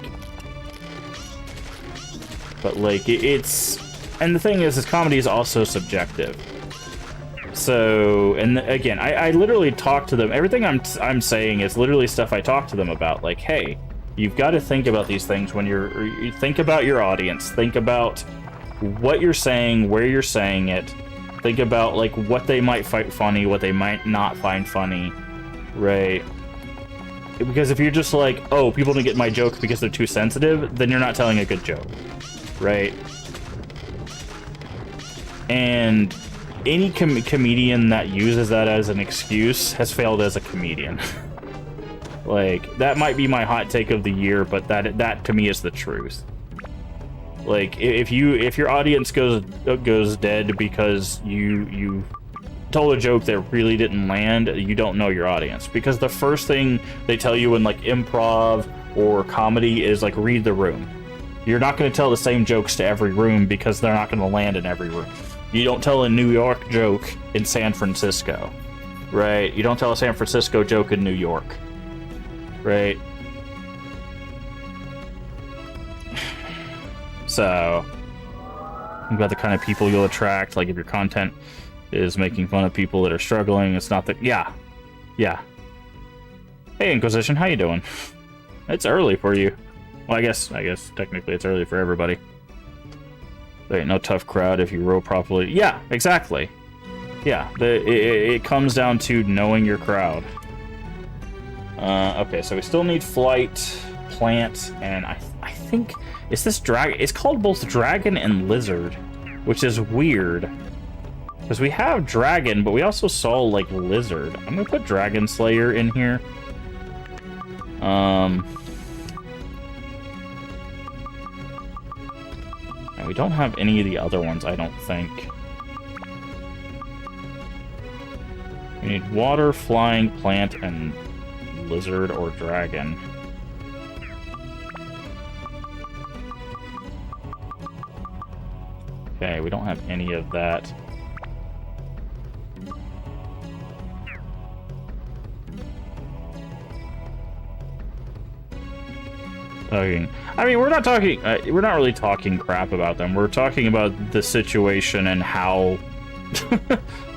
Speaker 1: it's, and the thing is comedy is also subjective. So, and again, I literally talk to them. Everything I'm saying is literally stuff I talk to them about. Like, hey, you've got to think about these things when you think about your audience. Think about what you're saying, where you're saying it, Think about, like, what they might find funny, what they might not find funny, right? Because if you're just like, oh, people don't get my joke because they're too sensitive, then you're not telling a good joke, right? And any comedian that uses that as an excuse has failed as a comedian. Like, that might be my hot take of the year, but that to me is the truth. Like, if your audience goes dead because you told a joke that really didn't land, you don't know your audience. Because the first thing they tell you in, like, improv or comedy is, like, read the room. You're not going to tell the same jokes to every room because they're not going to land in every room. You don't tell a New York joke in San Francisco, right? You don't tell a San Francisco joke in New York, right? So, think about the kind of people you'll attract. Like, if your content is making fun of people that are struggling, it's not that... Yeah. Hey, Inquisition, how you doing? It's early for you. Well, I guess technically it's early for everybody. There ain't no tough crowd if you roll properly. Yeah, exactly. Yeah, it comes down to knowing your crowd. Okay, so we still need flight, plant, and I think... Is this dragon? It's called both dragon and lizard, which is weird. Because we have dragon, but we also saw, like, lizard. I'm gonna put Dragon Slayer in here. And we don't have any of the other ones, I don't think. We need water, flying, plant, and lizard or dragon. Okay, we don't have any of that. I mean, we're not talking. We're not really talking crap about them. We're talking about the situation and how,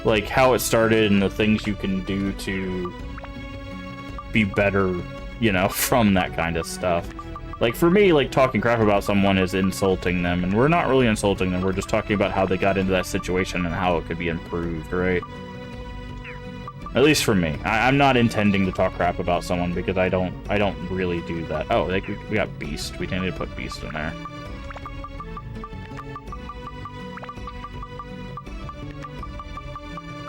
Speaker 1: like, how it started and the things you can do to be better, you know, from that kind of stuff. Like, for me, like, talking crap about someone is insulting them, and we're not really insulting them. We're just talking about how they got into that situation and how it could be improved, right? At least for me. I'm not intending to talk crap about someone because I don't really do that. Oh, like, we got Beast. We need to put Beast in there.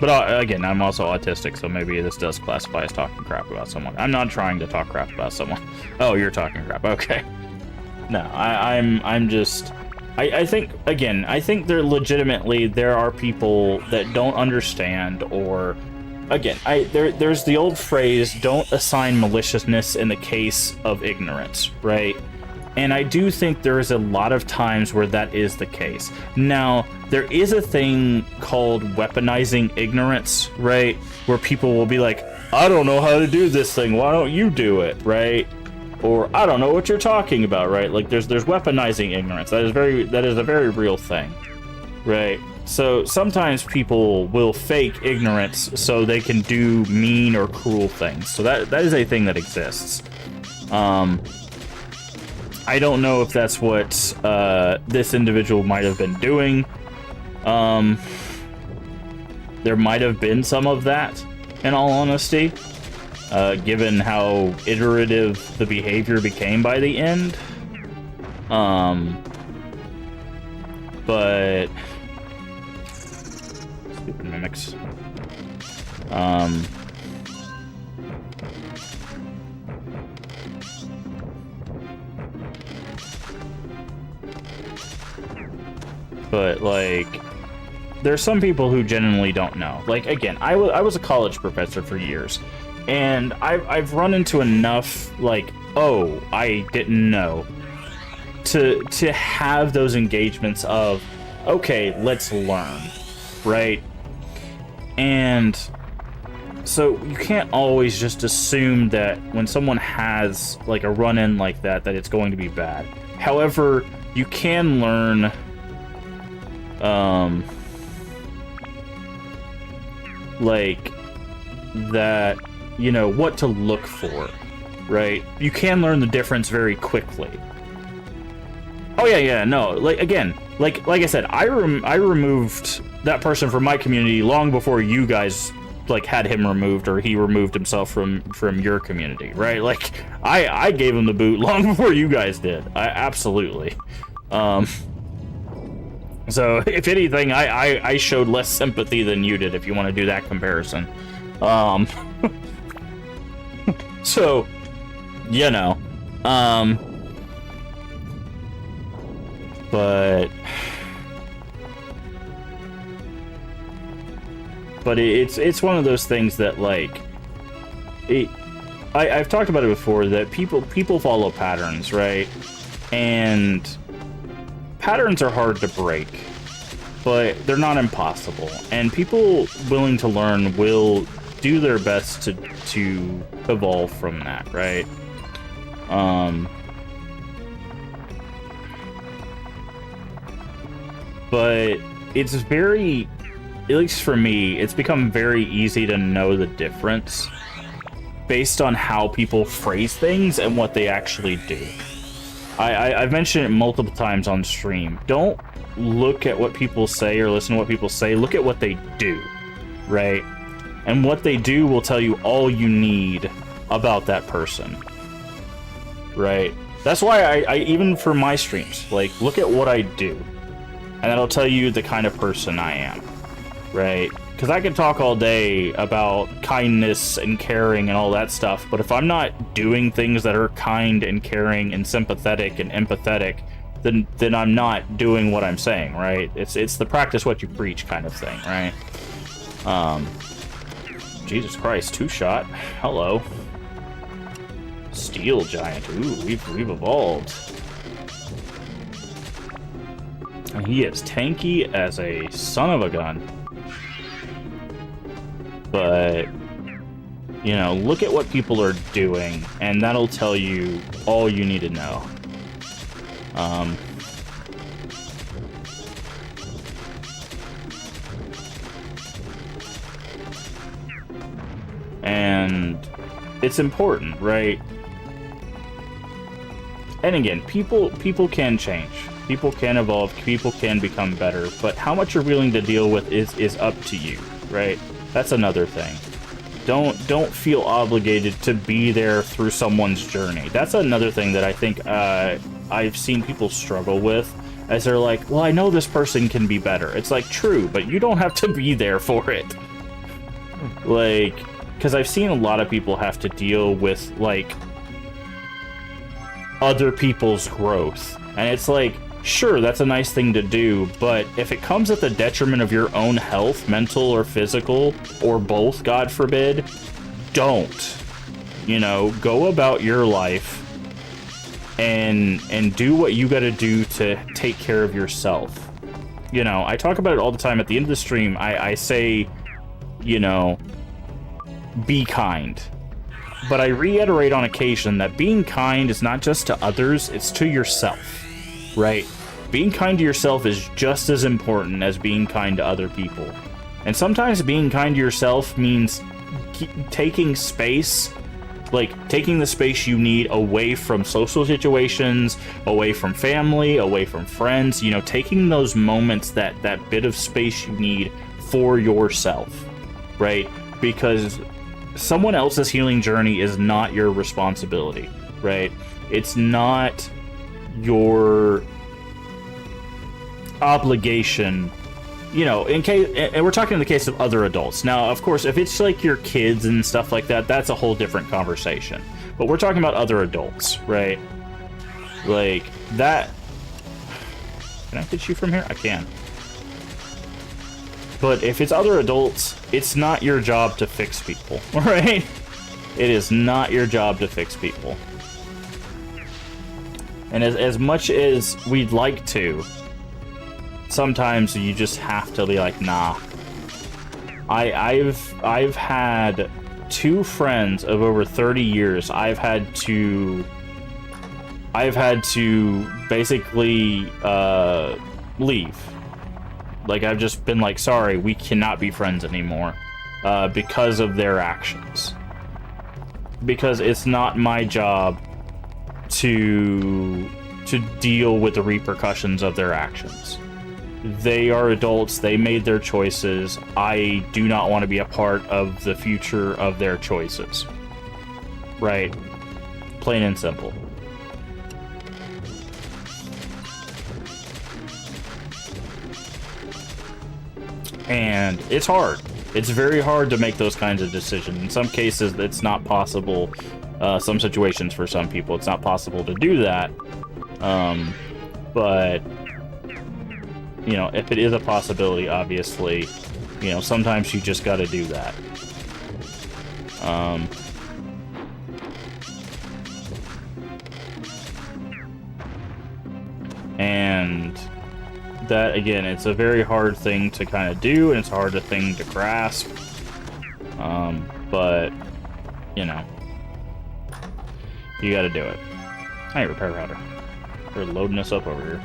Speaker 1: But again, I'm also autistic, so maybe this does classify as talking crap about someone. I'm not trying to talk crap about someone. Oh, you're talking crap. Okay. No, I'm just... I think, again, I think there are people that don't understand, or... Again, there's the old phrase, don't assign maliciousness in the case of ignorance, right? And I do think there is a lot of times where that is the case. Now, there is a thing called weaponizing ignorance, right? Where people will be like, I don't know how to do this thing, why don't you do it, right? Or, I don't know what you're talking about, right? Like, there's weaponizing ignorance. That is a very real thing, right? So sometimes people will fake ignorance so they can do mean or cruel things. So that is a thing that exists. I don't know if that's what this individual might have been doing. There might have been some of that, in all honesty, given how iterative the behavior became by the end. But... Stupid mimics. But, like, there's some people who genuinely don't know. Like, again, I was a college professor for years, and I've run into enough, like, oh, I didn't know, to have those engagements of, okay, let's learn, right? And so you can't always just assume that when someone has, like, a run-in like that it's going to be bad. However, you can learn... like, that, you know, what to look for, right? You can learn the difference very quickly. Oh yeah, yeah, no. Like again, like I said, I removed that person from my community long before you guys like had him removed or he removed himself from your community, right? Like I gave him the boot long before you guys did. I absolutely. So if anything, I showed less sympathy than you did, if you want to do that comparison. So, you know, but it's one of those things that like I've talked about it before, that people follow patterns, right? And patterns are hard to break, but they're not impossible. And people willing to learn will do their best to evolve from that, right? But it's very, at least for me, it's become very easy to know the difference based on how people phrase things and what they actually do. I've mentioned it multiple times on stream. Don't look at what people say or listen to what people say. Look at what they do, right? And what they do will tell you all you need about that person, right? That's why I even for my streams, like, look at what I do, and that'll tell you the kind of person I am, right? Because I can talk all day about kindness and caring and all that stuff, but if I'm not doing things that are kind and caring and sympathetic and empathetic, then I'm not doing what I'm saying, right? It's the practice what you preach kind of thing, right? Jesus Christ, 2-shot. Hello. Steel giant. Ooh, we've evolved. And he is tanky as a son of a gun. But, you know, look at what people are doing, and that'll tell you all you need to know. And it's important, right? And again, people can change. People can evolve. People can become better. But how much you're willing to deal with is up to you, right? That's another thing. Don't feel obligated to be there through someone's journey. That's another thing that I think I've seen people struggle with, as they're like, well, I know this person can be better. It's like, true, but you don't have to be there for it. Like, because I've seen a lot of people have to deal with, like, other people's growth. And it's like, sure, that's a nice thing to do, but if it comes at the detriment of your own health, mental or physical, or both, God forbid, don't. You know, go about your life and do what you gotta do to take care of yourself. You know, I talk about it all the time. At the end of the stream, I say, you know, be kind. But I reiterate on occasion that being kind is not just to others, it's to yourself, right? Being kind to yourself is just as important as being kind to other people. And sometimes being kind to yourself means taking space, like taking the space you need away from social situations, away from family, away from friends, you know, taking those moments, that bit of space you need for yourself, right? Because someone else's healing journey is not your responsibility, right? It's not your obligation, you know, in case, and we're talking in the case of other adults. Now, of course, if it's like your kids and stuff like that, that's a whole different conversation. But we're talking about other adults, right? Like, that... Can I hit you from here? I can. But if it's other adults, it's not your job to fix people, right? It is not your job to fix people. And as much as we'd like to, sometimes you just have to be like, nah. I've had 2 friends of over 30 years. I've had to basically leave. Like, I've just been like, sorry, we cannot be friends anymore, because of their actions. Because it's not my job to to deal with the repercussions of their actions. They are adults, they made their choices. I do not want to be a part of the future of their choices. Right? Plain and simple. And it's hard. It's very hard to make those kinds of decisions. In some cases, it's not possible. Some situations for some people, it's not possible to do that. But, you know, if it is a possibility, obviously, you know, sometimes you just got to do that. And that, again, it's a very hard thing to kind of do, and it's a hard thing to grasp. But, you know, you got to do it. Hey, repair router. They're loading us up over here.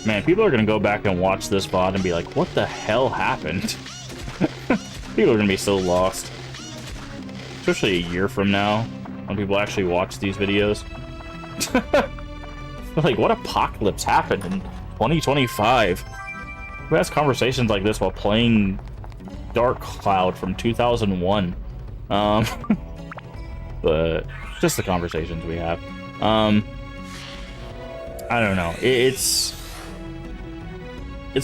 Speaker 1: Man, people are going to go back and watch this VOD and be like, what the hell happened? People are going to be so lost. Especially a year from now, when people actually watch these videos. Like, what apocalypse happened in 2025? Who has conversations like this while playing Dark Cloud from 2001? But just the conversations we have. I don't know. It's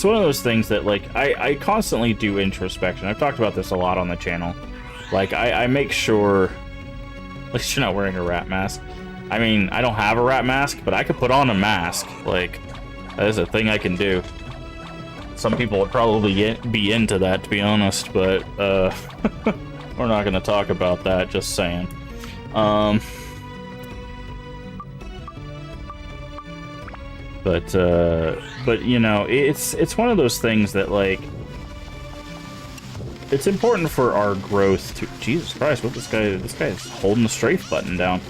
Speaker 1: one of those things that, like, I constantly do introspection. I've talked about this a lot on the channel. Like, I make sure... At least you're not wearing a rat mask. I mean, I don't have a rat mask, but I could put on a mask. Like, that is a thing I can do. Some people would probably be into that, to be honest, but we're not going to talk about that, just saying. But you know, it's one of those things that, like, it's important for our growth to... Jesus Christ, what this guy is holding the strafe button down.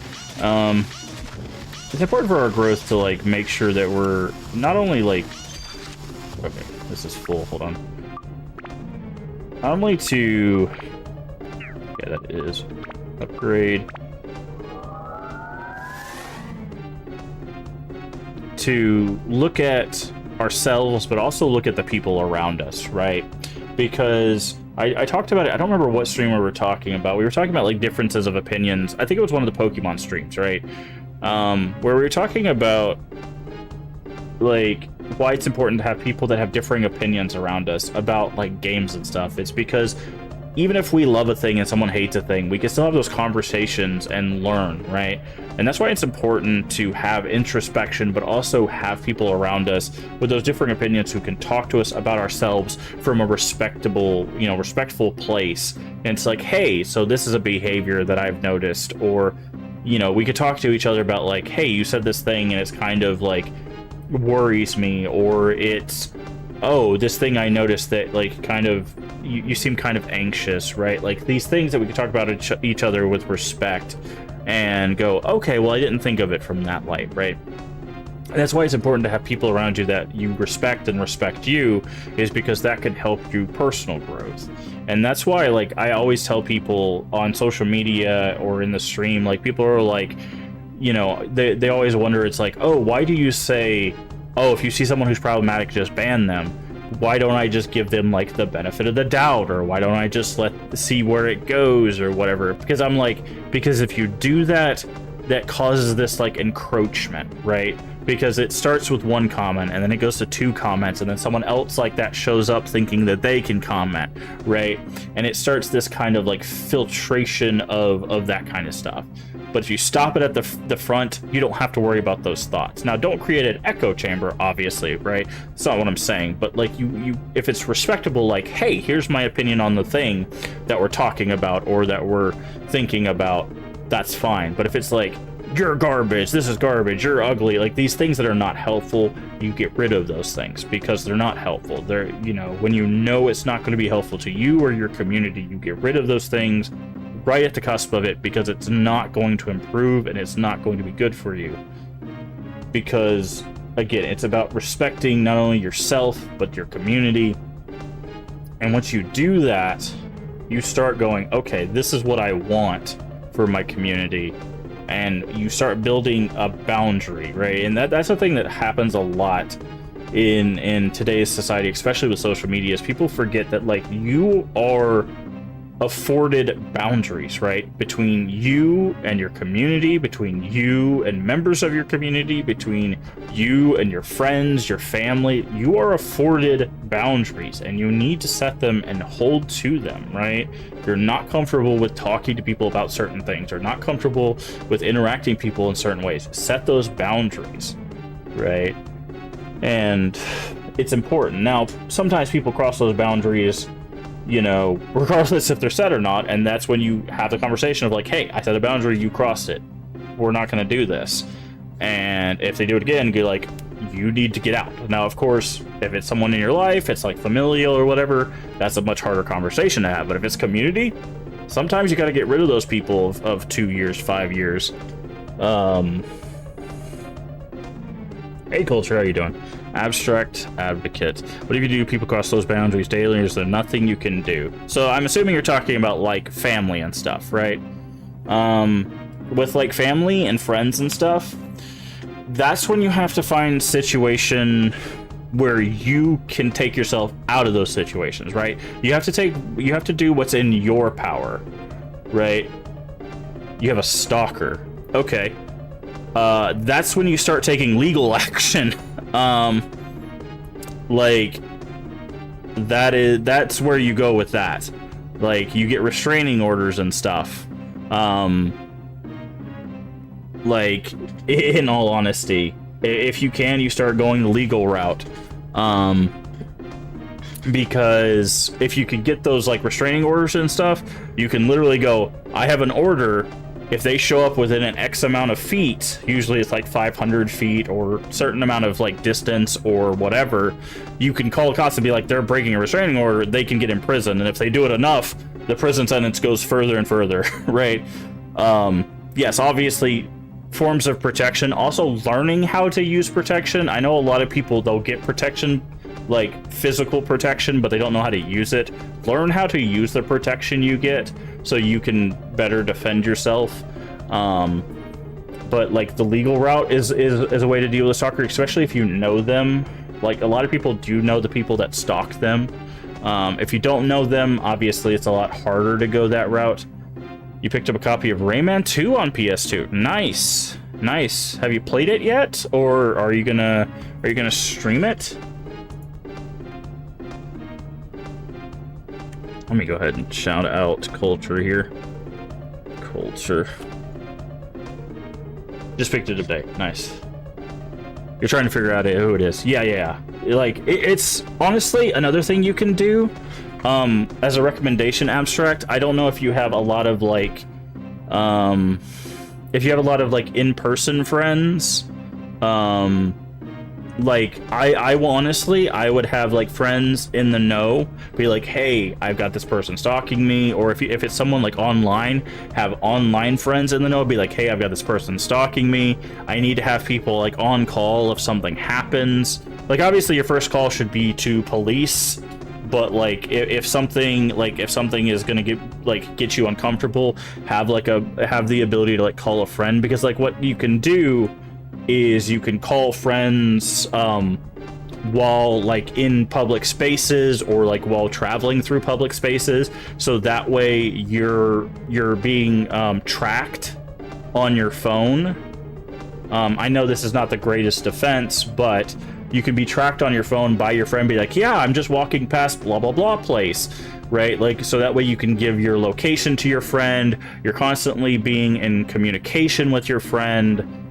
Speaker 1: It's important for our growth to, like, make sure that we're not only, like... Okay, this is full, hold on. Not only to... Yeah, that is. Upgrade. To look at ourselves, but also look at the people around us, right? Because I talked about it, I don't remember what stream we were talking about. We were talking about, like, differences of opinions. I think it was one of the Pokemon streams, right? Where we were talking about, like, why it's important to have people that have differing opinions around us about, like, games and stuff. It's because even if we love a thing and someone hates a thing, we can still have those conversations and learn, right? And that's why it's important to have introspection, but also have people around us with those different opinions who can talk to us about ourselves from a respectable, you know, respectful place. And it's like, hey, so this is a behavior that I've noticed, or, you know, we could talk to each other about, like, hey, you said this thing and it's kind of, like, worries me, or it's, oh, this thing I noticed that, like, kind of, you seem kind of anxious, right? Like, these things that we can talk about each other with respect and go, okay, well, I didn't think of it from that light, right? And that's why it's important to have people around you that you respect and respect you, is because that can help you personal growth. And that's why, like, I always tell people on social media or in the stream, like, people are like, you know, they always wonder, it's like, oh, why do you say, oh, if you see someone who's problematic, just ban them? Why don't I just give them, like, the benefit of the doubt? Or why don't I just see where it goes or whatever? Because I'm like, because if you do that, that causes this, like, encroachment, right? Because it starts with one comment and then it goes to 2 comments, and then someone else like that shows up thinking that they can comment, right? And it starts this kind of, like, filtration of that kind of stuff. But if you stop it at the front, you don't have to worry about those thoughts. Now, don't create an echo chamber, obviously, right? That's not what I'm saying. But, like, you if it's respectable, like, hey, here's my opinion on the thing that we're talking about or that we're thinking about, that's fine. But if it's like, you're garbage, this is garbage, you're ugly, like, these things that are not helpful, you get rid of those things because they're not helpful. They're, you know, when you know it's not going to be helpful to you or your community, you get rid of those things right at the cusp of it, because it's not going to improve and it's not going to be good for you. Because, again, it's about respecting not only yourself but your community. And once you do that, you start going, okay, this is what I want for my community, and you start building a boundary, right? And that's a thing that happens a lot in today's society, especially with social media, is people forget that like you are afforded boundaries, right? Between you and your community, between you and members of your community, between you and your friends, your family. You are afforded boundaries, and you need to set them and hold to them, right? If you're not comfortable with talking to people about certain things, or not comfortable with interacting people in certain ways, set those boundaries, right? And it's important. Now, sometimes people cross those boundaries, you know, regardless if they're set or not, and that's when you have the conversation of like, hey, I set a boundary, you crossed it, we're not going to do this. And if they do it again, you're like, you need to get out. Now, of course, if it's someone in your life, it's like familial or whatever, that's a much harder conversation to have. But if it's community, sometimes you got to get rid of those people of 2 years, 5 years. Hey, Culture, how you doing? Abstract advocate. What if you do people cross those boundaries daily, or is there nothing you can do? So I'm assuming you're talking about like family and stuff, right? With like family and friends and stuff, that's when you have to find situation where you can take yourself out of those situations, right? You have to do what's in your power, right? You have a stalker. Okay. That's when you start taking legal action. Like that's where you go with that. Like you get restraining orders and stuff. Like in all honesty, if you can, you start going the legal route. Because if you can get those like restraining orders and stuff, you can literally go, I have an order. If they show up within an X amount of feet, usually it's like 500 feet or certain amount of like distance or whatever, you can call the cops and be like, they're breaking a restraining order, they can get in prison. And if they do it enough, the prison sentence goes further and further, right? Yes, obviously, forms of protection. Also, learning how to use protection. I know a lot of people, they'll get protection, like physical protection, but they don't know how to use it. Learn how to use the protection you get so you can better defend yourself. But like the legal route is a way to deal with a stalker, especially if you know them. Like a lot of people do know the people that stalk them. If you don't know them, obviously it's a lot harder to go that route. You picked up a copy of Rayman 2 on PS2. Nice. Nice. Have you played it yet? Or are you gonna stream it? Let me go ahead and shout out Culture here. Culture. Just picked it up today. Nice. You're trying to figure out who it is. Yeah. Like, it's honestly another thing you can do. As a recommendation, Abstract, I don't know if you have a lot of like, in-person friends. Like I will honestly, I would have like friends in the know be like, hey, I've got this person stalking me. Or if it's someone like online, have online friends in the know, be like, hey, I've got this person stalking me. I need to have people like on call if something happens. Like obviously your first call should be to police, but like if something is gonna get you uncomfortable, have the ability to like call a friend, because like what you can do is you can call friends while like in public spaces or like while traveling through public spaces, so that way you're being tracked on your phone. I know this is not the greatest defense, but you can be tracked on your phone by your friend, be like, yeah, I'm just walking past blah blah blah place, right? Like, so that way you can give your location to your friend. You're constantly being in communication with your friend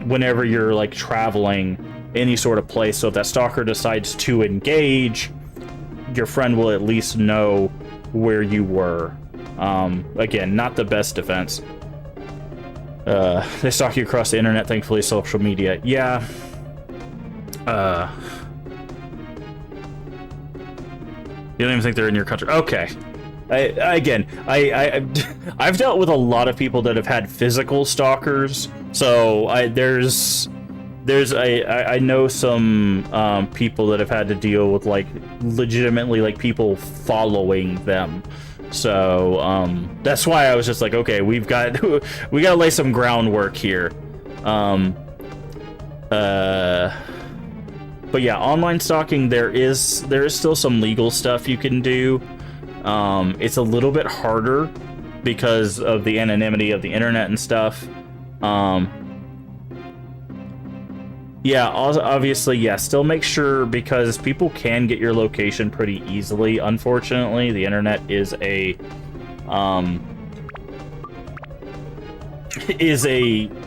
Speaker 1: whenever you're like traveling any sort of place. So if that stalker decides to engage, your friend will at least know where you were. Again, not the best defense. They stalk you across the internet, thankfully social media. Yeah. You don't even think they're in your country. Okay. I've dealt with a lot of people that have had physical stalkers. So I know some people that have had to deal with like legitimately like people following them. So that's why I was just like, okay, we gotta lay some groundwork here. But yeah, online stalking, there is still some legal stuff you can do. It's a little bit harder because of the anonymity of the internet and stuff. Yeah, obviously, yeah, still make sure, because people can get your location pretty easily. Unfortunately, the internet is a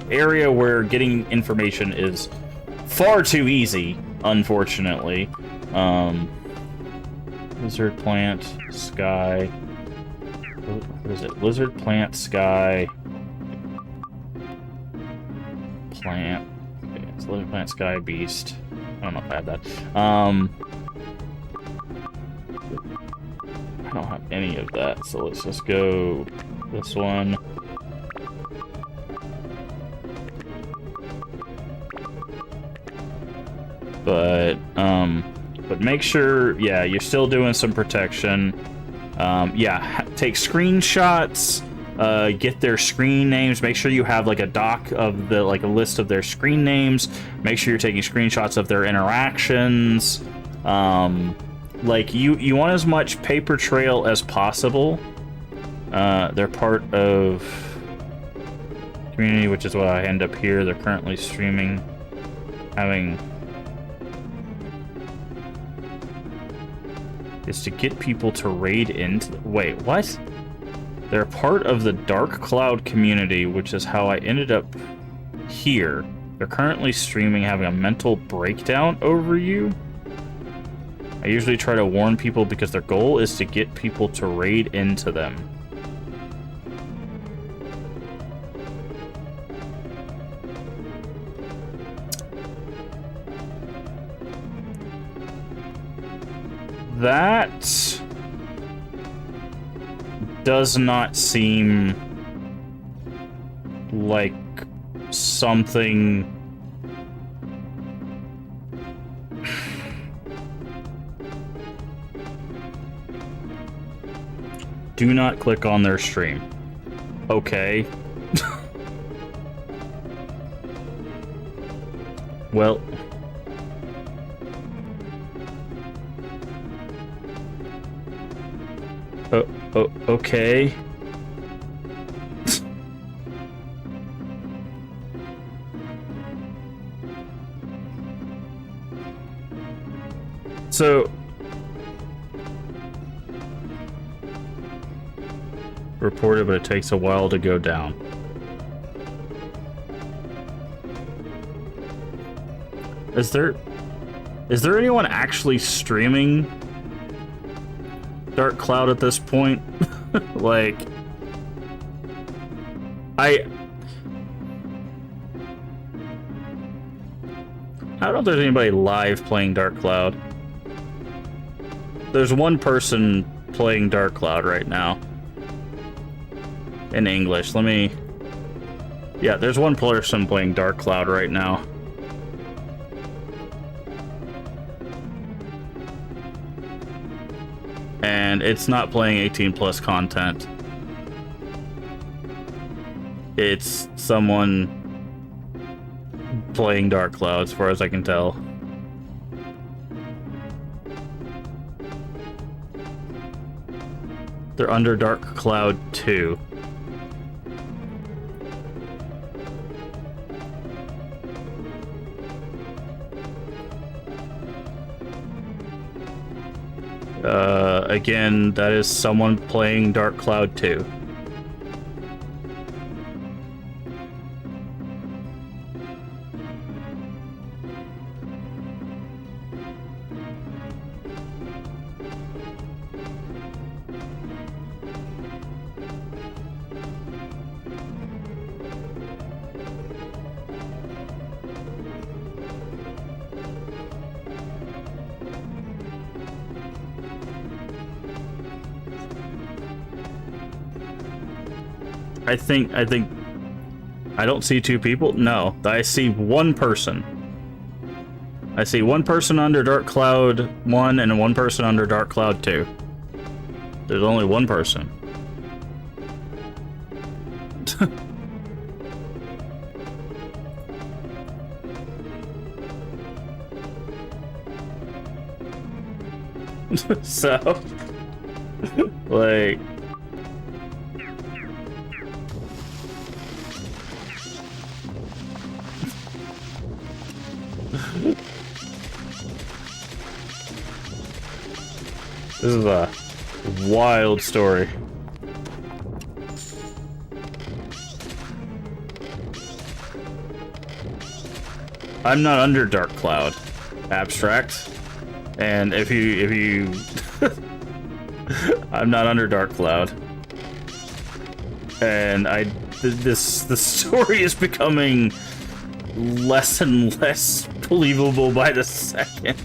Speaker 1: area where getting information is far too easy, unfortunately. Lizard plant, sky. What is it? Lizard plant, sky. Plant. Okay, it's lizard plant, sky, beast. I don't know if I have that. I don't have any of that, so let's just go this one. But make sure, yeah, you're still doing some protection. Yeah, take screenshots, get their screen names. Make sure you have like a doc of a list of their screen names. Make sure you're taking screenshots of their interactions. Like you want as much paper trail as possible. They're part of community, which is why I end up here. They're currently streaming, having. Is to get people to raid into... Wait, what? They're part of the Dark Cloud community, which is how I ended up here. They're currently streaming, having a mental breakdown over you. I usually try to warn people because their goal is to get people to raid into them. That does not seem like something. Do not click on their stream. Okay. Well. Oh, okay. So, reported, but it takes a while to go down. Is there anyone actually streaming Dark Cloud at this point? Like, I don't know if there's anybody live playing Dark Cloud. There's one person playing Dark Cloud right now in English. Yeah, there's one person playing Dark Cloud right now. And it's not playing 18 plus content. It's someone playing Dark Cloud, as far as I can tell. They're under Dark Cloud 2. Again, that is someone playing Dark Cloud 2. I don't see two people. No, I see one person. I see one person under Dark Cloud 1 and one person under Dark Cloud 2. There's only one person. So, like... This is a wild story. I'm not under Dark Cloud, Abstract, and if you, I'm not under Dark Cloud, and the story is becoming less and less believable by the second.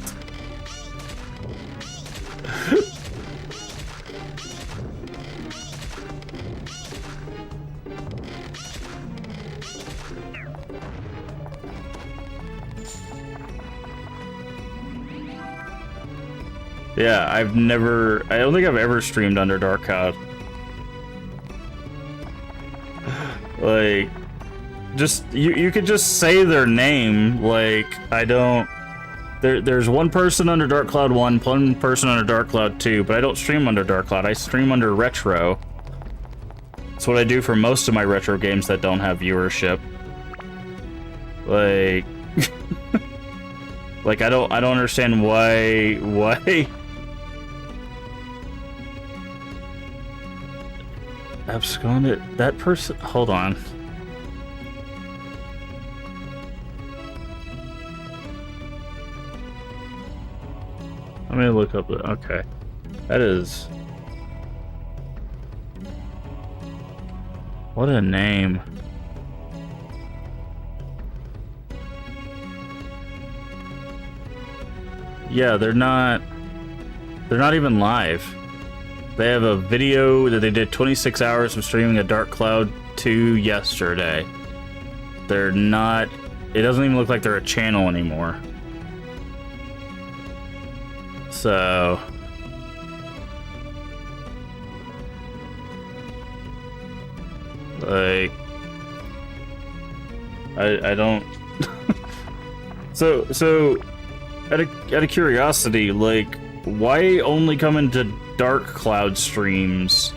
Speaker 1: Yeah, I don't think I've ever streamed under Dark Cloud. Like, just, you could just say their name, like, I don't... There's one person under Dark Cloud 1, one person under Dark Cloud 2, but I don't stream under Dark Cloud, I stream under Retro. That's what I do for most of my retro games that don't have viewership. Like... like, I don't understand why... Absconded? That person? Hold on. Let me look up the... Okay. That is... What a name. Yeah, they're not even live. They have a video that they did 26 hours of streaming a Dark Cloud 2 yesterday. They're not... It doesn't even look like they're a channel anymore. So... Like... I don't... So... Out of curiosity, like, why only come into Dark Cloud streams?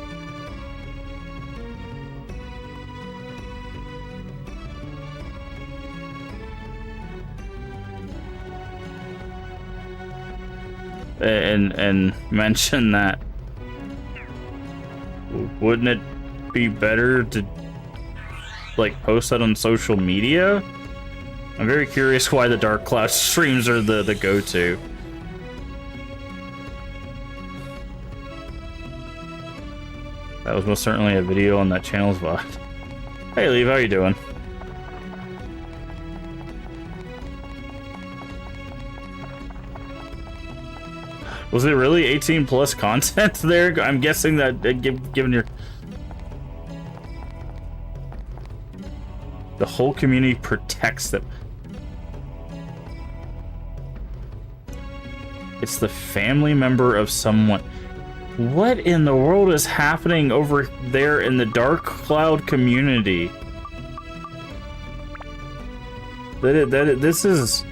Speaker 1: And mention that, wouldn't it be better to, like, post that on social media? I'm very curious why the Dark Cloud streams are the go-to. That was most certainly a video on that channel's VOD. Hey, Leave, how you doing? Was it really 18 plus content there? I'm guessing that, given your... The whole community protects them. It's the family member of someone. What in the world is happening over there in the Dark Cloud community? This is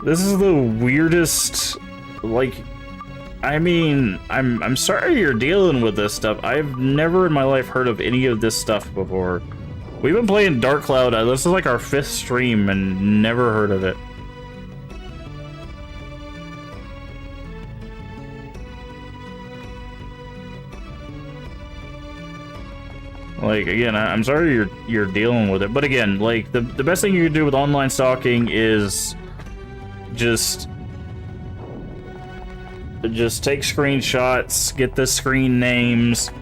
Speaker 1: the weirdest, like, I mean, I'm sorry you're dealing with this stuff. I've never in my life heard of any of this stuff before. We've been playing Dark Cloud, this is like our 5th stream and never heard of it. Like, again, I'm sorry you're dealing with it, but again, like, the best thing you can do with online stalking is just take screenshots, get the screen names,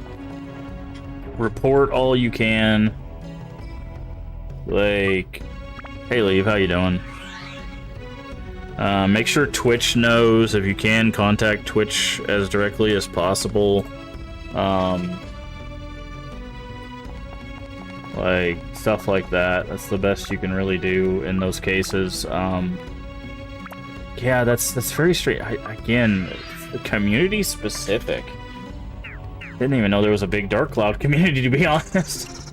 Speaker 1: report all you can. Like, hey Leave, how you doing? Make sure Twitch knows. If you can, contact Twitch as directly as possible. Like, stuff like that. That's the best you can really do in those cases. Yeah, that's very straight. Again, Community specific. Didn't even know there was a big Dark Cloud community, to be honest.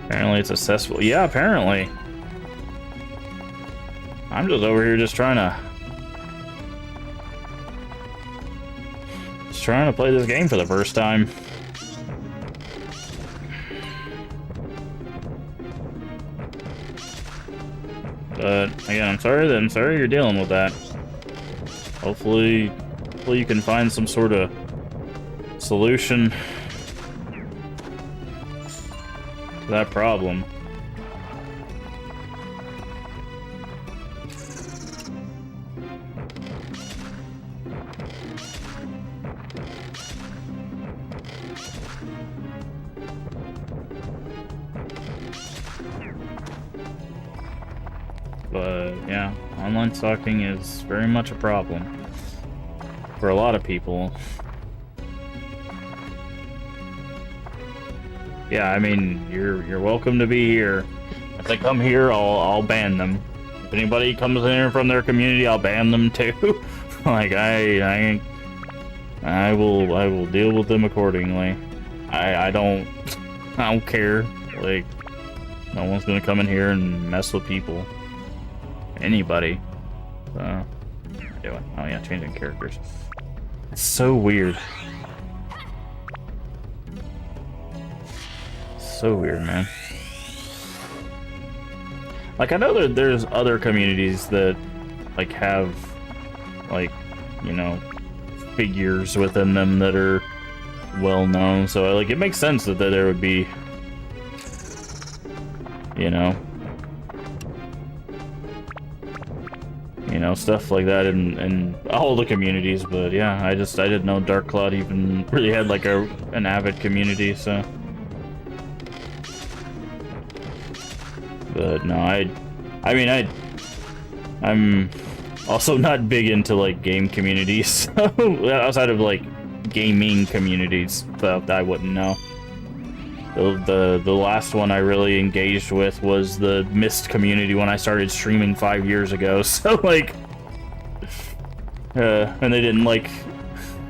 Speaker 1: Apparently it's accessible. Yeah, apparently. I'm just over here just trying to play this game for the first time. But again, I'm sorry you're dealing with that. Hopefully you can find some sort of solution to that problem. But yeah, online stalking is very much a problem for a lot of people. Yeah, I mean, you're welcome to be here. If they come here, I'll ban them. If anybody comes in here from their community, I'll ban them too. Like I will deal with them accordingly. I don't care. Like, no one's gonna come in here and mess with people. Anybody. Doing? Oh yeah, changing characters. It's so weird. So weird, man. Like, I know that there's other communities that like have like, you know, figures within them that are well known, so like it makes sense that there would be, you know, stuff like that in all the communities. But yeah, I didn't know Dark Cloud even really had like an avid community, so. But no, I'm also not big into like game communities, outside of like gaming communities that I wouldn't know. The last one I really engaged with was the Myst community when I started streaming 5 years ago. So like, and they didn't like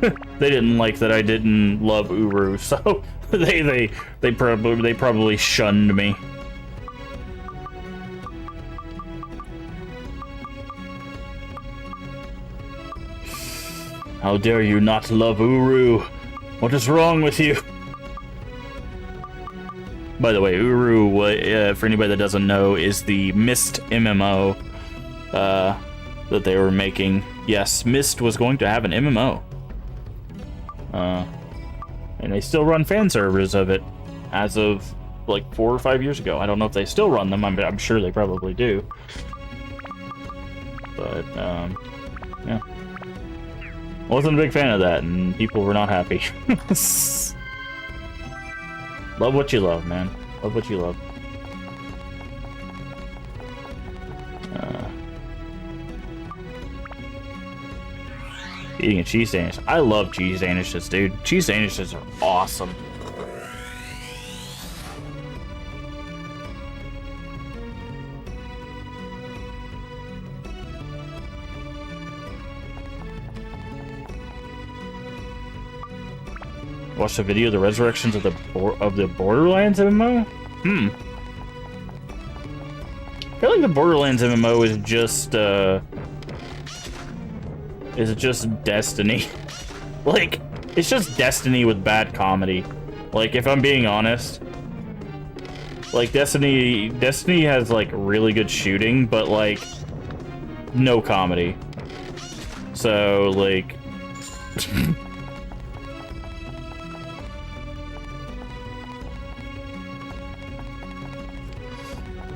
Speaker 1: that I didn't love Uru, so they probably shunned me. How dare you not love Uru? What is wrong with you? By the way, Uru, for anybody that doesn't know, is the Myst MMO that they were making. Yes, Myst was going to have an MMO. And they still run fan servers of it as of like 4 or 5 years ago. I don't know if they still run them. I'm sure they probably do. But, yeah. Wasn't a big fan of that, and people were not happy. Love what you love, man. Love what you love. Eating a cheese Danish. I love cheese Danishes, dude. Cheese Danishes are awesome. Watch the video, the resurrections of the Borderlands MMO? I feel like the Borderlands MMO is just Destiny. Like, it's just Destiny with bad comedy. Like, if I'm being honest, like Destiny has like really good shooting, but like no comedy. So like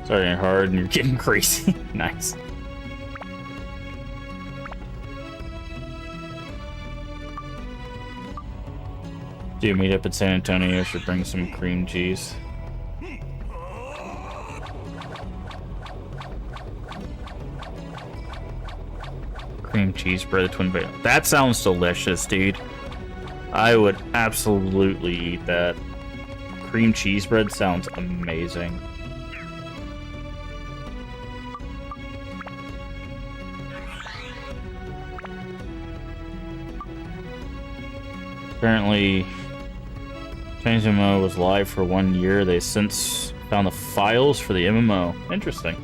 Speaker 1: starting hard and you're getting crazy. Nice. Do you meet up at San Antonio? Should bring some cream cheese. Cream cheese bread, twin bacon. That sounds delicious, dude. I would absolutely eat that. cream cheese bread sounds amazing. Apparently, Change MMO was live for 1 year. They since found the files for the MMO. Interesting.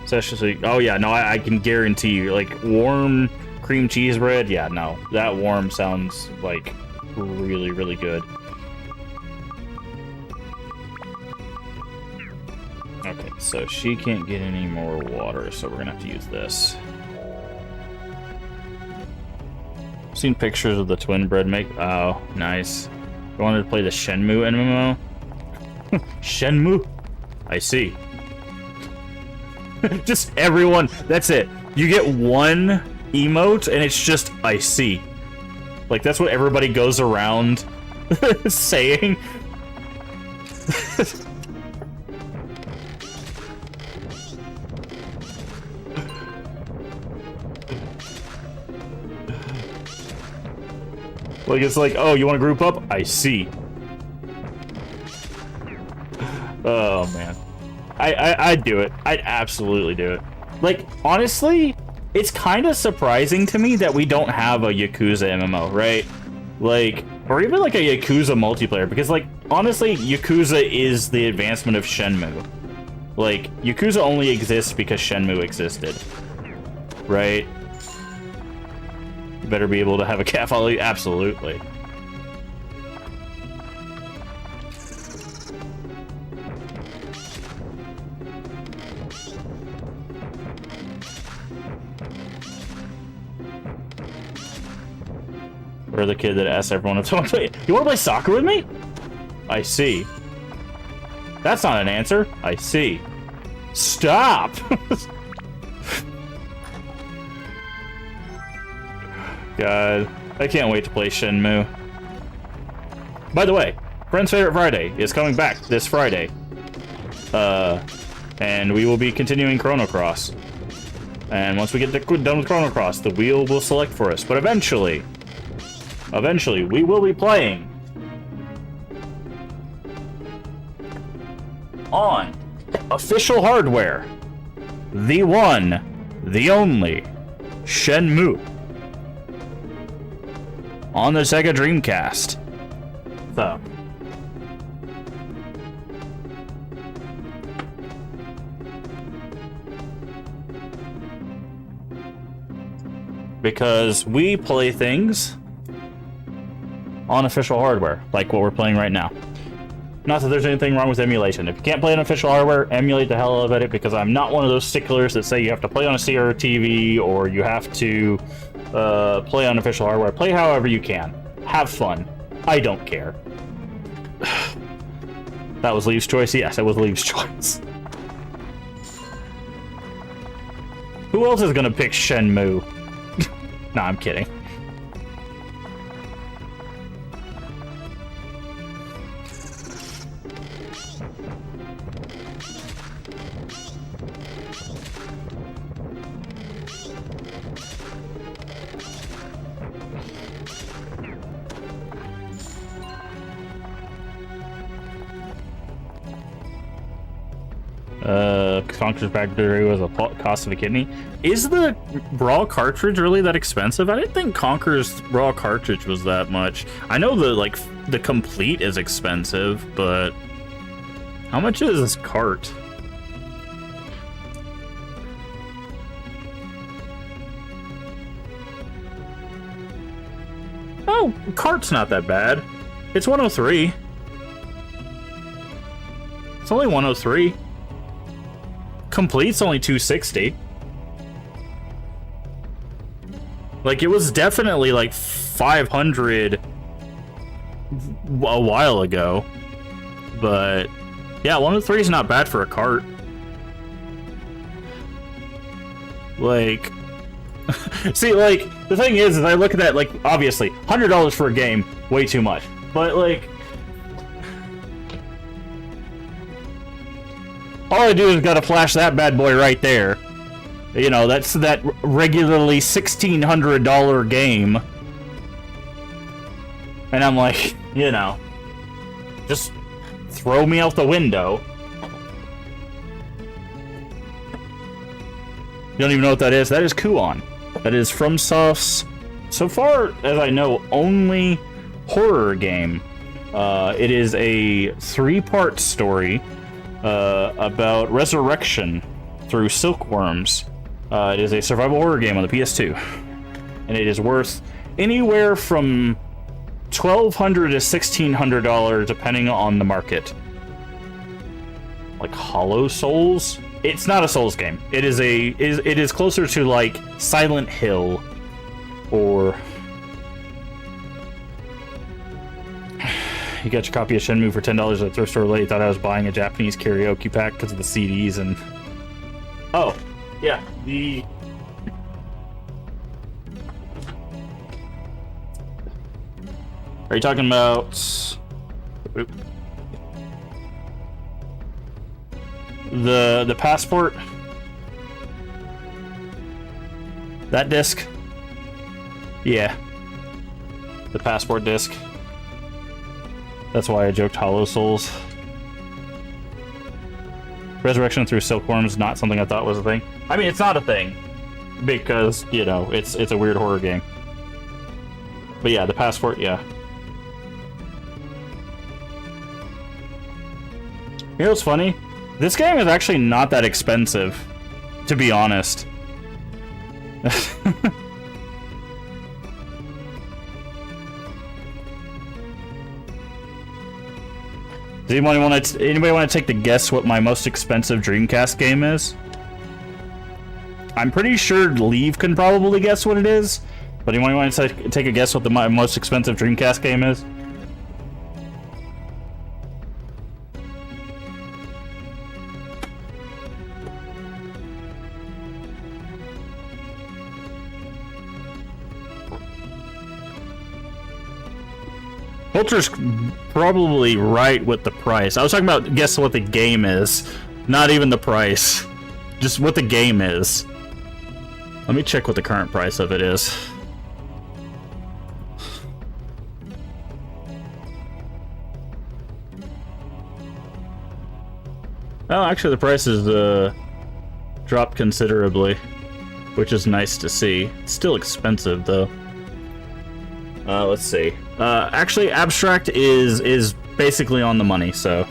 Speaker 1: Especially, oh yeah, no, I can guarantee you, like, warm cream cheese bread, yeah, no. That warm sounds, like, really, really good. Okay, so she can't get any more water, so we're gonna have to use this. Seen pictures of the twin bread make. Oh, nice. You wanted to play the Shenmue MMO? Shenmue? I see. Just everyone, that's it. You get one emote and it's just I see. Like that's what everybody goes around saying. Like it's like, oh, you want to group up? I see. Oh man. I'd do it. I'd absolutely do it. Like, honestly, it's kind of surprising to me that we don't have a Yakuza MMO, right? Like, or even like a Yakuza multiplayer, because like, honestly, Yakuza is the advancement of Shenmue. Like, Yakuza only exists because Shenmue existed. Right? You better be able to have a cat follow you. Absolutely. Or the kid that asks everyone if they want to play. You want to play soccer with me? I see. That's not an answer. I see. Stop! God, I can't wait to play Shenmue. By the way, Friend's Favorite Friday is coming back this Friday. And we will be continuing Chrono Cross. And once we get done with Chrono Cross, the wheel will select for us. But eventually, we will be playing on official hardware, the one, the only, Shenmue, on the Sega Dreamcast. So, because we play things on official hardware, like what we're playing right now. Not that there's anything wrong with emulation. If you can't play on official hardware, emulate the hell out of it, because I'm not one of those sticklers that say you have to play on a CRT or you have to play on official hardware. Play however you can. Have fun. I don't care. That was Leave's choice? Yes, it was Leave's choice. Who else is gonna pick Shenmue? Nah, I'm kidding. Conker's Factory was a cost of a kidney. Is the raw cartridge really that expensive? I didn't think Conker's raw cartridge was that much. I know the complete is expensive, but how much is this cart? Oh, cart's not that bad. It's 103. It's only 103. Complete's only 260. Like, it was definitely like 500 a while ago. But yeah, 103 is not bad for a cart. Like, see, like, the thing is I look at that, like, obviously, $100 for a game, way too much. But, like, all I do is gotta flash that bad boy right there. You know, that's that regularly $1,600 game. And I'm like, you know, just throw me out the window. You don't even know what that is? That is Kuon. That is FromSoft's, so far as I know, only horror game. It is a 3-part story about resurrection through silkworms. It is a survival horror game on the PS2. And it is worth anywhere from $1,200 to $1,600 depending on the market. Like Hollow Souls? It's not a Souls game. It is closer to like Silent Hill or you got your copy of Shenmue for $10 at the thrift store late. Thought I was buying a Japanese karaoke pack because of the CDs and oh yeah, are you talking about the passport? That disc? Yeah. The passport disc. That's why I joked Hollow Souls. Resurrection through silkworms, not something I thought was a thing. I mean, it's not a thing. Because, you know, it's a weird horror game. But yeah, the passport, yeah. You know what's funny? This game is actually not that expensive, to be honest. Does anybody want to take the guess what my most expensive Dreamcast game is? I'm pretty sure Leave can probably guess what it is, but anybody want to take a guess what my most expensive Dreamcast game is? Ultra's probably right with the price. I was talking about guess what the game is, not even the price. Just what the game is. Let me check what the current price of it is. Oh, actually the price is dropped considerably, which is nice to see. It's still expensive though. Let's see. Actually, Abstract is basically on the money, so.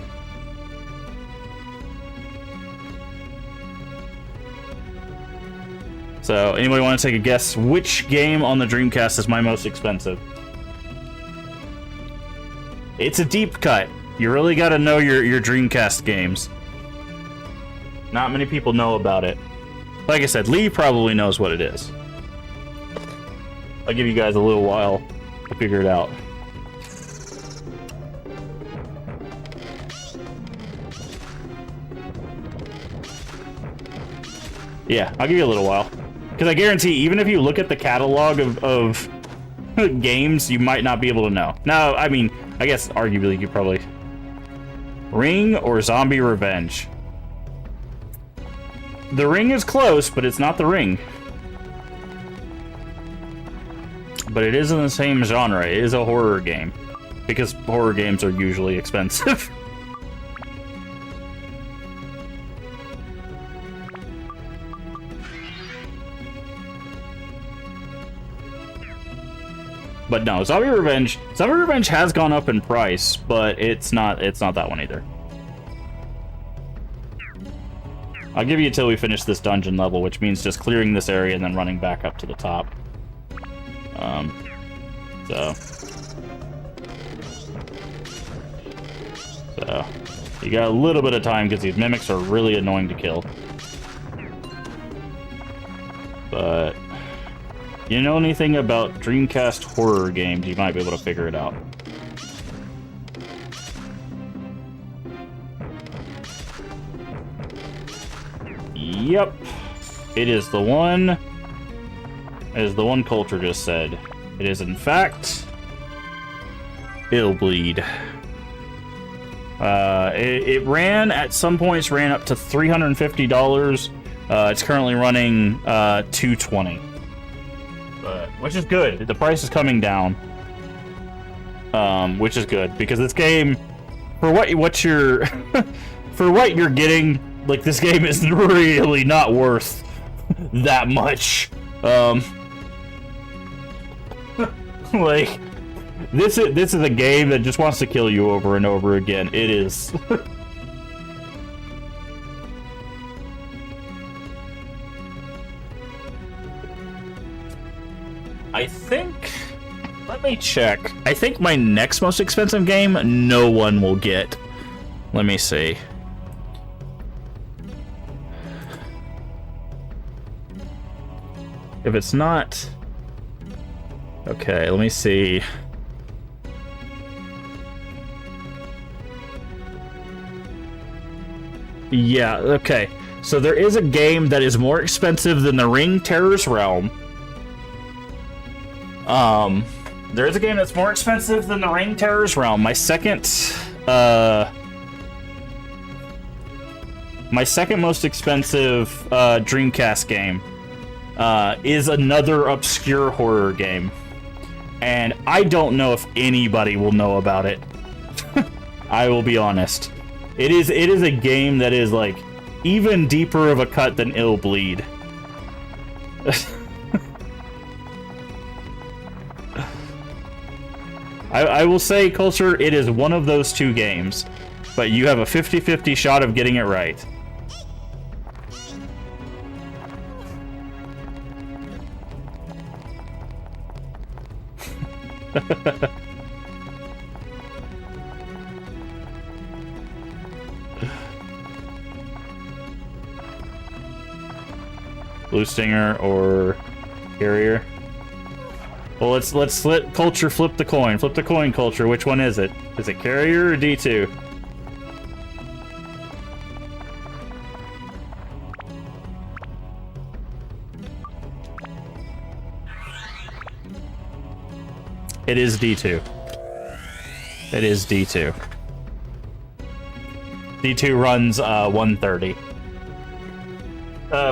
Speaker 1: So, anybody want to take a guess which game on the Dreamcast is my most expensive? It's a deep cut. You really gotta know your Dreamcast games. Not many people know about it. Like I said, Lee probably knows what it is. I'll give you guys a little while to figure it out. Yeah, I'll give you a little while. Because I guarantee, even if you look at the catalog of games, you might not be able to know. Now, I mean, I guess arguably you probably... Ring or Zombie Revenge? The Ring is close, but it's not the Ring. But it is in the same genre. It is a horror game. Because horror games are usually expensive. But no, Zombie Revenge has gone up in price, but it's not that one either. I'll give you until we finish this dungeon level, which means just clearing this area and then running back up to the top. So you got a little bit of time because these mimics are really annoying to kill. But you know anything about Dreamcast horror games, you might be able to figure it out. Yep. It is the one. It is the one Coulter just said. It is, in fact, Illbleed. It ran, at some points, ran up to $350. It's currently running $220. Which is good. The price is coming down. which is good because this game, for what you're for what you're getting, like this game is really not worth that much. Like this is a game that just wants to kill you over and over again. It is. I think. Let me check. I think my next most expensive game, no one will get. Let me see. If it's not... Okay, let me see. Yeah, okay. So there is a game that is more expensive than the Ring Terror's Realm. There is a game that's more expensive than the Ring Terror's Realm. My second most expensive Dreamcast game is another obscure horror game, and I don't know if anybody will know about it. I will be honest. It is a game that is like even deeper of a cut than Ill Bleed. I will say, Culture, it is one of those two games, but you have a 50-50 shot of getting it right. Blue Stinger or Carrier? Well, let's let Culture flip the coin. Flip the coin, Culture. Which one is it? Is it Carrier or D2? It is D2. It is D2. D2 runs 130.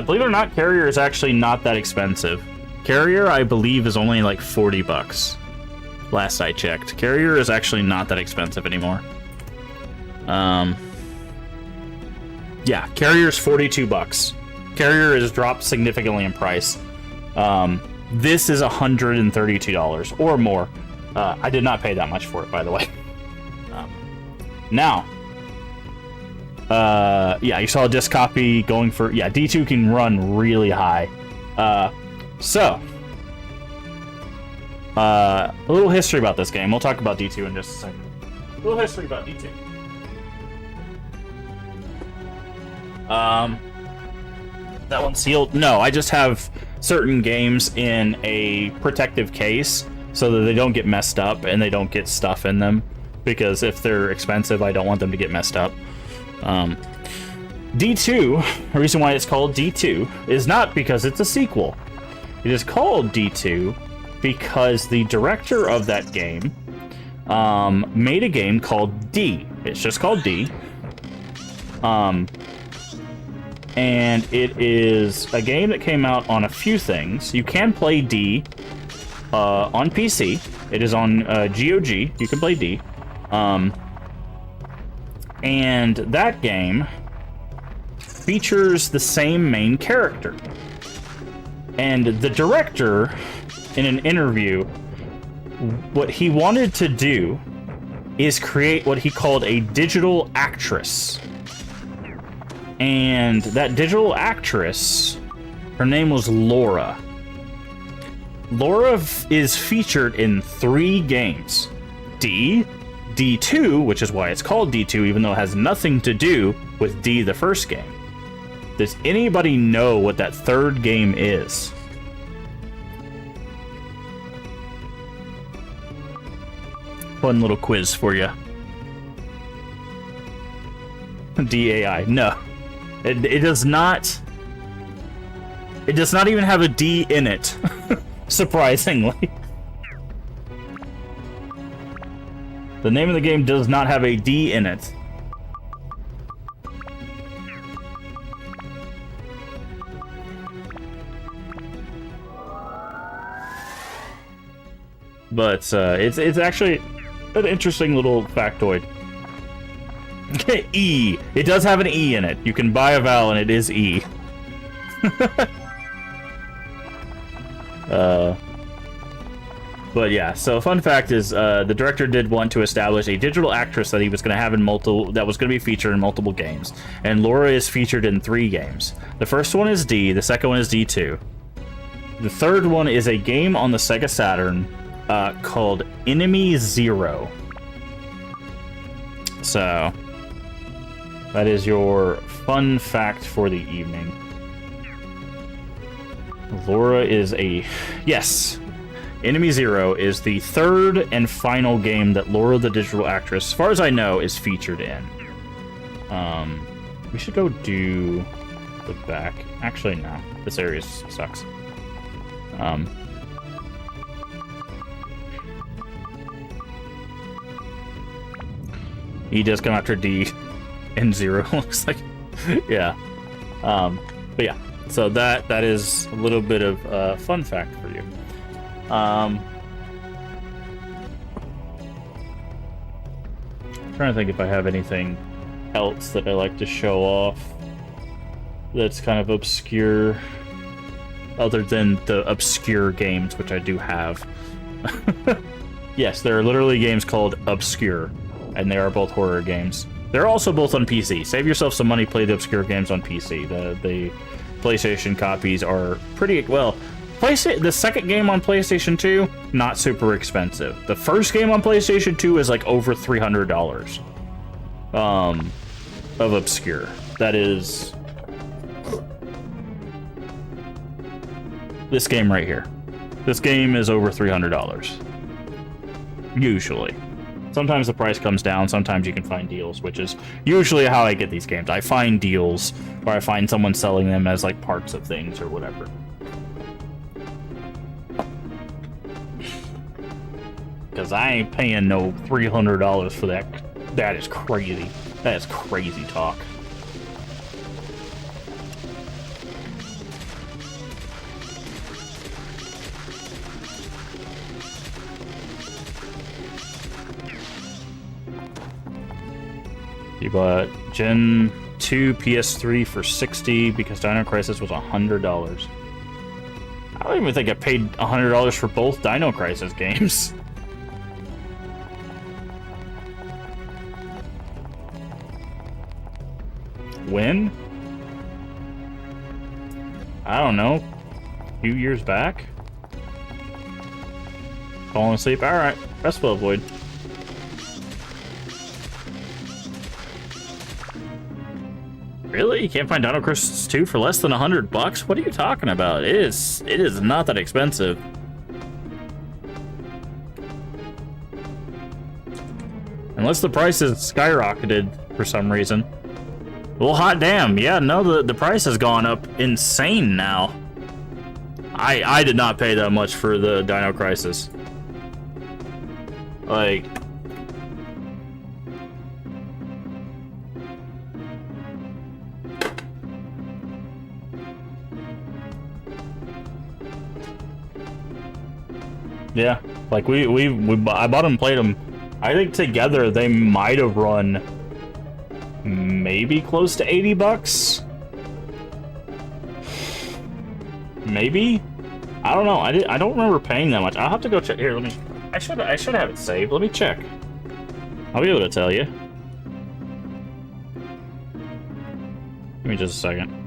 Speaker 1: Believe it or not, Carrier is actually not that expensive. Carrier, I believe, is only like $40. Last I checked. Carrier is actually not that expensive anymore. Yeah, Carrier's $42. Carrier has dropped significantly in price. This is $132 or more. I did not pay that much for it, by the way. Now, yeah, you saw a disc copy going for... Yeah, D2 can run really high. So, a little history about this game. We'll talk about D2 in just a second. A little history about D2. That one's sealed? No, I just have certain games in a protective case so that they don't get messed up and they don't get stuff in them. Because if they're expensive, I don't want them to get messed up. D2, the reason why it's called D2 is not because it's a sequel. It is called D2 because the director of that game made a game called D. It's just called D. And it is a game that came out on a few things. You can play D on PC. It is on GOG. You can play D. And that game features the same main character. And the director, in an interview, what he wanted to do is create what he called a digital actress. And that digital actress, her name was Laura. Laura is featured in 3 games. D, D2, which is why it's called D2, even though it has nothing to do with D, the first game. Does anybody know what that third game is? Fun little quiz for you. DAI. No. It does not... It does not even have a D in it. Surprisingly. The name of the game does not have a D in it. But it's actually An interesting little factoid. E. It does have an E in it. You can buy a vowel and it is E. But yeah, so fun fact is the director did want to establish a digital actress that he was going to have in that was going to be featured in multiple games. And Laura is featured in 3 games. The first one is D, the second one is D2. The third one is a game on the Sega Saturn called Enemy Zero. So, that is your fun fact for the evening. Laura is a... Yes! Enemy Zero is the third and final game that Laura the Digital Actress, as far as I know, is featured in. We should go do the back. Actually, no. This area sucks. E does come after D and Zero, looks like. Yeah. But yeah. So that is a little bit of fun fact for you. Trying to think if I have anything else that I like to show off that's kind of obscure, other than the obscure games, which I do have. Yes, there are literally games called Obscure, and they are both horror games. They're also both on PC. Save yourself some money, play the obscure games on PC. The PlayStation copies are pretty well. The second game on PlayStation 2, not super expensive. The first game on PlayStation 2 is like over $300 of obscure. That is this game right here. This game is over $300. Usually. Sometimes the price comes down, sometimes you can find deals, which is usually how I get these games. I find deals, or I find someone selling them as like parts of things or whatever. Because I ain't paying no $300 for that. That is crazy. That is crazy talk. You bought Gen 2 PS3 for $60 because Dino Crisis was $100. I don't even think I paid $100 for both Dino Crisis games. When? I don't know. A few years back? Falling asleep? Alright. Restful Void. Really? You can't find Dino Crisis 2 for less than $100? What are you talking about? It is not that expensive. Unless the price is skyrocketed for some reason. Well, hot damn. Yeah, no, the price has gone up insane now. I did not pay that much for the Dino Crisis. Like... Yeah, like I bought them and played them. I think together they might have run maybe close to $80. Maybe? I don't know. I don't remember paying that much. I'll have to go check. Here, let me. I should have it saved. Let me check. I'll be able to tell you. Give me just a second.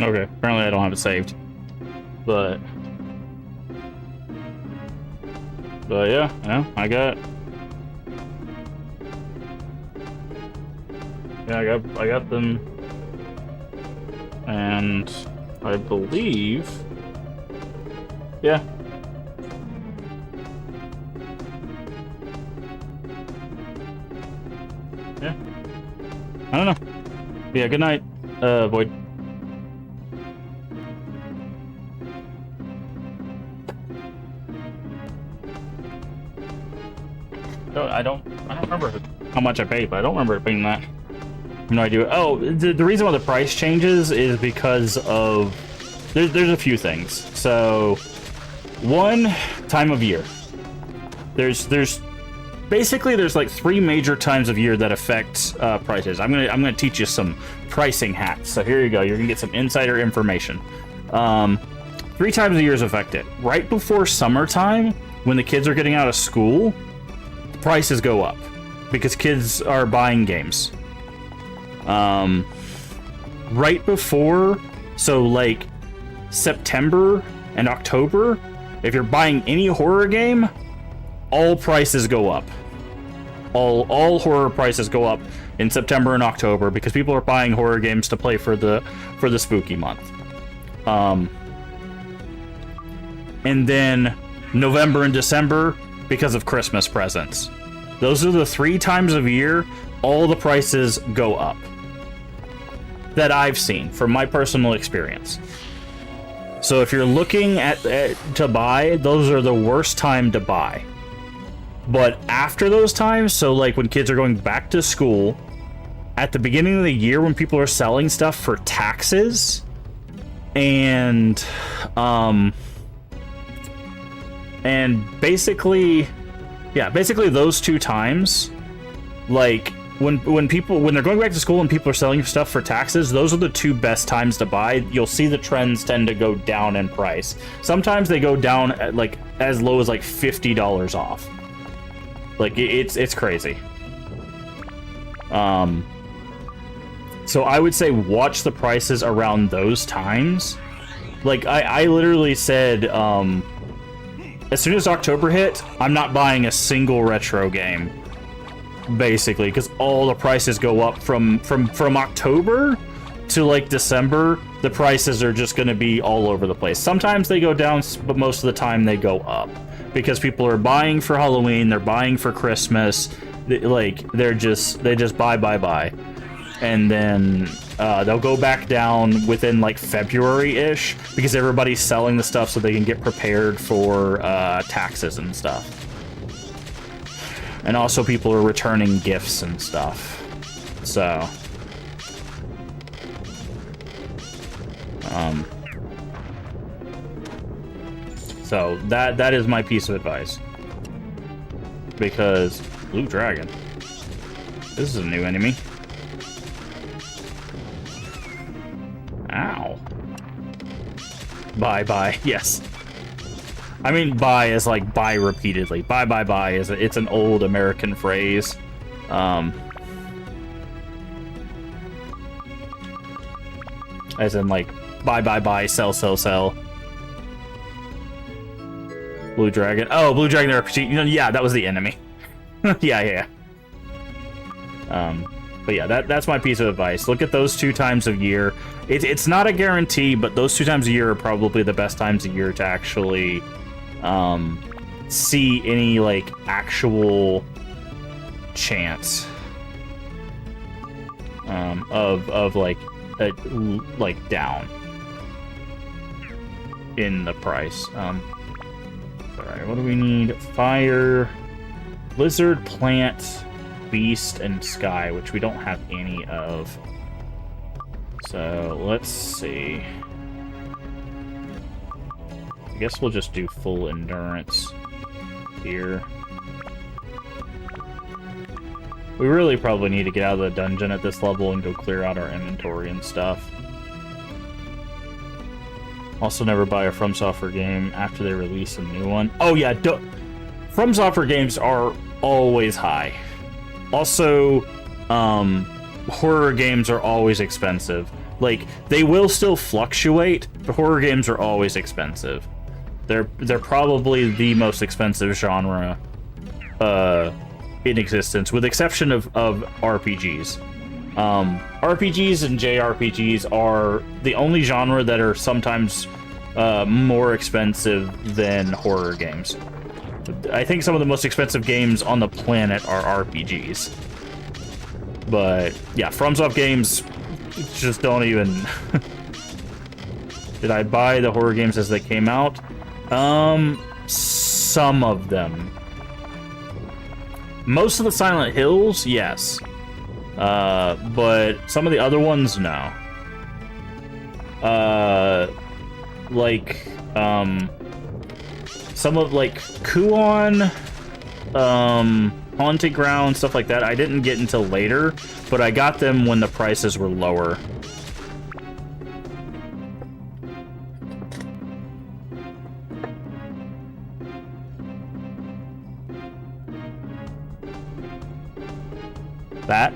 Speaker 1: Okay, apparently I don't have it saved. But yeah, I got I got them, and I believe yeah. Yeah. I don't know. Yeah, good night, Void. I don't remember how much I paid, but I don't remember it being that. I have no idea. Oh, the reason why the price changes is because of there's a few things. So, one, time of year. There's basically like 3 major times of year that affect prices. I'm gonna teach you some pricing hacks. So here you go. You're gonna get some insider information. 3 times a year is affected. Right before summertime, when the kids are getting out of school, prices go up because kids are buying games. Right before, so like September and October, if you're buying any horror game, all prices go up. All horror prices go up in September and October because people are buying horror games to play for the spooky month. And then November and December because of Christmas presents. Those are the 3 times of year all the prices go up that I've seen from my personal experience. So if you're looking at to buy, those are the worst time to buy. But after those times, so like when kids are going back to school, at the beginning of the year when people are selling stuff for taxes, and basically those 2 times, like when they're going back to school and people are selling stuff for taxes, those are the 2 best times to buy. You'll see the trends tend to go down in price. Sometimes they go down at like as low as like $50 off. Like it's crazy. So I would say watch the prices around those times. Like I literally said, as soon as October hit, I'm not buying a single retro game, basically, because all the prices go up from October to like December. The prices are just going to be all over the place. Sometimes they go down, but most of the time they go up because people are buying for Halloween, they're buying for Christmas, they just buy, and then they'll go back down within like February-ish because everybody's selling the stuff so they can get prepared for taxes and stuff. And also people are returning gifts and stuff. So that is my piece of advice. Because Blue Dragon. This is a new enemy. Ow. Bye. Yes. I mean, bye is like bye repeatedly. Bye is it's an old American phrase. As in like bye, sell. Blue Dragon. Oh, Blue Dragon RPG. Yeah, that was the enemy. yeah. But yeah, that's my piece of advice. Look at those 2 times of year. It's not a guarantee, but those 2 times a year are probably the best times a year to actually see any like actual chance of like down in the price. Alright, what do we need? Fire, Blizzard, Plant, Beast, and Sky, which we don't have any of. So let's see. I guess we'll just do full endurance here. We really probably need to get out of the dungeon at this level and go clear out our inventory and stuff. Also, never buy a From Software game after they release a new one. Oh yeah, From Software games are always high. Also, horror games are always expensive. Like, they will still fluctuate, but horror games are always expensive. They're probably the most expensive genre in existence, with the exception of RPGs. RPGs and JRPGs are the only genre that are sometimes more expensive than horror games. I think some of the most expensive games on the planet are RPGs. But yeah, FromSoft games just don't even. Did I buy the horror games as they came out? Some of them. Most of the Silent Hills, yes. But some of the other ones, no. Some of, like, Kuon, Haunted Ground, stuff like that, I didn't get until later, but I got them when the prices were lower. That?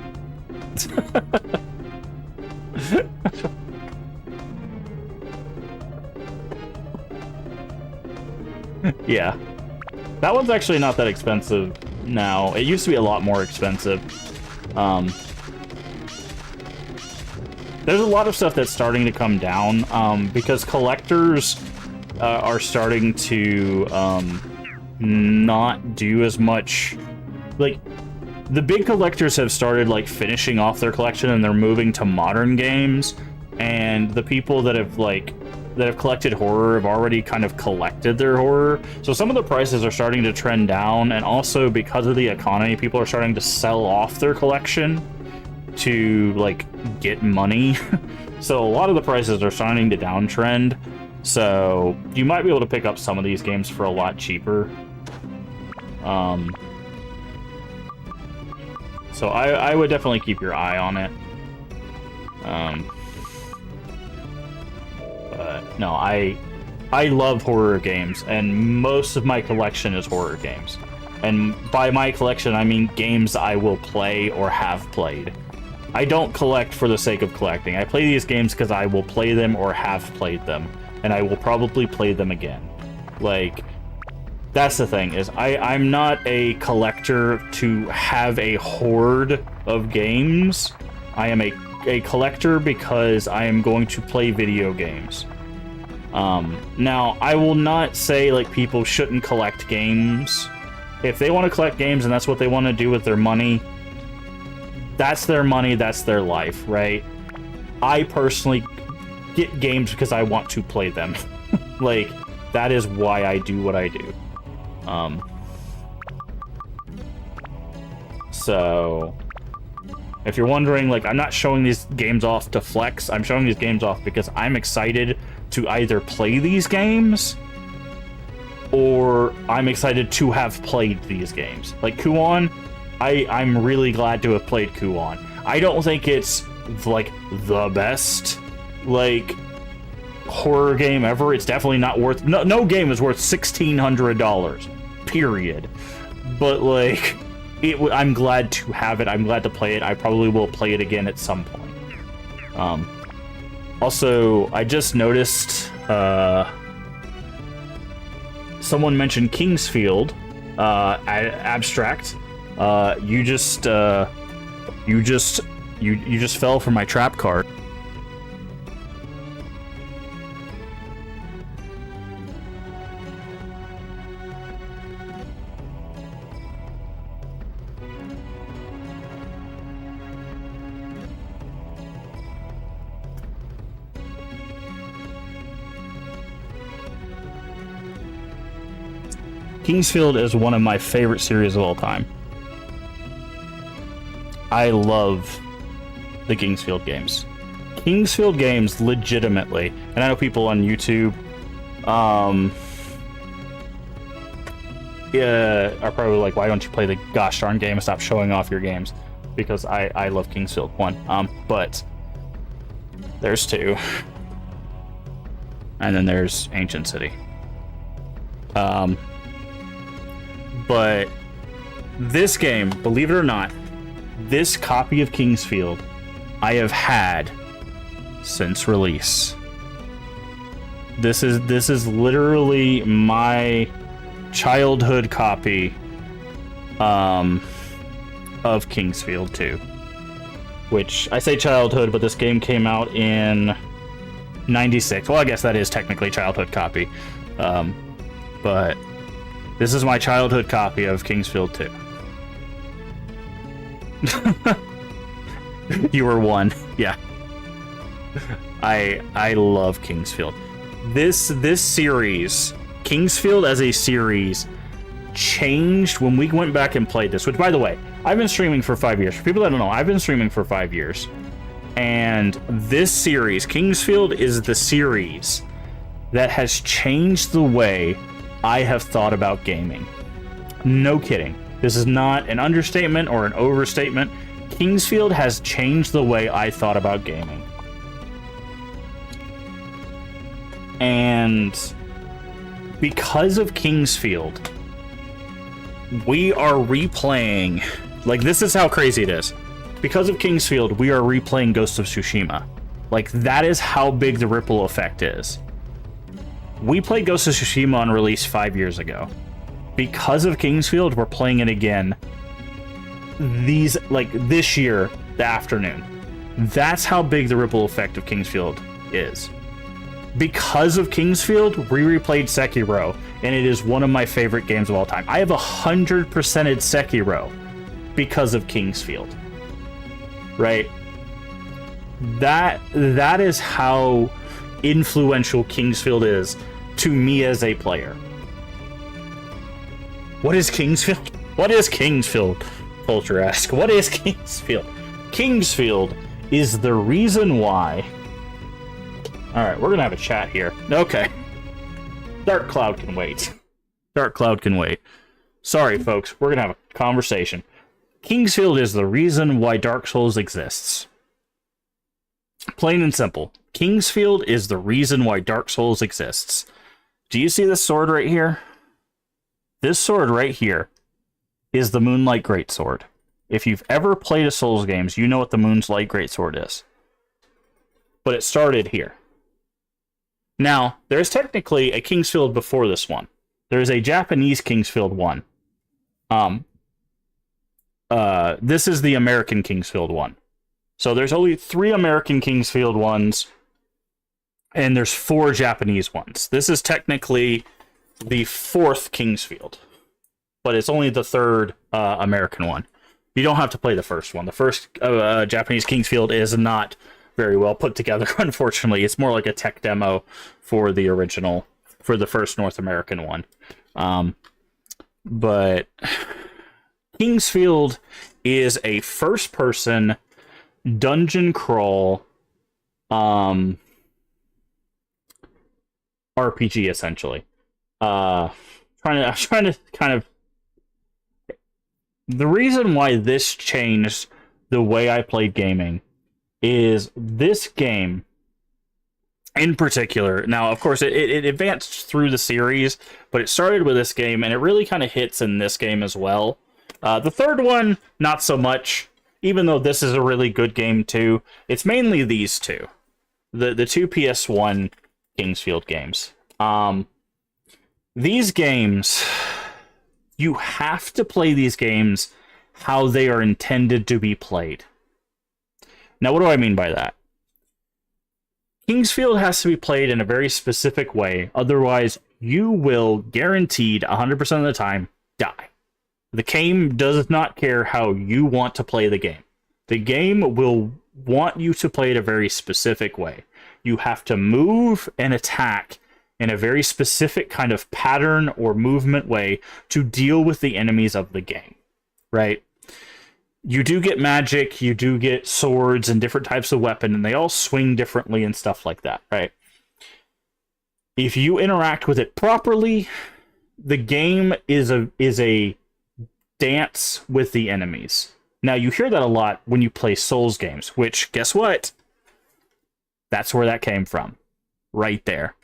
Speaker 1: Yeah. That one's actually not that expensive now. It used to be a lot more expensive. There's a lot of stuff that's starting to come down, because collectors are starting to not do as much. Like, the big collectors have started, like, finishing off their collection, and they're moving to modern games, and the people that have collected horror have already kind of collected their horror. So some of the prices are starting to trend down, and also because of the economy, people are starting to sell off their collection to, like, get money. So a lot of the prices are starting to downtrend. So you might be able to pick up some of these games for a lot cheaper. So I would definitely keep your eye on it. But no, I love horror games, and most of my collection is horror games. And by my collection, I mean games I will play or have played. I don't collect for the sake of collecting. I play these games because I will play them or have played them, and I will probably play them again. Like, that's the thing, is I'm not a collector to have a hoard of games. I am a collector because I am going to play video games. Now, I will not say, like, people shouldn't collect games. If they want to collect games and that's what they want to do with their money, that's their money, that's their life, right? I personally get games because I want to play them. Like, that is why I do what I do. So if you're wondering, like, I'm not showing these games off to flex. I'm showing these games off because I'm excited to either play these games or I'm excited to have played these games. Like Kuon, I'm really glad to have played Kuon. I don't think it's, like, the best, like, horror game ever. It's definitely not worth... No game is worth $1,600. Period. But, like, I'm glad to have it. I'm glad to play it. I probably will play it again at some point. Also, I just noticed someone mentioned Kingsfield Abstract. You just fell for my trap card. Kingsfield is one of my favorite series of all time. I love the Kingsfield games. Kingsfield games, legitimately, and I know people on YouTube are probably like, why don't you play the gosh darn game and stop showing off your games? Because I love Kingsfield 1. But there's 2. And then there's Ancient City. But this game, believe it or not, this copy of Kingsfield I have had since release. This is literally my childhood copy of Kingsfield 2. Which, I say childhood, but this game came out in 96. Well, I guess that is technically childhood copy. But this is my childhood copy of Kingsfield 2. You were one. Yeah. I love Kingsfield. This series, Kingsfield as a series, changed when we went back and played this, which, by the way, I've been streaming for 5 years. For people that don't know, I've been streaming for 5 years. And this series, Kingsfield, is the series that has changed the way I have thought about gaming. No kidding. This is not an understatement or an overstatement. Kingsfield has changed the way I thought about gaming. And because of Kingsfield, we are replaying... Like, this is how crazy it is. Because of Kingsfield, we are replaying Ghost of Tsushima. Like, that is how big the ripple effect is. We played Ghost of Tsushima on release 5 years ago. Because of Kingsfield, we're playing it again this year, the afternoon. That's how big the ripple effect of Kingsfield is. Because of Kingsfield, we replayed Sekiro, and it is one of my favorite games of all time. I have 100%ed Sekiro because of Kingsfield. Right? That is how influential Kingsfield is to me as a player. What is Kingsfield? What is Kingsfield? Culture asks. What is Kingsfield? Kingsfield is the reason why... Alright, we're gonna have a chat here. Okay. Dark Cloud can wait. Dark Cloud can wait. Sorry, folks. We're gonna have a conversation. Kingsfield is the reason why Dark Souls exists. Plain and simple. Kingsfield is the reason why Dark Souls exists. Do you see this sword right here? This sword right here is the Moonlight Greatsword. If you've ever played a Souls games, you know what the Moonlight Greatsword is. But it started here. Now, there's technically a Kingsfield before this one. There's a Japanese Kingsfield 1. This is the American Kingsfield 1. So there's only 3 American Kingsfield 1s, and there's 4 Japanese ones. This is technically the 4th Kingsfield, but it's only the 3rd American one. You don't have to play the first one. The first Japanese Kingsfield is not very well put together, unfortunately. It's more like a tech demo for the original, for the first North American one. But Kingsfield is a first-person dungeon crawl RPG, essentially. I'm trying to kind of... The reason why this changed the way I played gaming is this game in particular. Now, of course, it advanced through the series, but it started with this game, and it really kind of hits in this game as well. The third one, not so much, even though this is a really good game too. It's mainly these two. The 2 PS1 Kingsfield games. These games, you have to play these games how they are intended to be played. Now, what do I mean by that? Kingsfield has to be played in a very specific way, otherwise you will, guaranteed 100% of the time, die. The game does not care how you want to play the game. The game will want you to play it a very specific way. You have to move and attack in a very specific kind of pattern or movement way to deal with the enemies of the game, right? You do get magic, you do get swords and different types of weapon, and they all swing differently and stuff like that, right? If you interact with it properly, the game is a dance with the enemies. Now, you hear that a lot when you play Souls games, which, guess what? That's where that came from. Right there.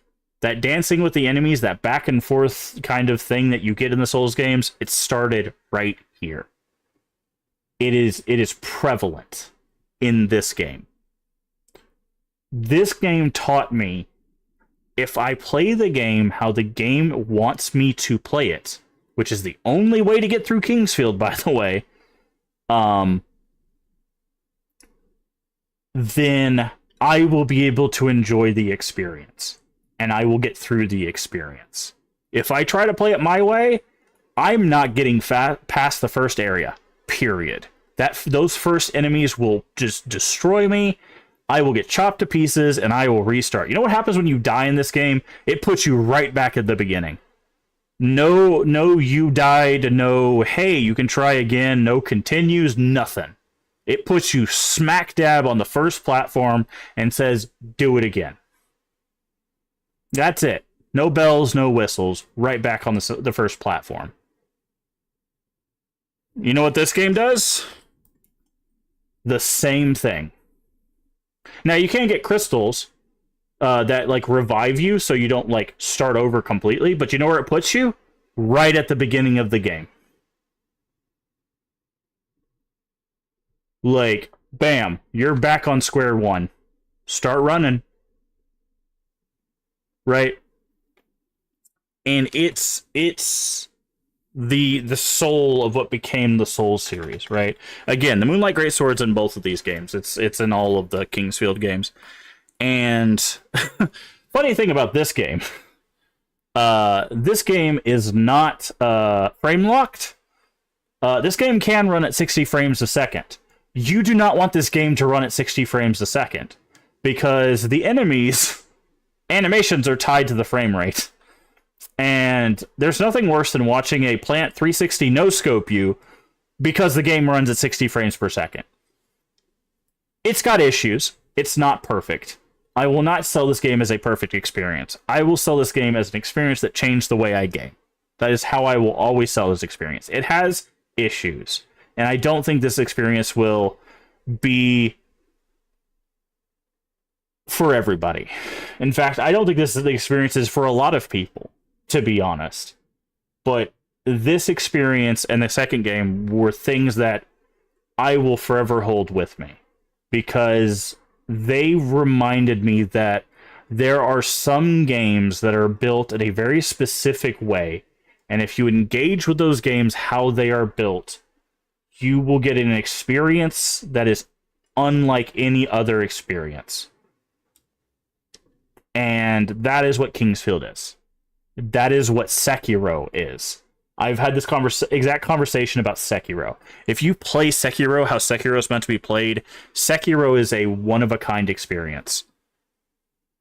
Speaker 1: That dancing with the enemies, that back and forth kind of thing that you get in the Souls games, it started right here. It is prevalent in this game. This game taught me, if I play the game how the game wants me to play it, which is the only way to get through Kingsfield, by the way, then I will be able to enjoy the experience. And I will get through the experience. If I try to play it my way, I'm not getting past the first area. Period. those first enemies will just destroy me. I will get chopped to pieces and I will restart. You know what happens when you die in this game? It puts you right back at the beginning. No, you died. No, hey, you can try again. No continues, nothing. It puts you smack dab on the first platform and says, do it again. That's it. No bells, no whistles. Right back on the first platform. You know what this game does? The same thing. Now, you can get crystals that, like, revive you so you don't, like, start over completely. But you know where it puts you? Right at the beginning of the game. Like, bam, you're back on square one. Start running. Right? And it's the soul of what became the Souls series, right? Again, the Moonlight Greatsword's in both of these games. It's in all of the Kingsfield games. And funny thing about this game is not frame locked. This game can run at 60 frames a second. You do not want this game to run at 60 frames a second because the enemies' animations are tied to the frame rate. And there's nothing worse than watching a Plant 360 no-scope you because the game runs at 60 frames per second. It's got issues. It's not perfect. I will not sell this game as a perfect experience. I will sell this game as an experience that changed the way I game. That is how I will always sell this experience. It has issues. And I don't think this experience will be for everybody. In fact, I don't think this is the experience is for a lot of people, to be honest. But this experience and the second game were things that I will forever hold with me. Because they reminded me that there are some games that are built in a very specific way. And if you engage with those games how they are built, you will get an experience that is unlike any other experience. And that is what Kingsfield is. That is what Sekiro is. I've had this exact conversation about Sekiro. If you play Sekiro how Sekiro is meant to be played, Sekiro is a one-of-a-kind experience.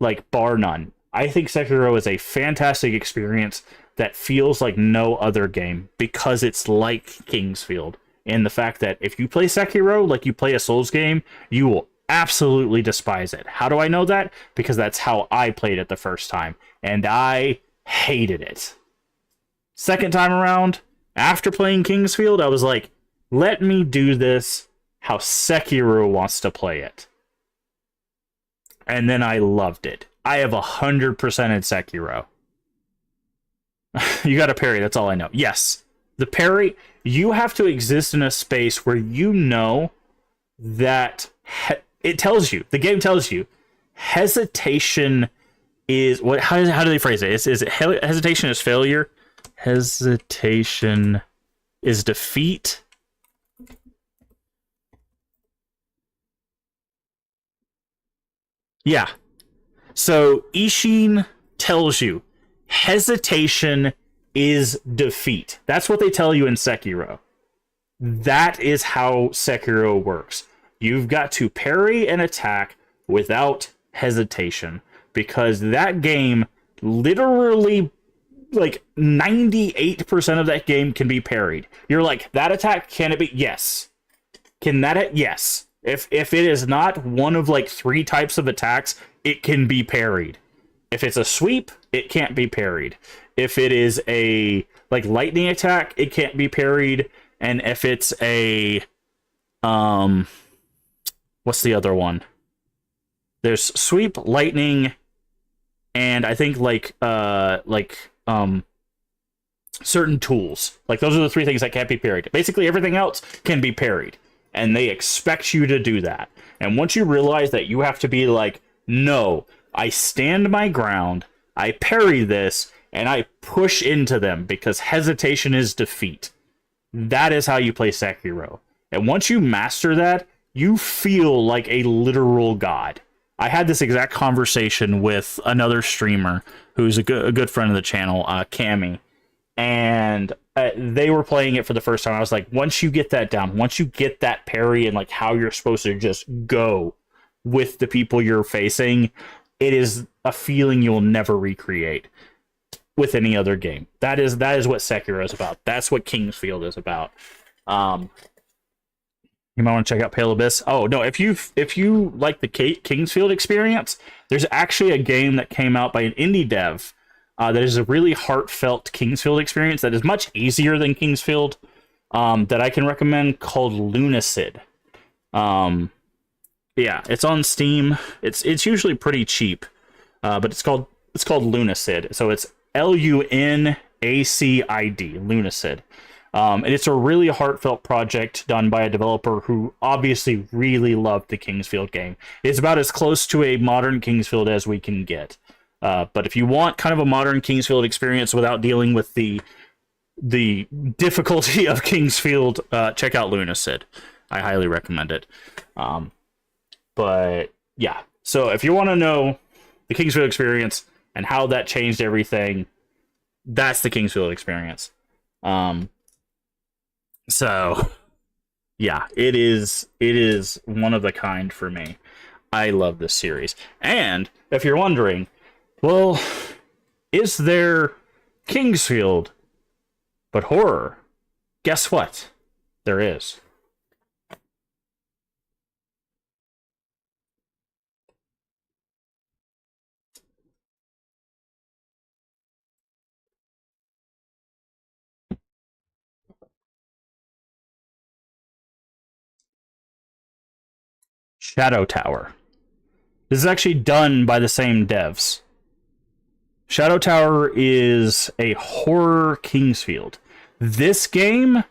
Speaker 1: Like, bar none. I think Sekiro is a fantastic experience that feels like no other game because it's like Kingsfield. And the fact that if you play Sekiro like you play a Souls game, you will absolutely despise it. How do I know that? Because that's how I played it the first time. And I hated it. Second time around, after playing Kingsfield, I was like, let me do this how Sekiro wants to play it. And then I loved it. I have 100% in Sekiro. You got a parry, that's all I know. Yes, the parry, you have to exist in a space where you know that it tells you, the game tells you, hesitation is what? How do they phrase it? Is it hesitation is failure? Hesitation is defeat. Yeah. So Ishin tells you hesitation is defeat. That's what they tell you in Sekiro. That is how Sekiro works. You've got to parry an attack without hesitation. Because that game, literally, like, 98% of that game can be parried. You're like, that attack, can it be? Yes. Can that? Yes. If it is not one of, like, 3 types of attacks, it can be parried. If it's a sweep, it can't be parried. If it is a, like, lightning attack, it can't be parried. And if it's a, what's the other one? There's sweep, lightning, and I think certain tools. Like, those are the 3 things that can't be parried. Basically, everything else can be parried. And they expect you to do that. And once you realize that you have to be like, no, I stand my ground, I parry this, and I push into them because hesitation is defeat. That is how you play Sekiro. And once you master that, you feel like a literal god. I had this exact conversation with another streamer who's a good friend of the channel, Cammy, and they were playing it for the first time. I was like, once you get that down, once you get that parry and like how you're supposed to just go with the people you're facing, it is a feeling you'll never recreate with any other game. That is what Sekiro is about. That's what Kingsfield is about. Um, you might want to check out Pale Abyss. Oh no, if you like the Kingsfield experience, there's actually a game that came out by an indie dev that is a really heartfelt Kingsfield experience that is much easier than Kingsfield, that I can recommend, called Lunacid. Um, yeah, it's on Steam. It's usually pretty cheap, but it's called Lunacid. So it's Lunacid, Lunacid. And it's a really heartfelt project done by a developer who obviously really loved the Kingsfield game. It's about as close to a modern Kingsfield as we can get. But if you want kind of a modern Kingsfield experience without dealing with the difficulty of Kingsfield, check out Lunacid. I highly recommend it. But yeah, so if you want to know the Kingsfield experience and how that changed everything, that's the Kingsfield experience. So yeah, it is one of a kind for me. I love this series. And if you're wondering, well, is there Kingsfield but horror? Guess what? There is. Shadow Tower. This is actually done by the same devs. Shadow Tower is a horror Kingsfield. This game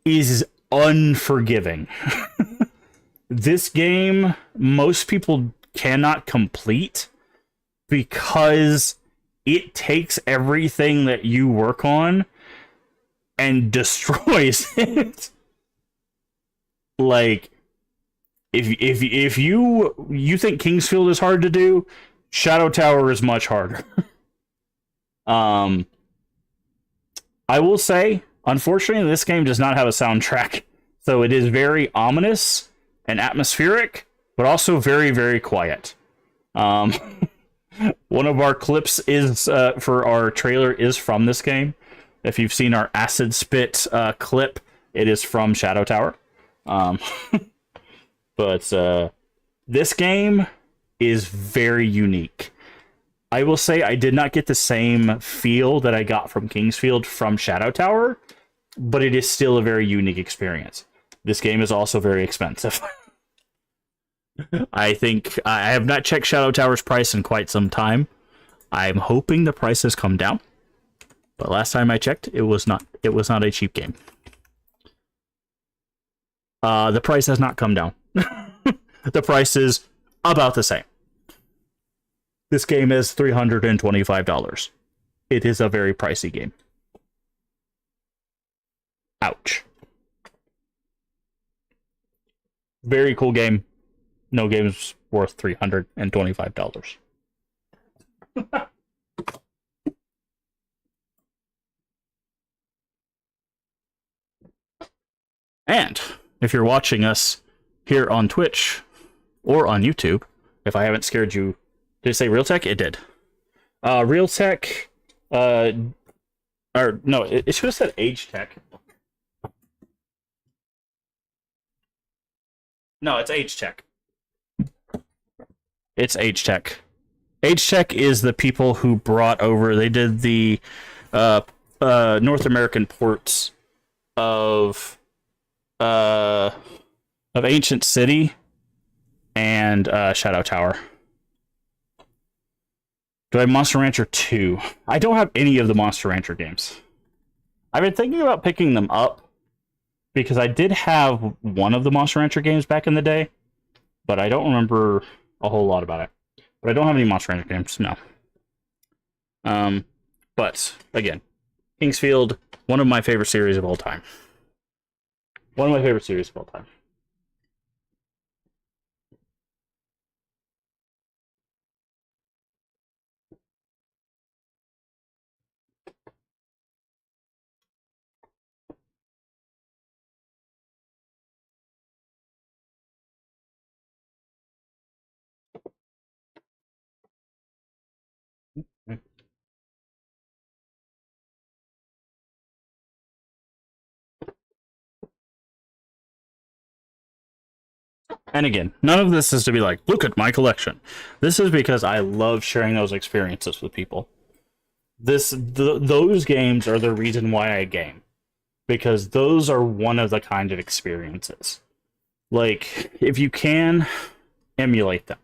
Speaker 1: is unforgiving. This game, most people cannot complete because it takes everything that you work on and destroys it. Like, if you think Kingsfield is hard to do, Shadow Tower is much harder. I will say, unfortunately, this game does not have a soundtrack, so it is very ominous and atmospheric, but also very, very quiet. Um, one of our clips is for our trailer is from this game. If you've seen our acid spit clip, it is from Shadow Tower. Um, but this game is very unique. I will say I did not get the same feel that I got from Kingsfield from Shadow Tower, but it is still a very unique experience. This game is also very expensive. I think I have not checked Shadow Tower's price in quite some time. I'm hoping the price has come down, but last time I checked, it was not a cheap game. The price has not come down. The price is about the same. This game is $325. It is a very pricey game. Ouch. Very cool game. No game's worth $325. And if you're watching us here on Twitch or on YouTube, if I haven't scared you, did it say Realtek? It did. Realtek, or no, it should have said Age Tech. No, it's Age Tech. It's Age Tech. Age Tech is the people who brought over. They did the North American ports of Ancient City and Shadow Tower. Do I have Monster Rancher 2? I don't have any of the Monster Rancher games. I've been thinking about picking them up because I did have one of the Monster Rancher games back in the day, but I don't remember a whole lot about it. But I don't have any Monster Rancher games, no. But again, Kingsfield, one of my favorite series of all time. One of my favorite series of all time. And again, none of this is to be like, look at my collection. This is because I love sharing those experiences with people. Those games are the reason why I game, because those are one of the kind of experiences. Like, if you can, emulate them.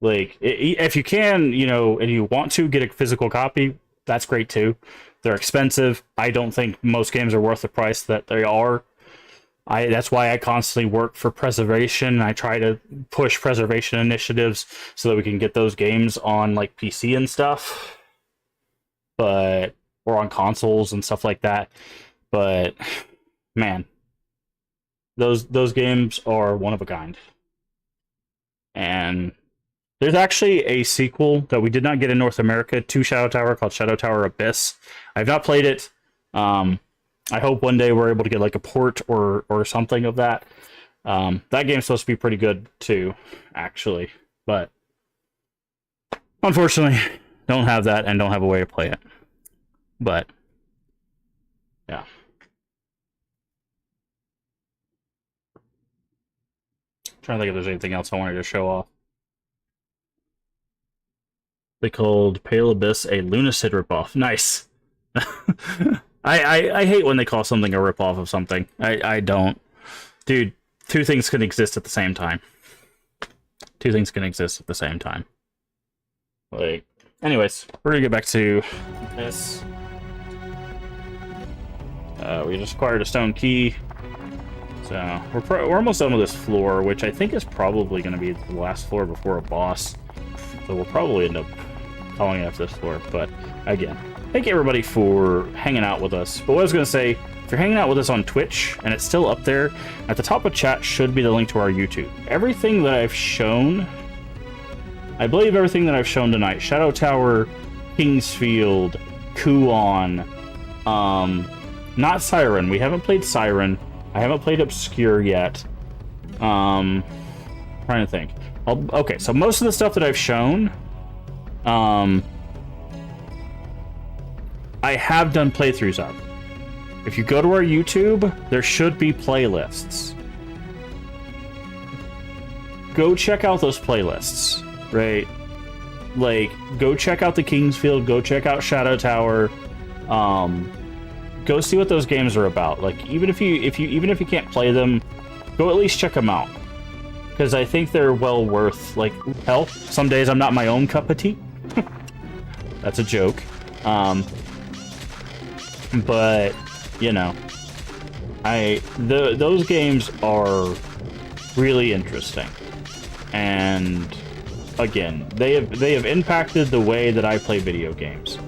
Speaker 1: Like, if you can, you know, and you want to get a physical copy, that's great too. They're expensive. I don't think most games are worth the price that they are. That's why I constantly work for preservation. I try to push preservation initiatives so that we can get those games on like PC and stuff, or on consoles and stuff like that. But man, those games are one of a kind. And there's actually a sequel that we did not get in North America to Shadow Tower called Shadow Tower Abyss. I've not played it. I hope one day we're able to get like a port or something of that. That game's supposed to be pretty good too, actually. But unfortunately, don't have that and don't have a way to play it. But yeah. Trying to think if there's anything else I wanted to show off. They called Pale Abyss a Lunacid ripoff. Nice. I hate when they call something a ripoff of something. I don't. Dude, two things can exist at the same time. Two things can exist at the same time. Like, anyways, we're gonna get back to this. We just acquired a stone key. So, we're almost done with this floor, which I think is probably going to be the last floor before a boss. So we'll probably end up calling it after this floor. But, again, thank you everybody for hanging out with us. But what I was going to say, if you're hanging out with us on Twitch, and it's still up there, at the top of chat should be the link to our YouTube. Everything that I've shown, I believe everything that I've shown tonight, Shadow Tower, Kingsfield, Kuon, not Siren. We haven't played Siren. I haven't played Obscure yet. Trying to think. Okay, so most of the stuff that I've shown, I have done playthroughs of. If you go to our YouTube, there should be playlists. Go check out those playlists, right? Like, go check out the Kingsfield, go check out Shadow Tower, go see what those games are about. Like, even if you can't play them, go at least check them out, because I think they're well worth. Like, hell, some days I'm not my own cup of tea. That's a joke. But you know, those games are really interesting, and again, they have impacted the way that I play video games.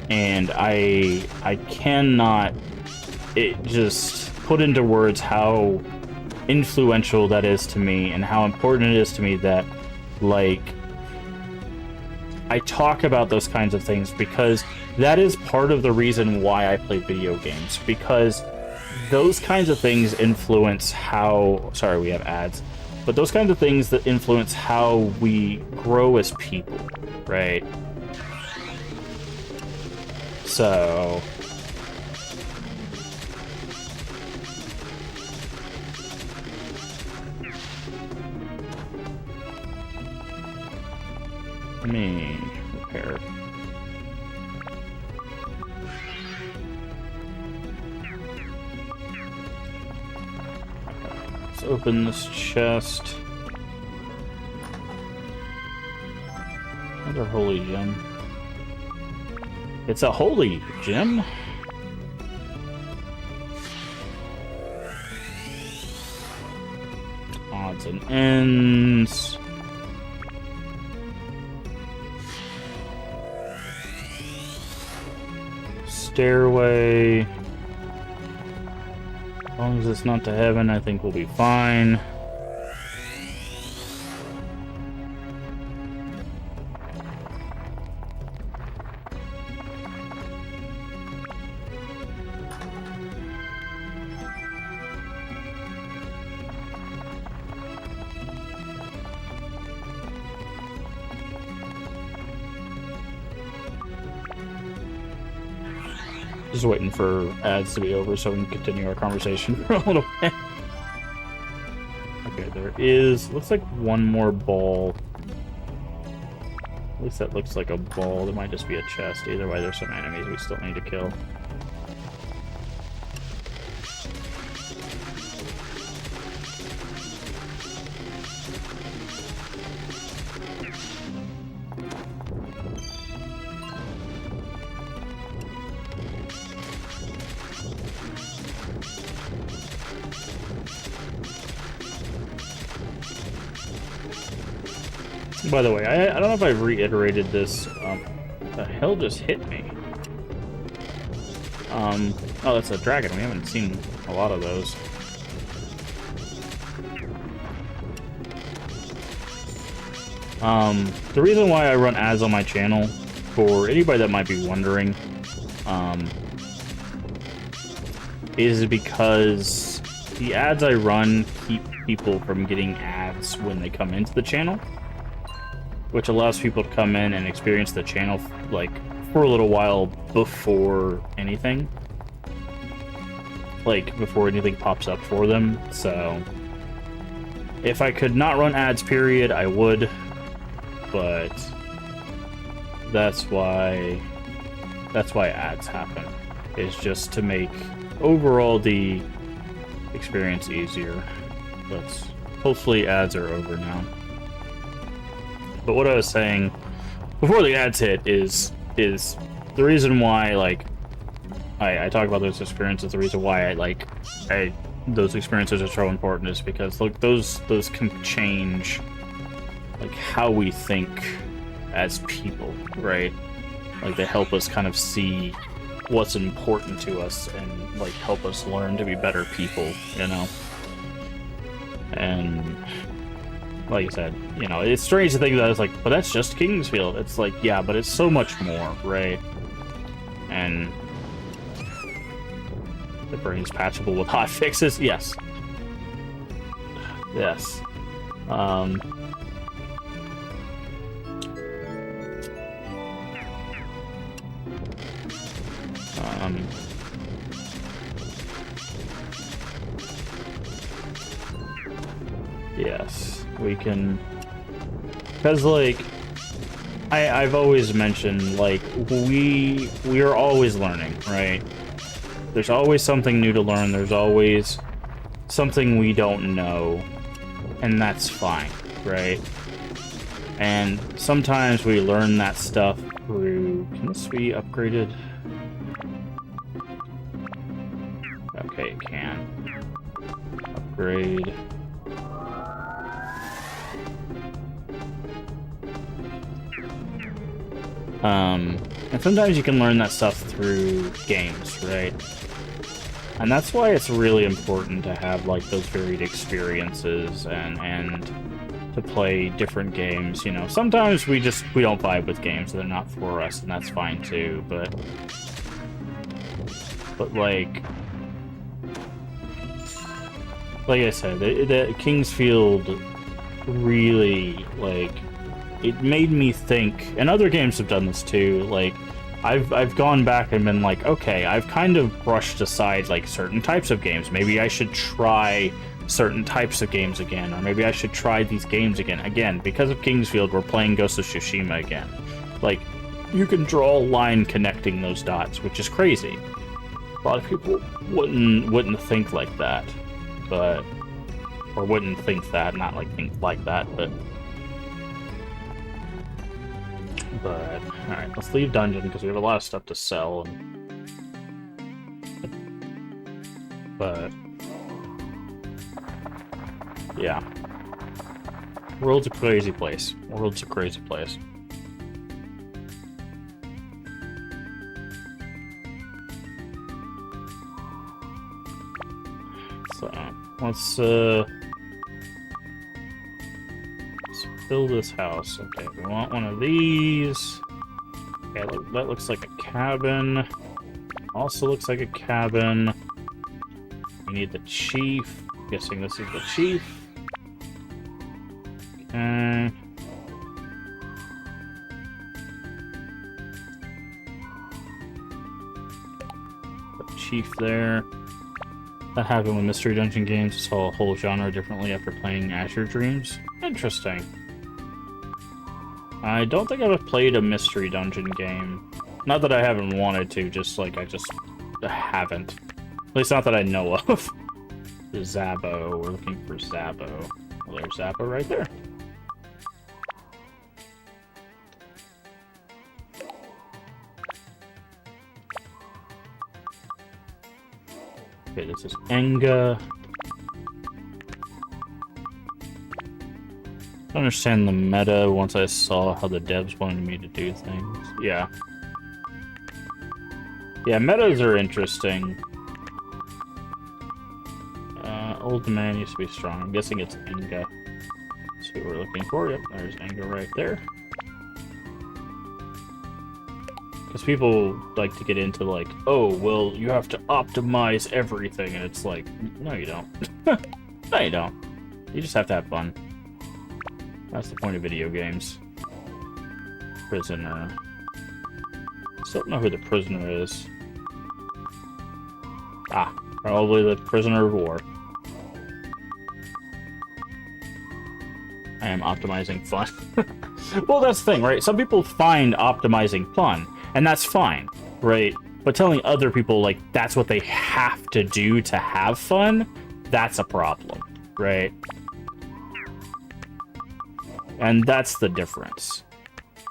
Speaker 1: And I cannot just put into words how influential that is to me and how important it is to me that, like, I talk about those kinds of things, because that is part of the reason why I play video games, because those kinds of things influence how... Sorry, we have ads. But those kinds of things that influence how we grow as people, right? So... let me repair. Let's open this chest. Another holy gem. It's a holy gem? Odds and ends. Stairway. As long as it's not to heaven, I think we'll be fine. Just waiting for ads to be over so we can continue our conversation for a little bit. Okay, there. looks like one more ball. At least that looks like a ball. There might just be a chest. Either way, there's some enemies we still need to kill. By the way, I don't know if I've reiterated this. The hell just hit me? Oh, that's a dragon. We haven't seen a lot of those. The reason why I run ads on my channel, for anybody that might be wondering, is because the ads I run keep people from getting ads when they come into the channel, which allows people to come in and experience the channel, like, for a little while before anything. Like, before anything pops up for them. So, if I could not run ads, period, I would. But that's why ads happen. Is just to make overall the experience easier. But hopefully ads are over now. But what I was saying before the ads hit is the reason why, like, I talk about those experiences. The reason why those experiences are so important is because, look, those can change, like, how we think as people, right? Like, they help us kind of see what's important to us and, like, help us learn to be better people, you know? And like I said, you know, it's strange to think that it's like, but that's just Kingsfield. It's like, yeah, but it's so much more, right? And the brain's patchable with hot fixes? Yes. Yes. Yes, we can, because, like, I've always mentioned, like, we are always learning, right? There's always something new to learn, there's always something we don't know, and that's fine, right? And sometimes we learn that stuff through... Can this be upgraded? Okay, it can. Upgrade. And sometimes you can learn that stuff through games, right? And that's why it's really important to have, like, those varied experiences and to play different games, you know. Sometimes we don't vibe with games, they're not for us, and that's fine too, but like I said, the Kingsfield really, like, it made me think, and other games have done this too, like, I've gone back and been like, okay, I've kind of brushed aside, like, certain types of games. Maybe I should try certain types of games again, or maybe I should try these games again. Again, because of Kingsfield, we're playing Ghost of Tsushima again. Like, you can draw a line connecting those dots, which is crazy. A lot of people wouldn't think like that, but... Or wouldn't think that, not like think like that, but... But, alright, let's leave dungeon, because we have a lot of stuff to sell. But... yeah. World's a crazy place. World's a crazy place. So, let's fill this house. Okay, we want one of these. Okay, that looks like a cabin. Also looks like a cabin. We need the chief. I'm guessing this is the chief. Okay. The chief there. That happened with Mystery Dungeon games. I saw a whole genre differently after playing Azure Dreams. Interesting. I don't think I've played a Mystery Dungeon game. Not that I haven't wanted to, just like I just haven't. At least not that I know of. Zabo. We're looking for Zabo. Well, there's Zabo right there. Okay, this is Enga. I understand the meta once I saw how the devs wanted me to do things. Yeah. Yeah, metas are interesting. Old man used to be strong. I'm guessing it's Enga. That's who we're looking for. Yep, there's Enga right there. Because people like to get into like, oh, well, you have to optimize everything. And it's like, no, you don't. No, you don't. You just have to have fun. That's the point of video games. Prisoner. Still don't know who the prisoner is. Ah, probably the prisoner of war. I am optimizing fun. Well, that's the thing, right? Some people find optimizing fun, and that's fine, right? But telling other people, like, that's what they have to do to have fun, that's a problem, right? And that's the difference.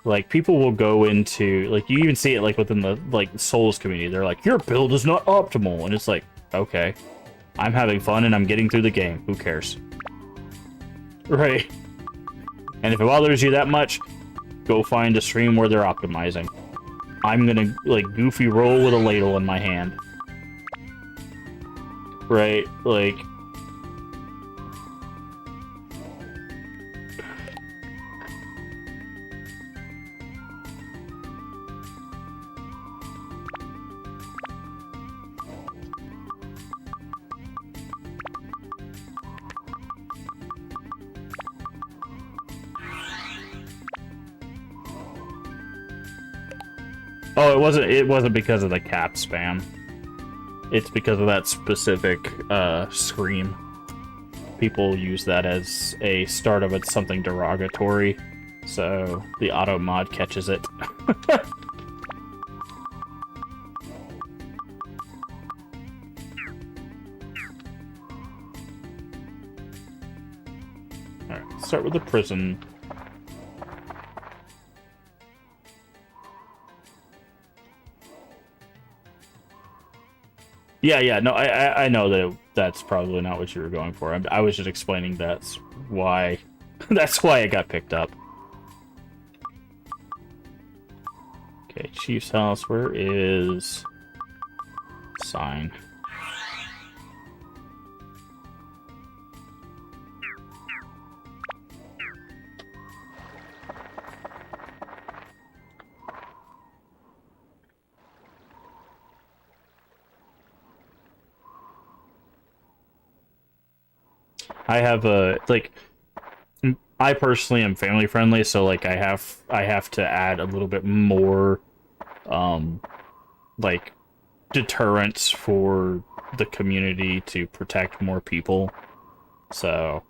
Speaker 1: Like, people will go into, like, you even see it, like, within the, like, Souls community. They're like, your build is not optimal. And it's like, okay, I'm having fun and I'm getting through the game. Who cares? Right. And if it bothers you that much, go find a stream where they're optimizing. I'm gonna, like, goofy roll with a ladle in my hand. Right? Like... Oh, it wasn't because of the cap spam. It's because of that specific scream. People use that as a start of it, something derogatory, so the auto mod catches it. Alright, let's start with the prison. Yeah, no, I know that that's probably not what you were going for. I was just explaining that's why it got picked up. Okay, Chief's house, where is sign? I have a like I personally am family friendly, so like I have to add a little bit more like deterrence for the community to protect more people. So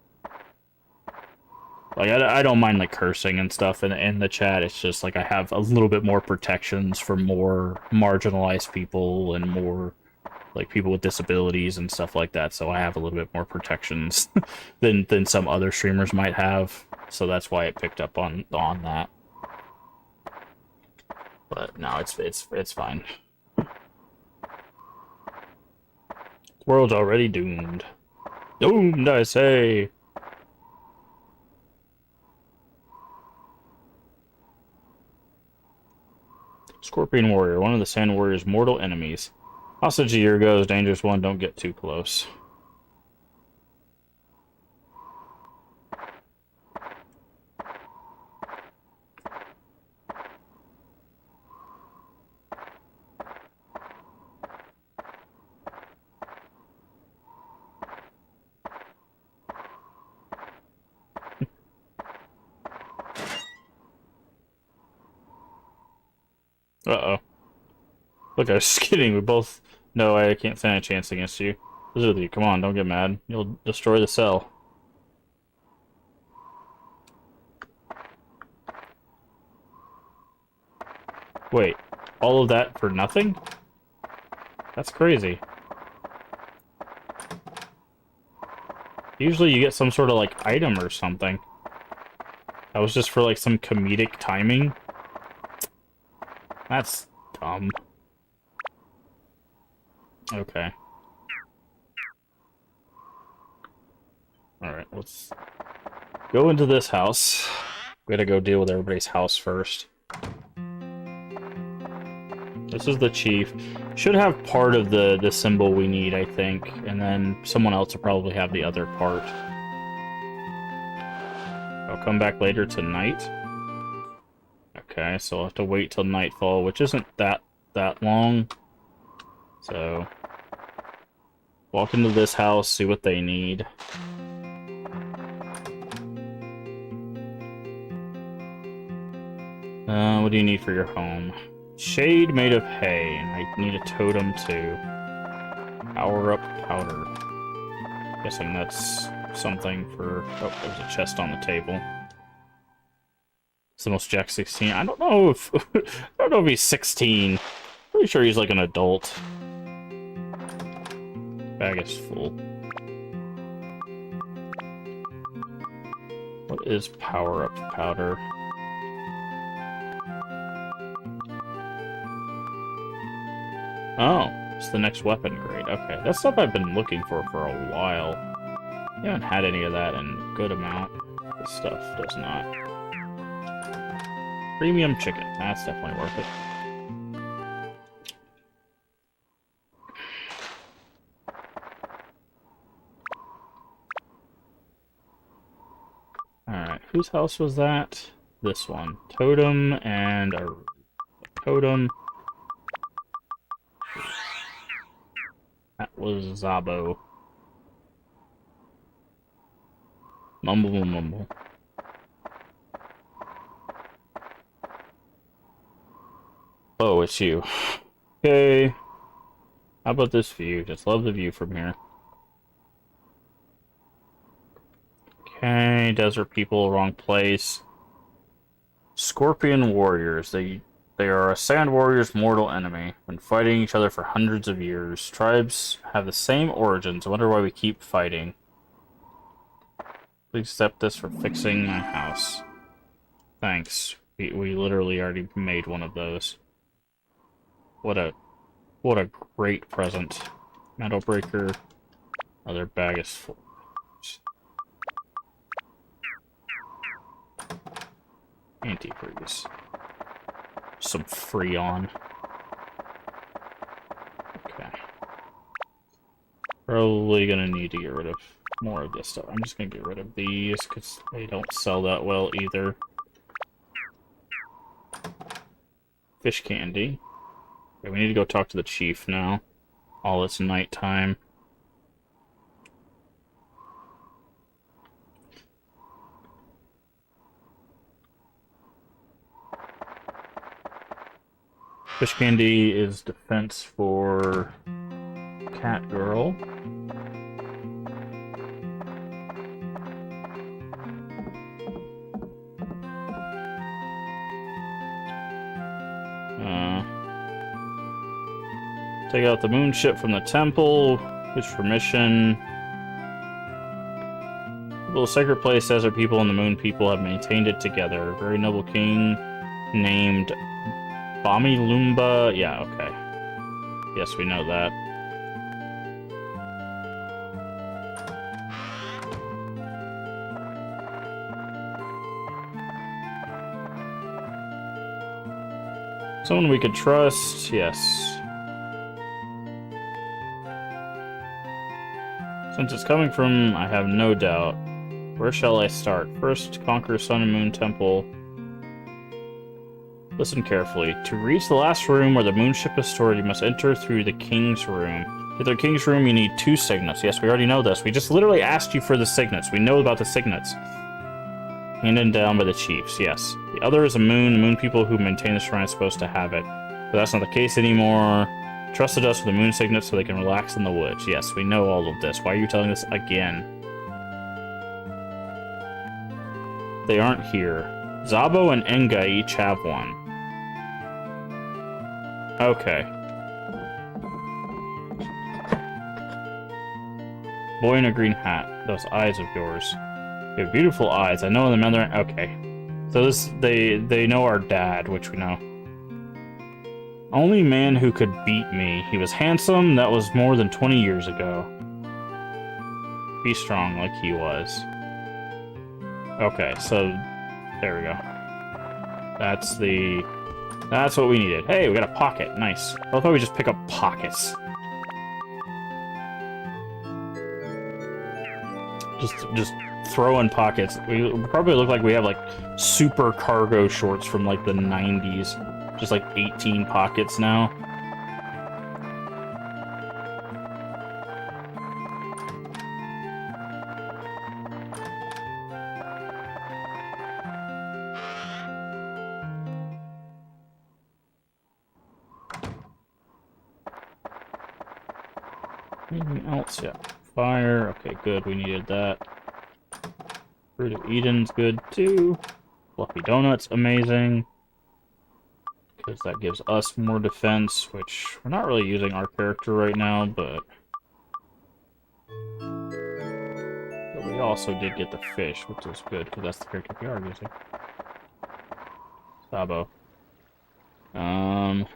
Speaker 1: like I don't mind like cursing and stuff in the chat. It's just like I have a little bit more protections for more marginalized people and more like people with disabilities and stuff like that, so I have a little bit more protections than some other streamers might have. So that's why it picked up on that. But no, it's fine. The world's already doomed. Doomed, I say. Scorpion Warrior, one of the Sand Warrior's mortal enemies. Hostage a year goes, dangerous one, don't get too close. Uh-oh. Look, I was kidding, we both... No, I can't stand a chance against you. What's with you? Come on, don't get mad. You'll destroy the cell. Wait, all of that for nothing? That's crazy. Usually you get some sort of, like, item or something. That was just for, like, some comedic timing. That's dumb. Okay. Alright, let's go into this house. We gotta go deal with everybody's house first. This is the chief. Should have part of the symbol we need, I think. And then someone else will probably have the other part. I'll come back later tonight. Okay, so I'll have to wait till nightfall, which isn't that long. So, walk into this house, see what they need. What do you need for your home? Shade made of hay, and I need a totem too. Power up powder. Guessing that's something for... Oh, there's a chest on the table. It's almost Jack 16. I don't know if... I don't know if he's 16. Pretty sure he's like an adult. Bag is full. What is power up powder? Oh, it's the next weapon grade. Okay, that's stuff I've been looking for a while. I haven't had any of that in a good amount. This stuff does not. Premium chicken. That's definitely worth it. Alright, whose house was that? This one. Totem and a totem. That was Zabo. Mumble, mumble. Oh, it's you. Okay. How about this view? Just love the view from here. Okay, desert people, wrong place. Scorpion warriors. They are a sand warrior's mortal enemy. Been fighting each other for hundreds of years. Tribes have the same origins. I wonder why we keep fighting. Please accept this for fixing my house. Thanks. We literally already made one of those. What a great present. Metal breaker. Other bag is full. Antifreeze. Some Freon. Okay. Probably gonna need to get rid of more of this stuff. I'm just gonna get rid of these because they don't sell that well either. Fish candy. Okay, we need to go talk to the chief now. All it's nighttime. Fish candy is defense for cat girl. Take out the moon ship from the temple. Wish permission. The sacred place says our people and the moon people have maintained it together. A very noble king named Bami Lumba. Yeah, okay. Yes, we know that. Someone we could trust, yes. Since it's coming from, I have no doubt. Where shall I start? First, conquer Sun and Moon Temple. Listen carefully. To reach the last room where the moonship is stored, you must enter through the King's Room. To the King's Room, you need 2 signets. Yes, we already know this. We just literally asked you for the signets. We know about the signets. Handed down by the chiefs, yes. The other is a moon. The moon people who maintain the shrine are supposed to have it. But that's not the case anymore. trusted us with the moon signet so they can relax in the woods. Yes, we know all of this. Why are you telling us again? They aren't here. Zabo and Enga each have one. Okay. Boy in a green hat. Those eyes of yours. You have beautiful eyes. I know in the Mandarin. Okay. So they know our dad, which we know. Only man who could beat me. He was handsome. That was more than 20 years ago. Be strong like he was. Okay, so there we go. That's what we needed. Hey, we got a pocket. Nice. I thought we just pick up pockets. Just throw in pockets. We probably look like we have like super cargo shorts from like the 90s. Just like 18 pockets now. Anything else? Yeah. Fire. Okay, good. We needed that. Fruit of Eden's good too. Fluffy Donuts, amazing. Because that gives us more defense, which we're not really using our character right now, but we also did get the fish, which is good, because that's the character we are using. Sabo. I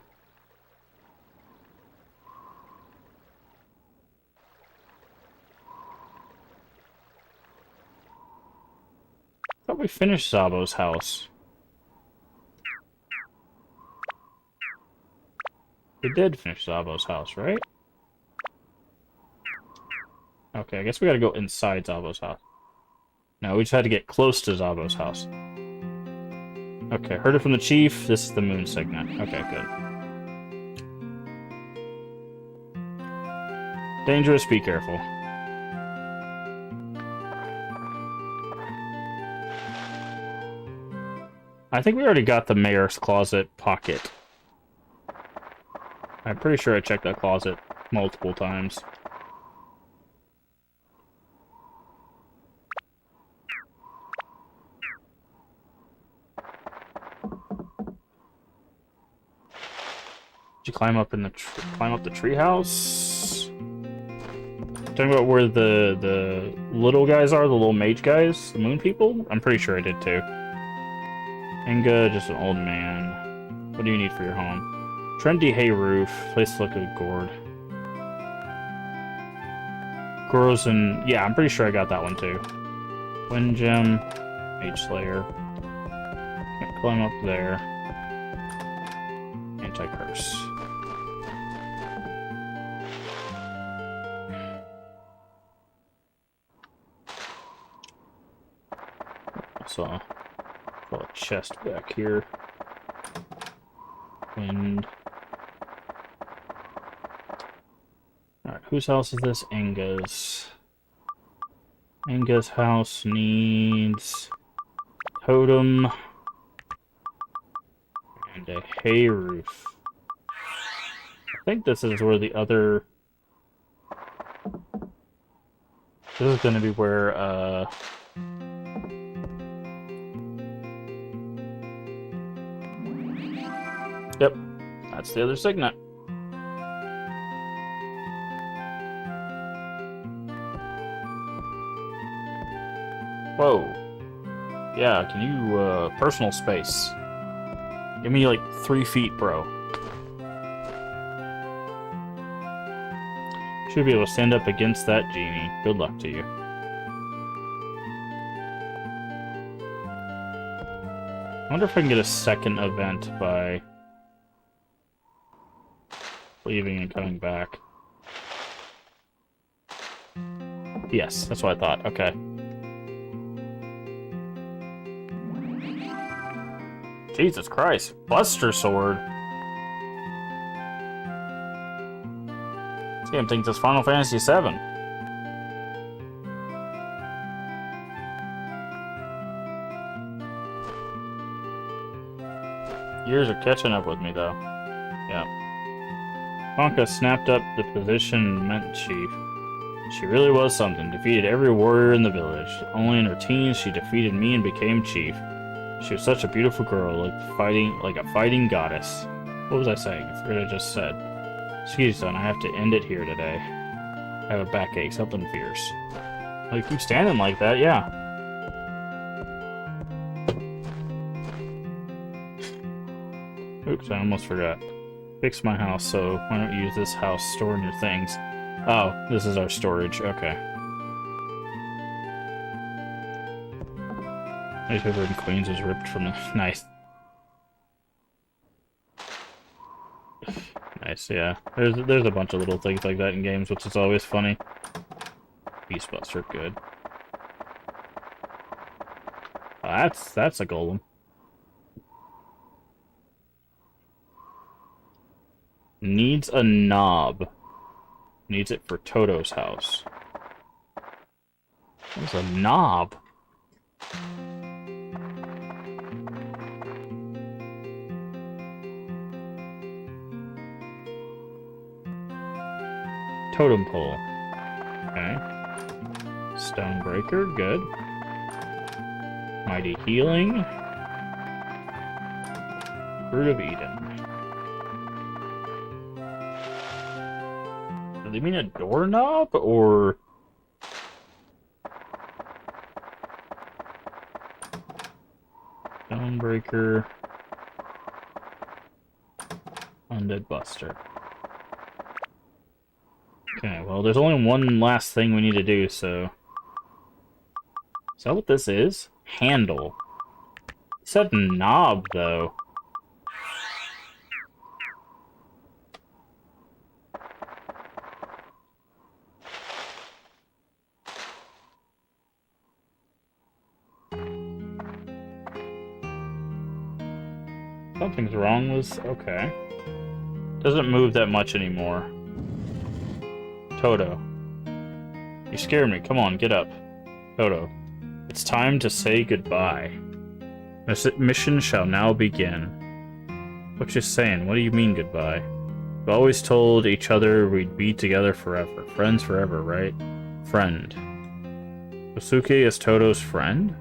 Speaker 1: thought we finished Sabo's house. We did finish Zabo's house, right? Okay, I guess we gotta go inside Zabo's house. No, we just had to get close to Zabo's house. Okay, heard it from the chief. This is the moon signet. Okay, good. Dangerous, be careful. I think we already got the mayor's closet pocket. I'm pretty sure I checked that closet multiple times. Did you climb up in the climb up the treehouse? Talking about where the little guys are, the little mage guys, the moon people? I'm pretty sure I did too. Inga, just an old man. What do you need for your home? Trendy hay roof. Place to look at a gourd. Grows and yeah, I'm pretty sure I got that one too. Wind gem, Mage Slayer. Can't climb up there. Anti-curse. So, got a chest back here. Wind. Alright, whose house is this? Enga's. Enga's house needs totem and a hay roof. I think this is where the other... This is gonna be where, Yep, that's the other signet. Whoa. Yeah, can you, personal space. Give me, like, 3 feet, bro. Should be able to stand up against that genie. Good luck to you. I wonder if I can get a second event by leaving and coming back. Yes, that's what I thought. Okay. Jesus Christ. Buster Sword. This game thinks it's Final Fantasy VII. Years are catching up with me, though. Yeah. Tonka snapped up the position meant chief. She really was something. Defeated every warrior in the village. Only in her teens, she defeated me and became chief. She was such a beautiful girl, like a fighting goddess. What was I saying? I forget what I just said. Excuse me, son, I have to end it here today. I have a backache, something fierce. Well, you keep standing like that, yeah. Oops, I almost forgot. Fix my house, so why don't you use this house storing your things? Oh, this is our storage, okay. Newspaper in Queens was ripped from the... Nice. Nice, yeah. There's a bunch of little things like that in games, which is always funny. Beastbuster, good. Oh, that's a golem. Needs a knob. Needs it for Toto's house. What's a knob? Totem pole. Okay. Stonebreaker, good. Mighty healing. Fruit of Eden. Do they mean a doorknob, or... Stonebreaker. Undead Buster. Okay, well, there's only one last thing we need to do, so... Is that what this is? Handle. It said knob, though. Something's wrong with... Okay. Doesn't move that much anymore. Toto. You scared me. Come on, get up. Toto. It's time to say goodbye. Mission shall now begin. What you saying? What do you mean goodbye? We always told each other we'd be together forever. Friends forever, right? Friend. Gosuke is Toto's friend?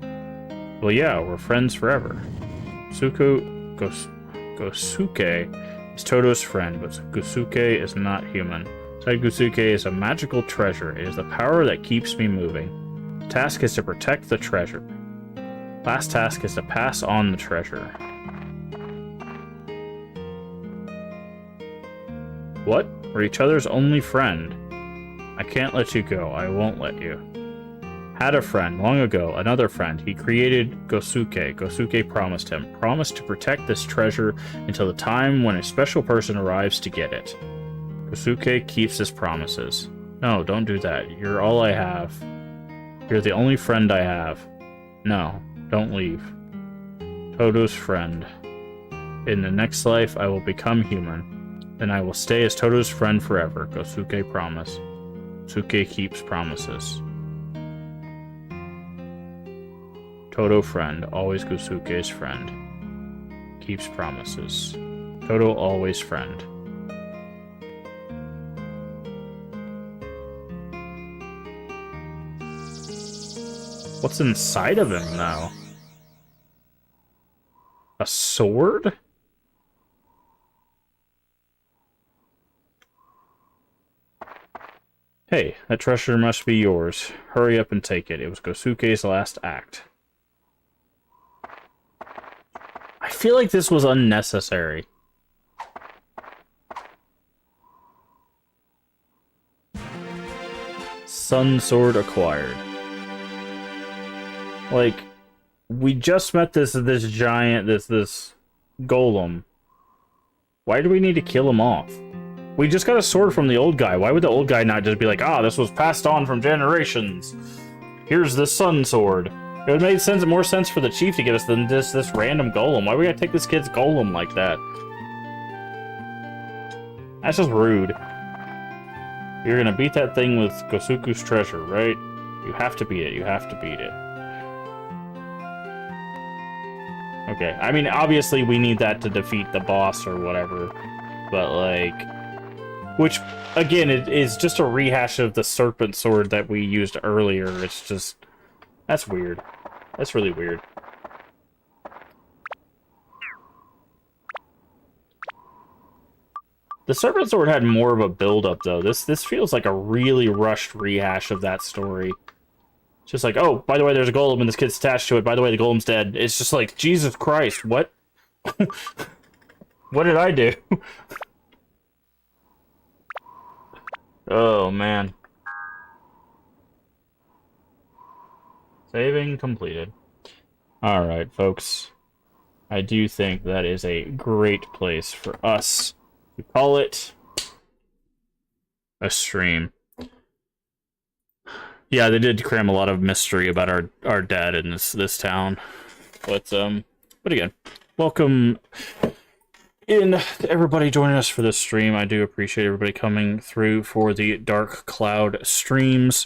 Speaker 1: Well, yeah, we're friends forever. Gosuke is Toto's friend, but Gosuke is not human. Gosuke is a magical treasure. It is the power that keeps me moving. The task is to protect the treasure. Last task is to pass on the treasure. What? We're each other's only friend. I can't let you go. I won't let you. Had a friend, long ago, another friend. He created Gosuke. Gosuke promised him. Promised to protect this treasure until the time when a special person arrives to get it. Gosuke keeps his promises. No, don't do that. You're all I have. You're the only friend I have. No, don't leave. Toto's friend. In the next life, I will become human. Then I will stay as Toto's friend forever. Gosuke promise. Gosuke keeps promises. Toto friend. Always Gosuke's friend. Keeps promises. Toto always friend. What's inside of him now? A sword? Hey, that treasure must be yours. Hurry up and take it. It was Gosuke's last act. I feel like this was unnecessary. Sun sword acquired. Like, we just met this giant, this golem. Why do we need to kill him off? We just got a sword from the old guy. Why would the old guy not just be like, ah, this was passed on from generations. Here's the sun sword. It would make more sense for the chief to get us than this random golem. Why we gotta take this kid's golem like that? That's just rude. You're gonna beat that thing with Gosuku's treasure, right? You have to beat it. You have to beat it. Okay, I mean, obviously we need that to defeat the boss or whatever, but, like, Which, again, it is just a rehash of the serpent sword that we used earlier. It's just... That's weird. That's really weird. The serpent sword had more of a build-up, though. This feels like a really rushed rehash of that story. Just like, oh, by the way, there's a golem and this kid's attached to it. By the way, the golem's dead. It's just like, Jesus Christ, what? What did I do? Oh, man. Saving completed. Alright, folks. I do think that is a great place for us to call it a stream. Yeah, they did cram a lot of mystery about our dad in this town. But again, welcome in to everybody joining us for this stream. I do appreciate everybody coming through for the Dark Cloud streams.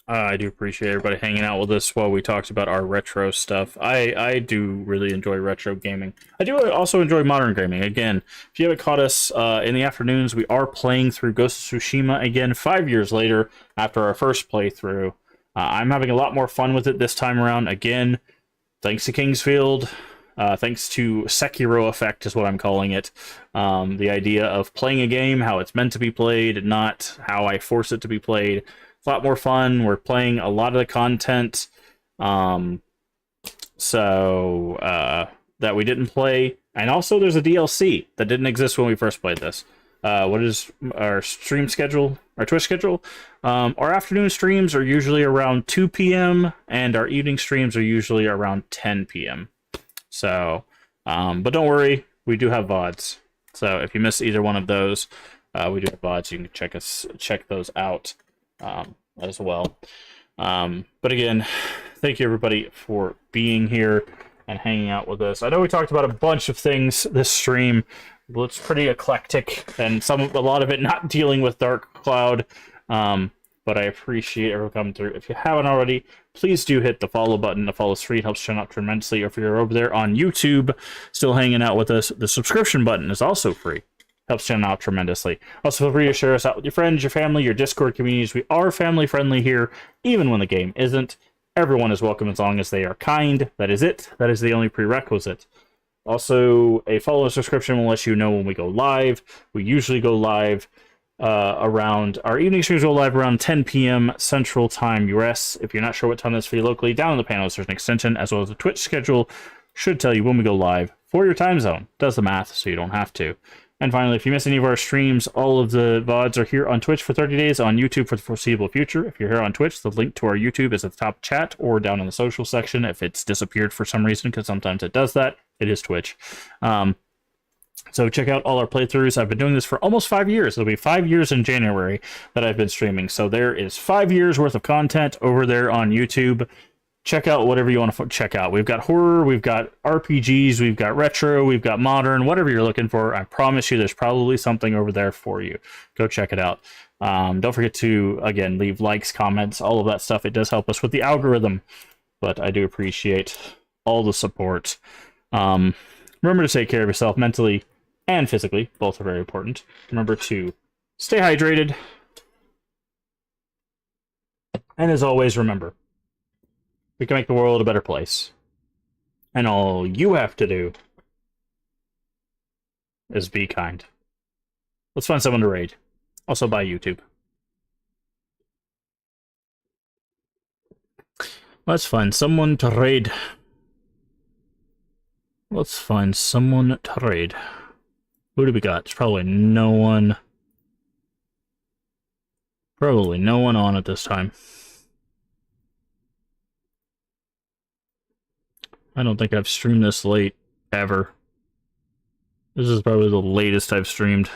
Speaker 1: I do appreciate everybody hanging out with us while we talked about our retro stuff. I do really enjoy retro gaming. I do also enjoy modern gaming. Again, if you haven't caught us in the afternoons, we are playing through Ghost of Tsushima again 5 years later after our first playthrough. I'm having a lot more fun with it this time around. Again, thanks to Kingsfield. Thanks to Sekiro effect is what I'm calling it. The idea of playing a game how it's meant to be played, not how I force it to be played. A lot more fun. We're playing a lot of the content that we didn't play, and also there's a DLC that didn't exist when we first played this. What is our stream schedule, our Twitch schedule? Our afternoon streams are usually around 2 p.m. and our evening streams are usually around 10 p.m. So, but don't worry, we do have VODs. So if you miss either one of those, we do have VODs. You can check those out as well. But again, thank you everybody for being here and hanging out with us. I know we talked about a bunch of things this stream. Well, it's pretty eclectic, and a lot of it not dealing with Dark Cloud. But I appreciate everyone coming through. If you haven't already, please do hit the follow button. The follow is free. It helps channel out tremendously. Or if you're over there on YouTube, still hanging out with us, the subscription button is also free. Helps channel out tremendously. Also, feel free to share us out with your friends, your family, your Discord communities. We are family friendly here, even when the game isn't. Everyone is welcome as long as they are kind. That is it. That is the only prerequisite. Also, a follow and subscription will let you know when we go live. We usually go live around, our evening streams go live around 10 p.m. Central Time US. If you're not sure what time that's for you locally, down in the panels there's an extension, as well as the Twitch schedule. Should tell you when we go live for your time zone. Does the math so you don't have to. And finally, if you miss any of our streams, all of the VODs are here on Twitch for 30 days, on YouTube for the foreseeable future. If you're here on Twitch, the link to our YouTube is at the top chat or down in the social section if it's disappeared for some reason, because sometimes it does that. It is Twitch. So check out all our playthroughs. I've been doing this for almost 5 years. It'll be 5 years in January that I've been streaming. So there is 5 years worth of content over there on YouTube. Check out whatever you want to check out. We've got horror, we've got RPGs, we've got retro, we've got modern, whatever you're looking for. I promise you there's probably something over there for you. Go check it out. Don't forget to, again, leave likes, comments, all of that stuff. It does help us with the algorithm. But I do appreciate all the support. Remember to take care of yourself mentally and physically. Both are very important. Remember to stay hydrated. And as always, remember, we can make the world a better place. And all you have to do is be kind. Let's find someone to raid. Also by YouTube. Let's find someone to raid. Let's find someone to raid. Who do we got? There's probably no one. Probably no one on at this time. I don't think I've streamed this late, ever. This is probably the latest I've streamed.